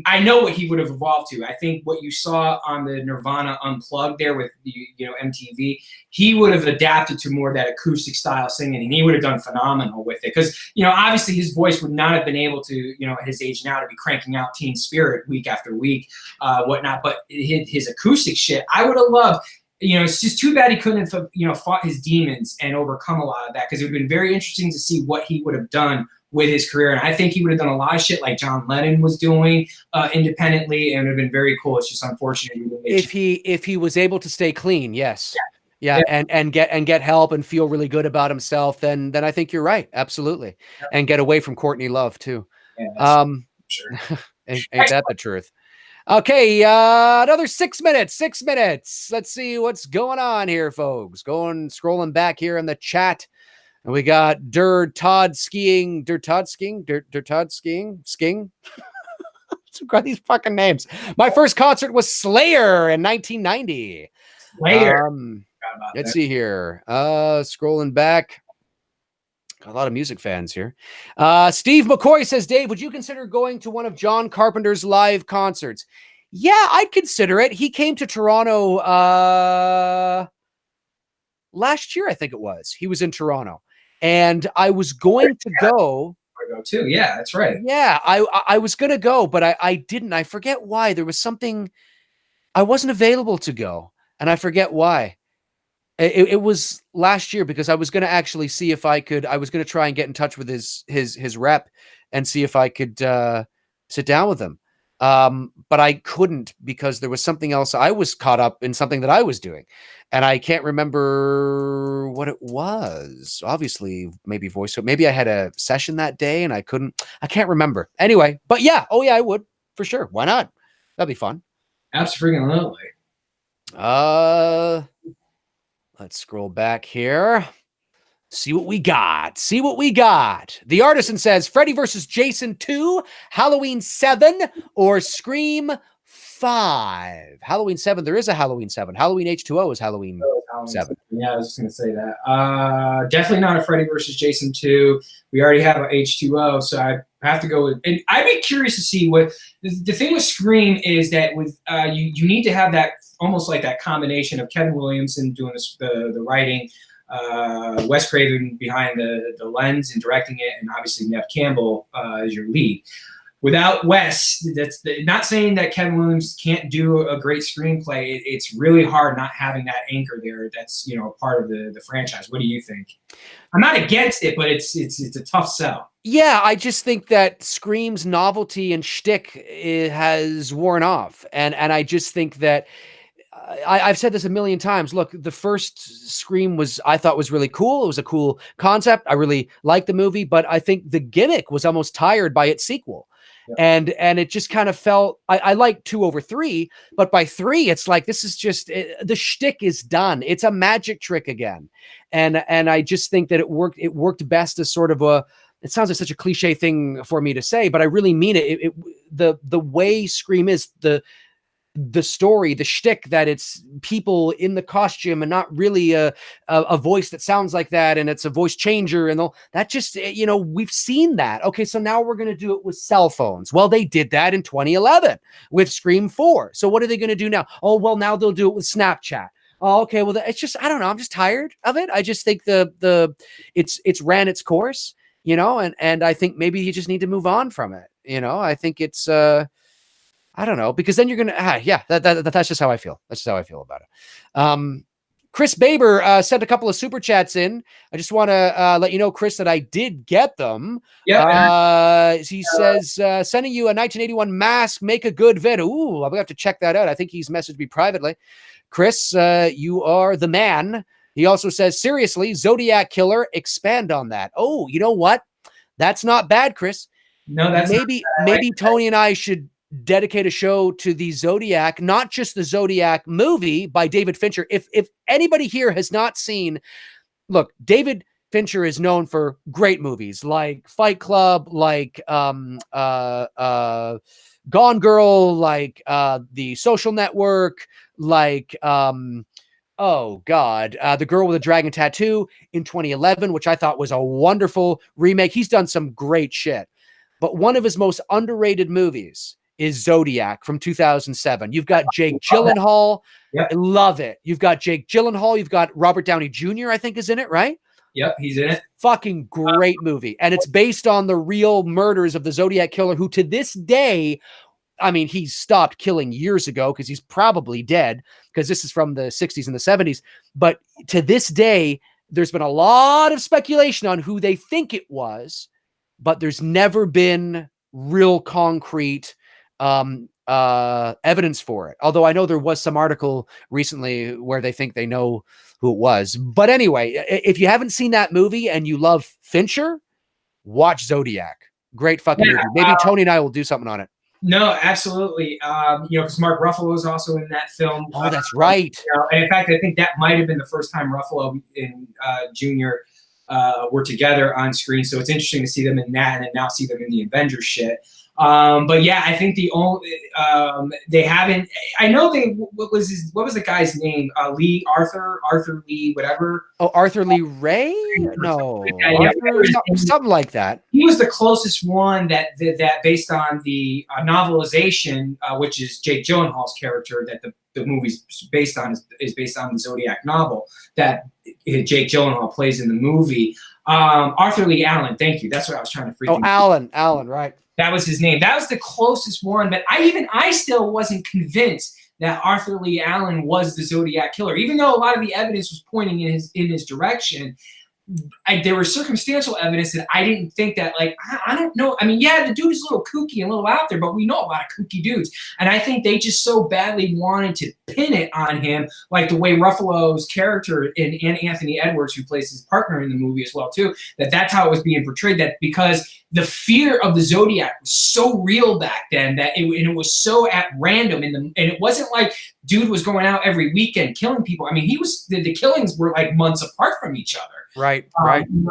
I know what he would have evolved to. I think what you saw on the Nirvana Unplugged there with MTV, he would have adapted to more of that acoustic style singing, and he would have done phenomenal with it. Because, obviously his voice would not have been able to, at his age now, to be cranking out Teen Spirit week after week, whatnot. But his acoustic shit, I would have loved. It's just too bad he couldn't have, fought his demons and overcome a lot of that, because it would have been very interesting to see what he would have done with his career. And I think he would have done a lot of shit like John Lennon was doing independently, and it would have been very cool. It's just unfortunate. If he was able to stay clean, yes. Yeah, and get help and feel really good about himself, then I think you're right. Absolutely. Yeah. And get away from Courtney Love too. Yeah, sure. Ain't that the truth? Okay, another 6 minutes. 6 minutes. Let's see what's going on here, folks. Scrolling back here in the chat. And we got Dur Todd skiing. What's got these fucking names? My first concert was Slayer in 1990. Slayer. Let's see here. Scrolling back. Got a lot of music fans here. Steve McCoy says, Dave, would you consider going to one of John Carpenter's live concerts? Yeah, I'd consider it. He came to Toronto last year, I think it was. He was in Toronto. And I was going to go. Too. Yeah, that's right. Yeah, I was going to go, but I didn't. I forget why. There was something. I wasn't available to go, and I forget why. It was last year because I was going to actually see if I could. I was going to try and get in touch with his rep and see if I could sit down with him. But I couldn't because there was something else. I was caught up in something that I was doing, and I can't remember what it was. Obviously, maybe voice. Maybe I had a session that day and I couldn't. I can't remember. Anyway, but yeah. Oh yeah, I would for sure. Why not? That'd be fun. Absolutely. Let's scroll back here. See what we got. See what we got. The Artisan says Freddy versus Jason 2, Halloween 7, or Scream 5. Halloween 7. There is a Halloween 7. Halloween H2O is Halloween 7. Yeah, I was just going to say that. Definitely not a Freddy versus Jason 2. We already have a H2O, so I have to go with. And I'd be curious to see what the thing with Scream is that with you need to have that almost like that combination of Kevin Williamson doing the writing. Wes Craven behind the lens and directing it, and obviously Nev Campbell as your lead. Without Wes, not saying that Kevin Williams can't do a great screenplay. It's really hard not having that anchor there. That's part of the franchise. What do you think? I'm not against it, but it's a tough sell. Yeah, I just think that Scream's novelty and shtick has worn off, and I just think that. I've said this a million times. Look, the first Scream I thought was really cool. It was a cool concept. I really liked the movie, but I think the gimmick was almost tired by its sequel. Yeah. And it just kind of felt, I like 2 over 3, but by 3, it's like, this is just, the shtick is done. It's a magic trick again. And I just think that it worked best as sort of it sounds like such a cliche thing for me to say, but I really mean it. The way Scream is, the story, the shtick, that it's people in the costume and not really a voice that sounds like that, and it's a voice changer and all that. Just we've seen that. Okay, so now we're going to do it with cell phones. Well, they did that in 2011 with Scream 4. So what are they going to do now? Oh, well, now they'll do it with Snapchat. Oh, okay, well, it's just, I don't know. I'm just tired of it. I just think it's ran its course, and I think maybe you just need to move on from it. I think it's I don't know, because then you're going to, that's just how I feel. That's just how I feel about it. Chris Baber sent a couple of super chats in. I just want to let you know, Chris, that I did get them. Yeah. He says, sending you a 1981 mask, make a good vid. Ooh, I'm going to have to check that out. I think he's messaged me privately. Chris, you are the man. He also says, seriously, Zodiac Killer, expand on that. Oh, you know what? That's not bad, Chris. No, that's maybe Tony and I should dedicate a show to the Zodiac, not just the Zodiac movie by David Fincher. If anybody here has not seen, look, David Fincher is known for great movies like Fight Club, like Gone Girl, like The Social Network, like oh God, The Girl with a Dragon Tattoo in 2011, which I thought was a wonderful remake. He's done some great shit, but one of his most underrated movies is Zodiac from 2007. You've got Jake Gyllenhaal. Yep. I love it. You've got Jake Gyllenhaal. You've got Robert Downey Jr., I think, is in it, right? Yep, he's in it. Fucking great movie. And it's based on the real murders of the Zodiac Killer, who to this day, I mean, he stopped killing years ago because he's probably dead, because this is from the 60s and the 70s. But to this day, there's been a lot of speculation on who they think it was, but there's never been real concrete evidence for it. Although I know there was some article recently where they think they know who it was. But anyway, if you haven't seen that movie and you love Fincher, watch Zodiac. Great fucking movie. Maybe Tony and I will do something on it. No, absolutely. Because Mark Ruffalo is also in that film. Oh, that's right. And in fact, I think that might have been the first time Ruffalo and Junior were together on screen. So it's interesting to see them in that, and then now see them in the Avengers shit. But yeah, I think the only they haven't. I know they. What was the guy's name? Lee Arthur Lee, whatever. Oh, Arthur Lee Ray? No, something like that. He was the closest one that based on the novelization, which is Jake Gyllenhaal's character that the movie's based on is based on the Zodiac novel that Jake Gyllenhaal plays in the movie. Arthur Lee Allen. Thank you. That's what I was trying to freaking. Oh, Allen, right. That was his name. That was the closest one, but I still wasn't convinced that Arthur Lee Allen was the Zodiac Killer, even though a lot of the evidence was pointing in his direction. There was circumstantial evidence that I didn't think that, like, I don't know. I mean, yeah, the dude is a little kooky and a little out there, but we know a lot of kooky dudes. And I think they just so badly wanted to pin it on him, like the way Ruffalo's character and Anthony Edwards, who plays his partner in the movie as well, too, that's how it was being portrayed, that because the fear of the Zodiac was so real back then that it was so at random, and it wasn't like dude was going out every weekend killing people. I mean, the killings were like months apart from each other. Right.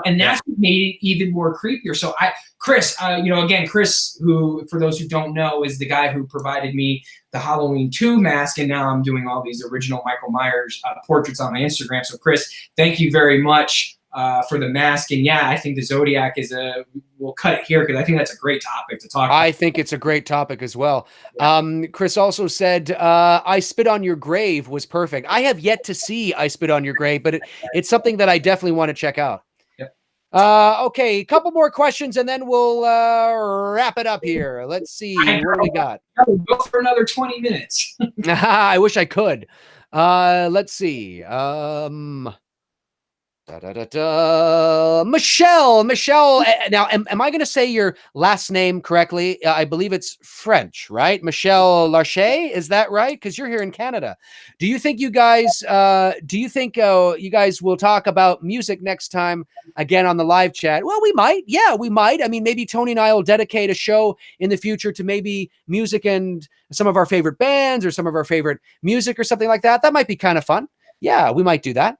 And that's what made it even more creepier. So Chris, again, Chris, who, for those who don't know, is the guy who provided me the Halloween 2 mask, and now I'm doing all these original Michael Myers portraits on my Instagram. So Chris, thank you very much for the mask. And yeah, I think the Zodiac we'll cut it here because I think that's a great topic to talk about. I think it's a great topic as well. Yeah. Chris also said, I Spit on Your Grave was perfect. I have yet to see I Spit on Your Grave, but it's something that I definitely want to check out. Yep. Okay, a couple more questions and then we'll wrap it up here. Let's see. What do we got? We'll go for another 20 minutes. I wish I could. Let's see. Michelle. Now, am I going to say your last name correctly? I believe it's French, right? Michelle Larcher, is that right? Because you're here in Canada. Do you think you guys? You guys will talk about music next time again on the live chat? Well, we might. Yeah, we might. I mean, maybe Tony and I will dedicate a show in the future to maybe music and some of our favorite bands or some of our favorite music or something like that. That might be kind of fun. Yeah, we might do that.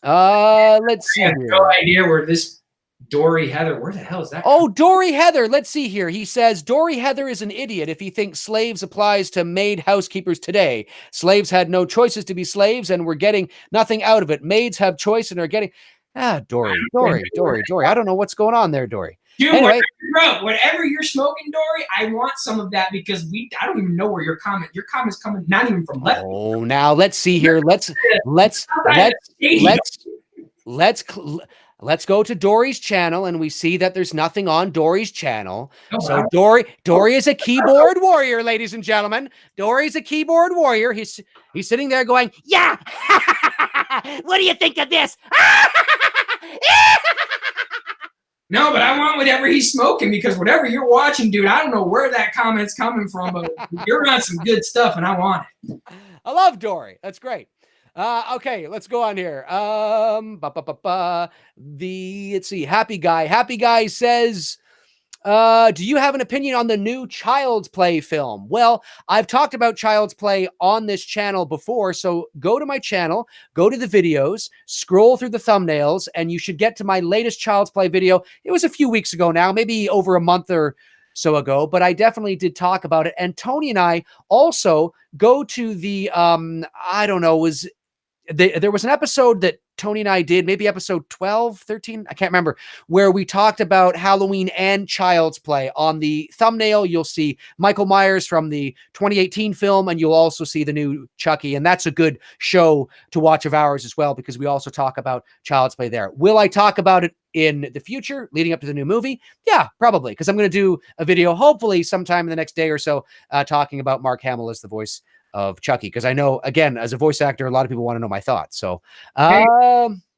Let's see. I have no idea where this Dory Heather, where the hell is that? Oh, Dory Heather. Let's see here. He says, Dory Heather is an idiot if he thinks slaves applies to maid housekeepers today. Slaves had no choices to be slaves and were getting nothing out of it. Maids have choice and are getting... Dory. I don't know what's going on there, Dory. Dude, anyway, whatever you're smoking, Dory, I want some of that because I don't even know where your comment's coming, not even from left. Oh, now let's see here. Let's go to Dory's channel, and we see that there's nothing on Dory's channel. Oh, so wow. Dory is a keyboard warrior, ladies and gentlemen. Dory's a keyboard warrior. He's sitting there going, yeah. What do you think of this? No, but I want whatever he's smoking because whatever you're watching, dude, I don't know where that comment's coming from, but you're on some good stuff, and I want it. I love Dory. That's great. Okay, let's go on here. Let's see. Happy Guy says, do you have an opinion on the new Child's Play film? Well, I've talked about Child's Play on this channel before, so go to my channel, go to the videos, scroll through the thumbnails, and you should get to my latest Child's Play video. It was a few weeks ago now, maybe over a month or so ago, but I definitely did talk about it. And Tony and I also go to the, there was an episode that Tony and I did, maybe episode 12, 13, I can't remember, where we talked about Halloween and Child's Play. On the thumbnail, you'll see Michael Myers from the 2018 film, and you'll also see the new Chucky, and that's a good show to watch of ours as well, because we also talk about Child's Play there. Will I talk about it in the future, leading up to the new movie? Yeah, probably, because I'm going to do a video, hopefully sometime in the next day or so, talking about Mark Hamill as the voice of Chucky, because I know, again, as a voice actor, a lot of people want to know my thoughts. So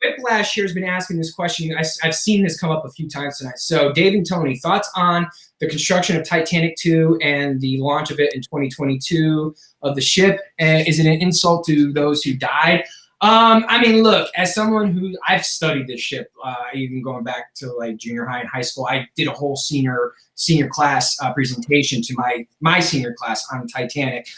Whiplash here has been asking this question. I've seen this come up a few times tonight. So, Dave and Tony, thoughts on the construction of Titanic 2 and the launch of it in 2022 of the ship? Is it an insult to those who died? I mean, look, as someone who I've studied this ship, even going back to like junior high and high school, I did a whole senior class presentation to my senior class on Titanic.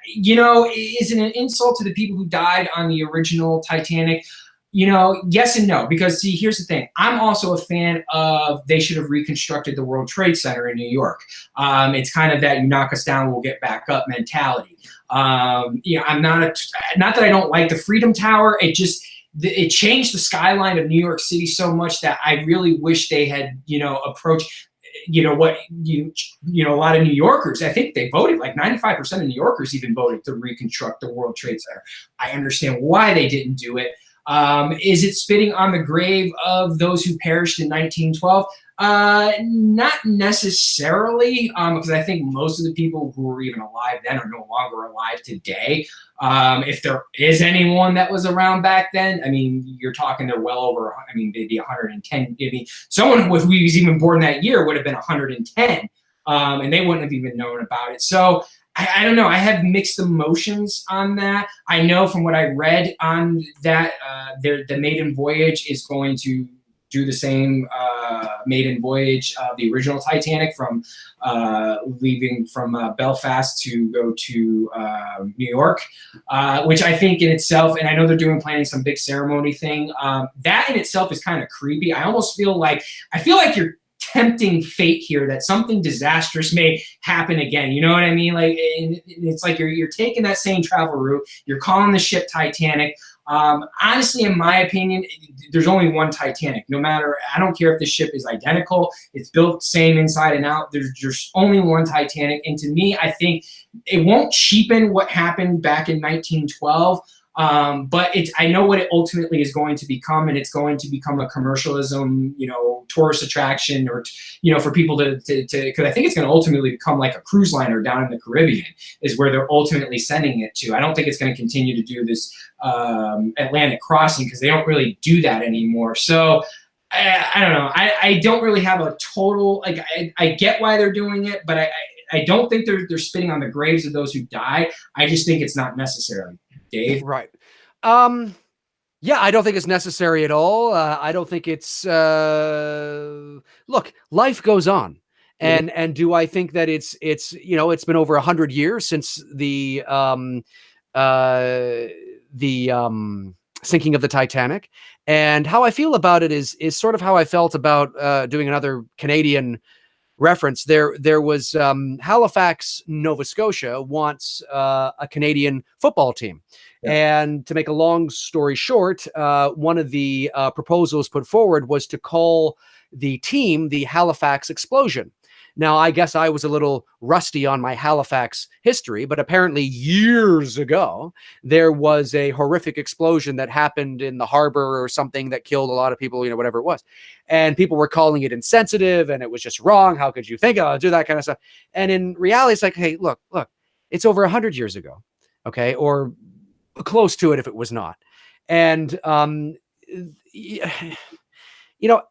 You know, is it an insult to the people who died on the original Titanic? You know, yes and no, because see, here's the thing. I'm also a fan of they should have reconstructed the World Trade Center in New York. It's kind of that you knock us down, we'll get back up mentality. Yeah, I'm not that I don't like the Freedom Tower. It changed the skyline of New York City so much that I really wish they had, you know, approached, you know, what you know, a lot of New Yorkers, I think they voted, like 95% of New Yorkers even voted to reconstruct the World Trade Center. I understand why they didn't do it. Is it spitting on the grave of those who perished in 1912? Not necessarily, because I think most of the people who were even alive then are no longer alive today. If there is anyone that was around back then, I mean, you're talking they're well over, I mean, maybe 110. I mean, someone who was even born that year would have been 110, and they wouldn't have even known about it. So I don't know. I have mixed emotions on that. I know from what I read on that, the maiden voyage is going to do the same maiden voyage of the original Titanic, from leaving from Belfast to go to New York, which I think in itself, and I know they're planning some big ceremony thing, that in itself is kind of creepy. I almost feel like you're tempting fate here, that something disastrous may happen again. You know what I mean? Like, it's like you're taking that same travel route. You're calling the ship Titanic. Honestly, in my opinion, there's only one Titanic. No matter, I don't care if the ship is identical, it's built same inside and out. There's only one Titanic. And to me, I think it won't cheapen what happened back in 1912. But I know what it ultimately is going to become, and it's going to become a commercialism, you know, tourist attraction, or, you know, for people to because I think it's going to ultimately become like a cruise liner down in the Caribbean is where they're ultimately sending it to. I don't think it's going to continue to do this Atlantic crossing, because they don't really do that anymore. So I don't know. I don't really have a total, like, I get why they're doing it, but I don't think they're spitting on the graves of those who died. I just think it's not necessary. Dave? Right. Yeah, I don't think it's necessary at all. I don't think it's, look, life goes on. And do I think that it's, you know, it's been over 100 years since the sinking of the Titanic, and how I feel about it is sort of how I felt about, doing another Canadian reference. There was, Halifax, Nova Scotia wants, a Canadian football team. Yeah. And to make a long story short, one of the proposals put forward was to call the team the Halifax Explosion. Now, I guess I was a little rusty on my Halifax history, but apparently years ago, there was a horrific explosion that happened in the harbor or something that killed a lot of people, you know, whatever it was. And people were calling it insensitive, and it was just wrong. How could you think of do that kind of stuff? And in reality, it's like, hey, look, it's over 100 years ago, okay, or close to it if it was not. And you know,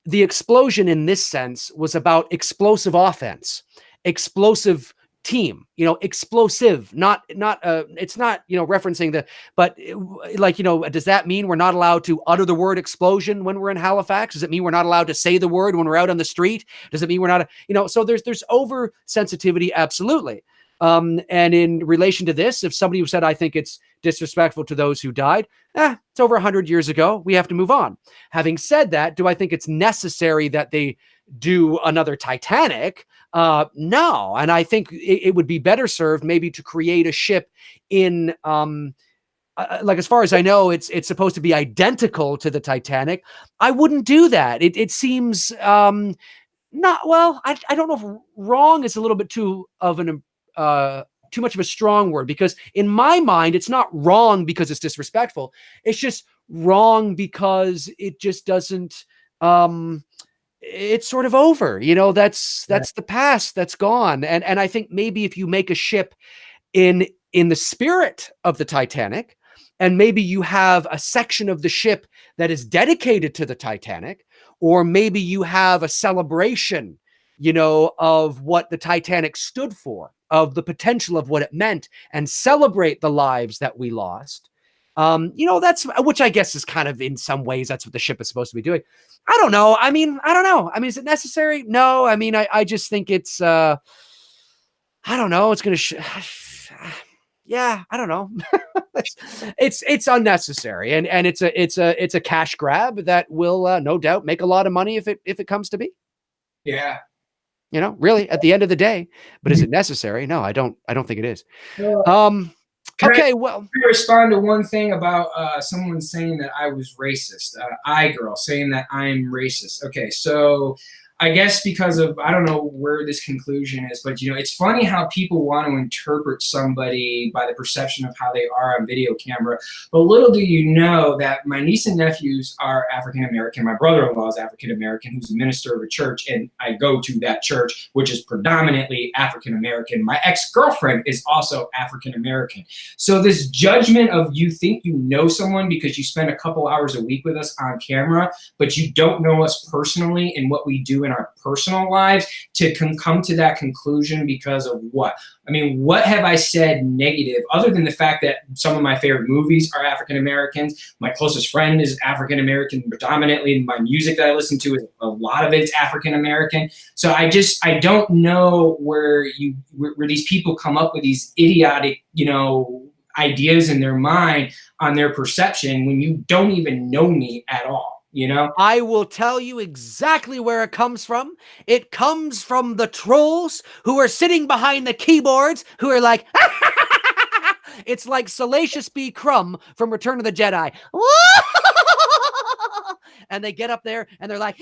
the explosion in this sense was about explosive offense, explosive team, you know, explosive, not it's not, you know, referencing but like, you know, does that mean we're not allowed to utter the word explosion when we're in Halifax? Does it mean we're not allowed to say the word when we're out on the street? Does it mean we're not, you know, so there's over sensitivity. Absolutely. And in relation to this, if somebody who said, I think it's disrespectful to those who died, it's over 100 years ago. We have to move on. Having said that, do I think it's necessary that they do another Titanic? No. And I think it would be better served maybe to create a ship in, like, as far as I know, it's supposed to be identical to the Titanic. I wouldn't do that. It seems not, well, I don't know if wrong is a little bit too much of a strong word, because in my mind, it's not wrong because it's disrespectful. It's just wrong because it just doesn't, it's sort of over, you know, that's the past, that's gone. And I think maybe if you make a ship in the spirit of the Titanic, and maybe you have a section of the ship that is dedicated to the Titanic, or maybe you have a celebration, you know, of what the Titanic stood for, of the potential of what it meant, and celebrate the lives that we lost. You know, that's, which I guess is kind of, in some ways, that's what the ship is supposed to be doing. I don't know. I mean, I don't know. I mean, is it necessary? No. I mean, I just think it's, I don't know. It's going to, yeah, I don't know. it's unnecessary, and it's a cash grab that will no doubt make a lot of money if it comes to be. Yeah. You know, really, at the end of the day. But is it necessary? No, I don't think it is. Okay, well, I respond to one thing about someone saying that I was racist. Girl saying that I'm racist. Okay, so I guess because of, I don't know where this conclusion is, but you know, it's funny how people want to interpret somebody by the perception of how they are on video camera. But little do you know that my niece and nephews are African American. My brother-in-law is African American, who's a minister of a church, and I go to that church, which is predominantly African American. My ex-girlfriend is also African American. So this judgment of, you think you know someone because you spend a couple hours a week with us on camera, but you don't know us personally and what we do in our personal lives, to come to that conclusion because of what? I mean, what have I said negative other than the fact that some of my favorite movies are African Americans? My closest friend is African American predominantly. My music that I listen to, is a lot of it's African American. So I don't know where these people come up with these idiotic, you know, ideas in their mind on their perception when you don't even know me at all. You know, I will tell you exactly where it comes from. It comes from the trolls who are sitting behind the keyboards, who are like, it's like Salacious B. Crumb from Return of the Jedi. And they get up there and they're like,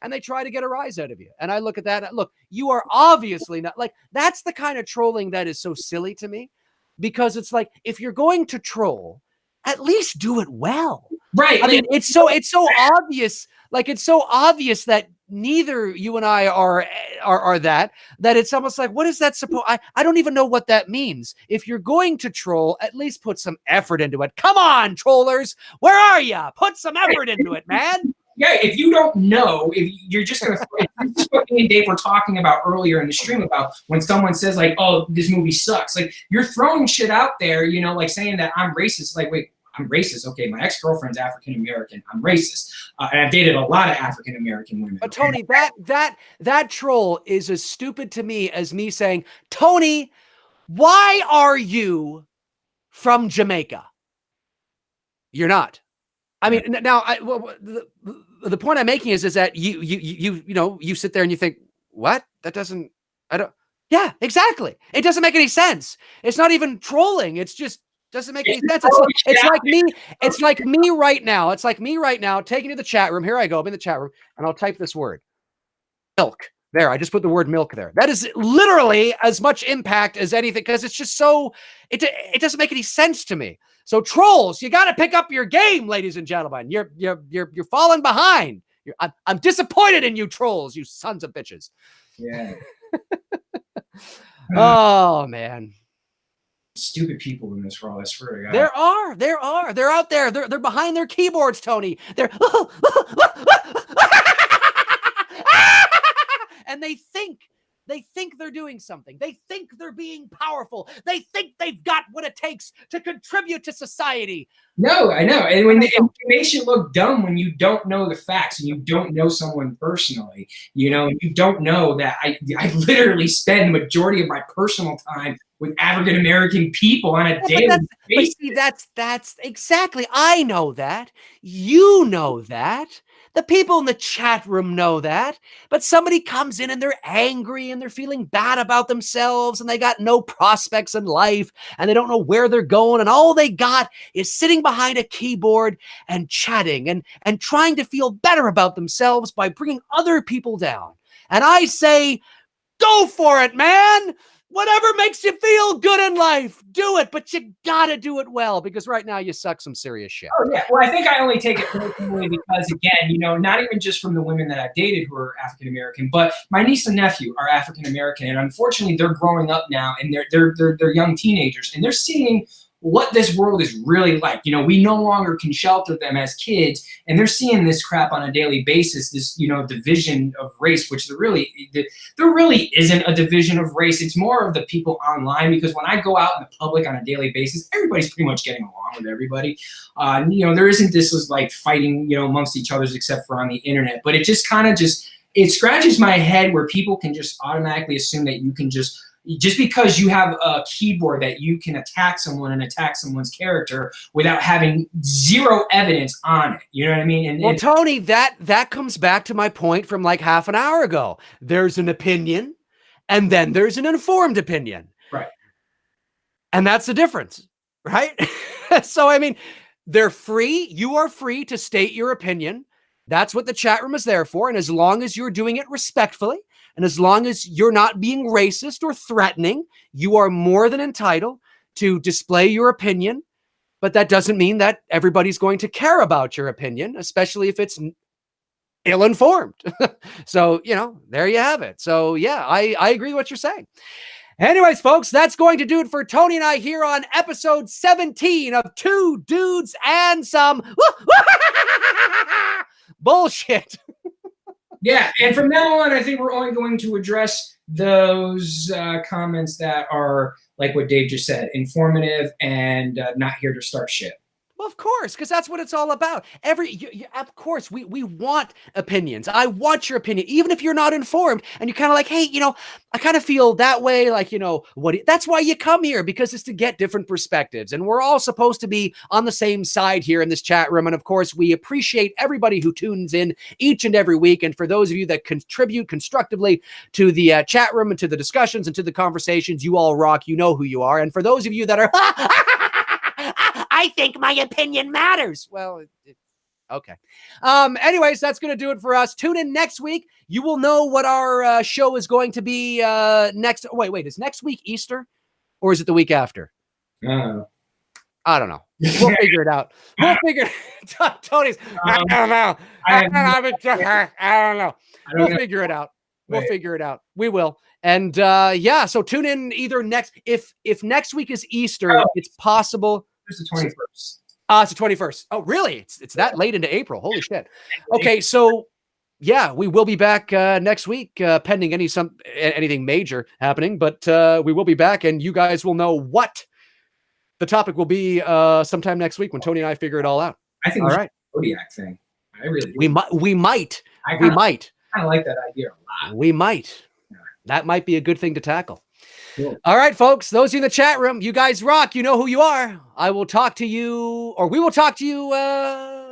and they try to get a rise out of you. And I look at that. Look, you are obviously not, like, that's the kind of trolling that is so silly to me, because it's like, if you're going to troll, at least do it well. Right. I mean, it's so obvious. Like, it's so obvious that neither you and I are that it's almost like, what is that supposed? I don't even know what that means. If you're going to troll, at least put some effort into it. Come on, trollers. Where are you? Put some effort into it, man. Yeah, if you don't know, if you're just going to, this is what me and Dave were talking about earlier in the stream, about when someone says like, oh, this movie sucks. Like, you're throwing shit out there, you know, like saying that I'm racist. Like, wait, I'm racist. Okay, my ex-girlfriend's African American. I'm racist, and I've dated a lot of African American women. But Tony, that troll is as stupid to me as me saying, Tony, why are you from Jamaica? You're not. I mean, now the point I'm making is that you know, you sit there and you think, what? That doesn't, I don't. Yeah, exactly. It doesn't make any sense. It's not even trolling. It's just doesn't make any sense. It's like me. It's like me right now. It's like me right now taking to the chat room. Here I go. I'm in the chat room and I'll type this word, milk. There, I just put the word milk there. That is literally as much impact as anything, because it's just so, it doesn't make any sense to me. So trolls, you got to pick up your game, ladies and gentlemen. You're falling behind. I'm disappointed in you trolls, you sons of bitches. Yeah. Oh man. Stupid people in this world, I swear to God. There are. They're out there. They're behind their keyboards, Tony. They're and they think they're doing something. They think they're being powerful. They think they've got what it takes to contribute to society. No, I know. And when it makes you look dumb when you don't know the facts and you don't know someone personally, you know, you don't know that I literally spend the majority of my personal time with African American people on a daily basis. But see, that's exactly. I know that. You know that. The people in the chat room know that, but somebody comes in and they're angry and they're feeling bad about themselves and they got no prospects in life and they don't know where they're going, and all they got is sitting behind a keyboard and chatting and trying to feel better about themselves by bringing other people down. And I say, go for it, man. Whatever makes you feel good in life, do it, but you gotta do it well, because right now you suck some serious shit. Oh yeah, well I think I only take it personally because, again, you know, not even just from the women that I've dated who are African American, but my niece and nephew are African American, and unfortunately they're growing up now, and they're young teenagers, and they're seeing what this world is really like. You know, we no longer can shelter them as kids, and they're seeing this crap on a daily basis, this, you know, division of race, which there really isn't a division of race. It's more of the people online, because when I go out in the public on a daily basis, everybody's pretty much getting along with everybody. You know, there isn't this like fighting, you know, amongst each others, except for on the internet. But it just kind of it scratches my head where people can just automatically assume that you can just because you have a keyboard that you can attack someone and attack someone's character without having zero evidence on it. You know what I mean? Well, Tony, that comes back to my point from like half an hour ago. There's an opinion, and then there's an informed opinion. Right. And that's the difference, right? So, I mean, they're free. You are free to state your opinion. That's what the chat room is there for. And as long as you're doing it respectfully, and as long as you're not being racist or threatening, you are more than entitled to display your opinion. But that doesn't mean that everybody's going to care about your opinion, especially if it's ill-informed. So, you know, there you have it. So, yeah, I agree with what you're saying. Anyways, folks, that's going to do it for Tony and I here on episode 17 of Two Dudes and Some Bullshit. Yeah, and from now on, I think we're only going to address those comments that are, like what Dave just said, informative and not here to start shit. Well, of course, because that's what it's all about. Of course, we want opinions. I want your opinion, even if you're not informed and you're kind of like, hey, you know, I kind of feel that way. Like, you know, that's why you come here, because it's to get different perspectives. And we're all supposed to be on the same side here in this chat room. And of course, we appreciate everybody who tunes in each and every week. And for those of you that contribute constructively to the chat room and to the discussions and to the conversations, you all rock. You know who you are. And for those of you that are I think my opinion matters. Well, okay. Anyways, that's going to do it for us. Tune in next week. You will know what our show is going to be next. Wait, is next week Easter, or is it the week after? I don't know. We'll figure it out. We'll figure it. Tony's. I don't know. I don't know. We'll figure it out. We'll figure it out. We will. And yeah, so tune in either if next week is Easter, it's possible. It's the 21st. It's the 21st. Oh, really? It's that late into April. Holy shit. Okay, so yeah, we will be back next week, pending anything major happening. But we will be back, and you guys will know what the topic will be sometime next week when Tony and I figure it all out. I think all right. Zodiac thing. I really. We might. We might. I kind of like that idea a lot. We might. Yeah. That might be a good thing to tackle. Cool. All right, folks, those in the chat room, you guys rock. You know who you are. I will talk to you, or we will talk to you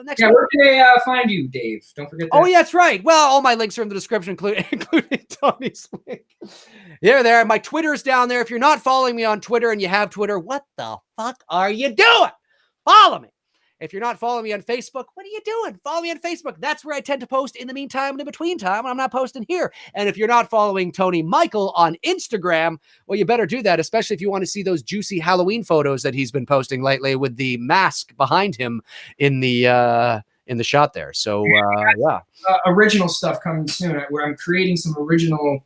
next week. Where can they find you, Dave? Don't forget that. Oh, yeah, that's right. Well, all my links are in the description, including Tony's link. There. My Twitter's down there. If you're not following me on Twitter and you have Twitter, what the fuck are you doing? Follow me. If you're not following me on Facebook, what are you doing? Follow me on Facebook. That's where I tend to post in the meantime and in between time. I'm not posting here. And if you're not following Tony Michael on Instagram, well, you better do that, especially if you want to see those juicy Halloween photos that he's been posting lately with the mask behind him in the shot there. So, yeah. Original stuff coming soon where I'm creating some original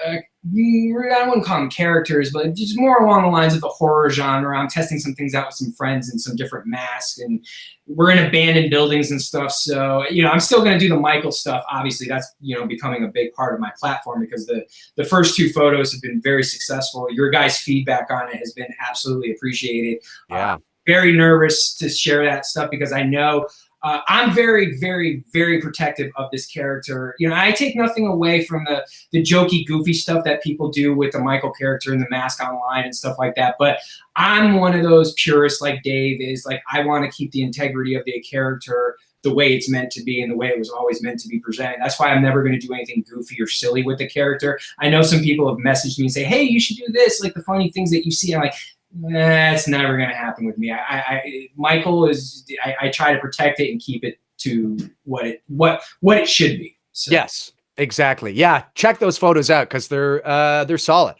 I wouldn't call them characters, but just more along the lines of the horror genre. I'm testing some things out with some friends and some different masks, and we're in abandoned buildings and stuff. So, you know, I'm still going to do the Michael stuff. Obviously, that's, you know, becoming a big part of my platform because the first two photos have been very successful. Your guys' feedback on it has been absolutely appreciated. Yeah. Very nervous to share that stuff because I know I'm very, very, very protective of this character. You know, I take nothing away from the jokey, goofy stuff that people do with the Michael character and the mask online and stuff like that. But I'm one of those purists like Dave is. Like, I want to keep the integrity of the character the way it's meant to be and the way it was always meant to be presented. That's why I'm never going to do anything goofy or silly with the character. I know some people have messaged me and say, hey, you should do this, like the funny things that you see. I'm like, that's never going to happen with me. Michael is. I try to protect it and keep it to what it should be. So. Yes, exactly. Yeah, check those photos out because they're solid.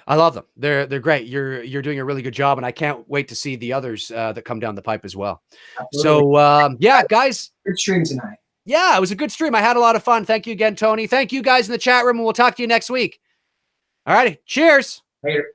I love them. They're great. You're doing a really good job, and I can't wait to see the others that come down the pipe as well. Absolutely. So yeah, guys. Good stream tonight. Yeah, it was a good stream. I had a lot of fun. Thank you again, Tony. Thank you guys in the chat room, and we'll talk to you next week. All righty. Cheers. Later.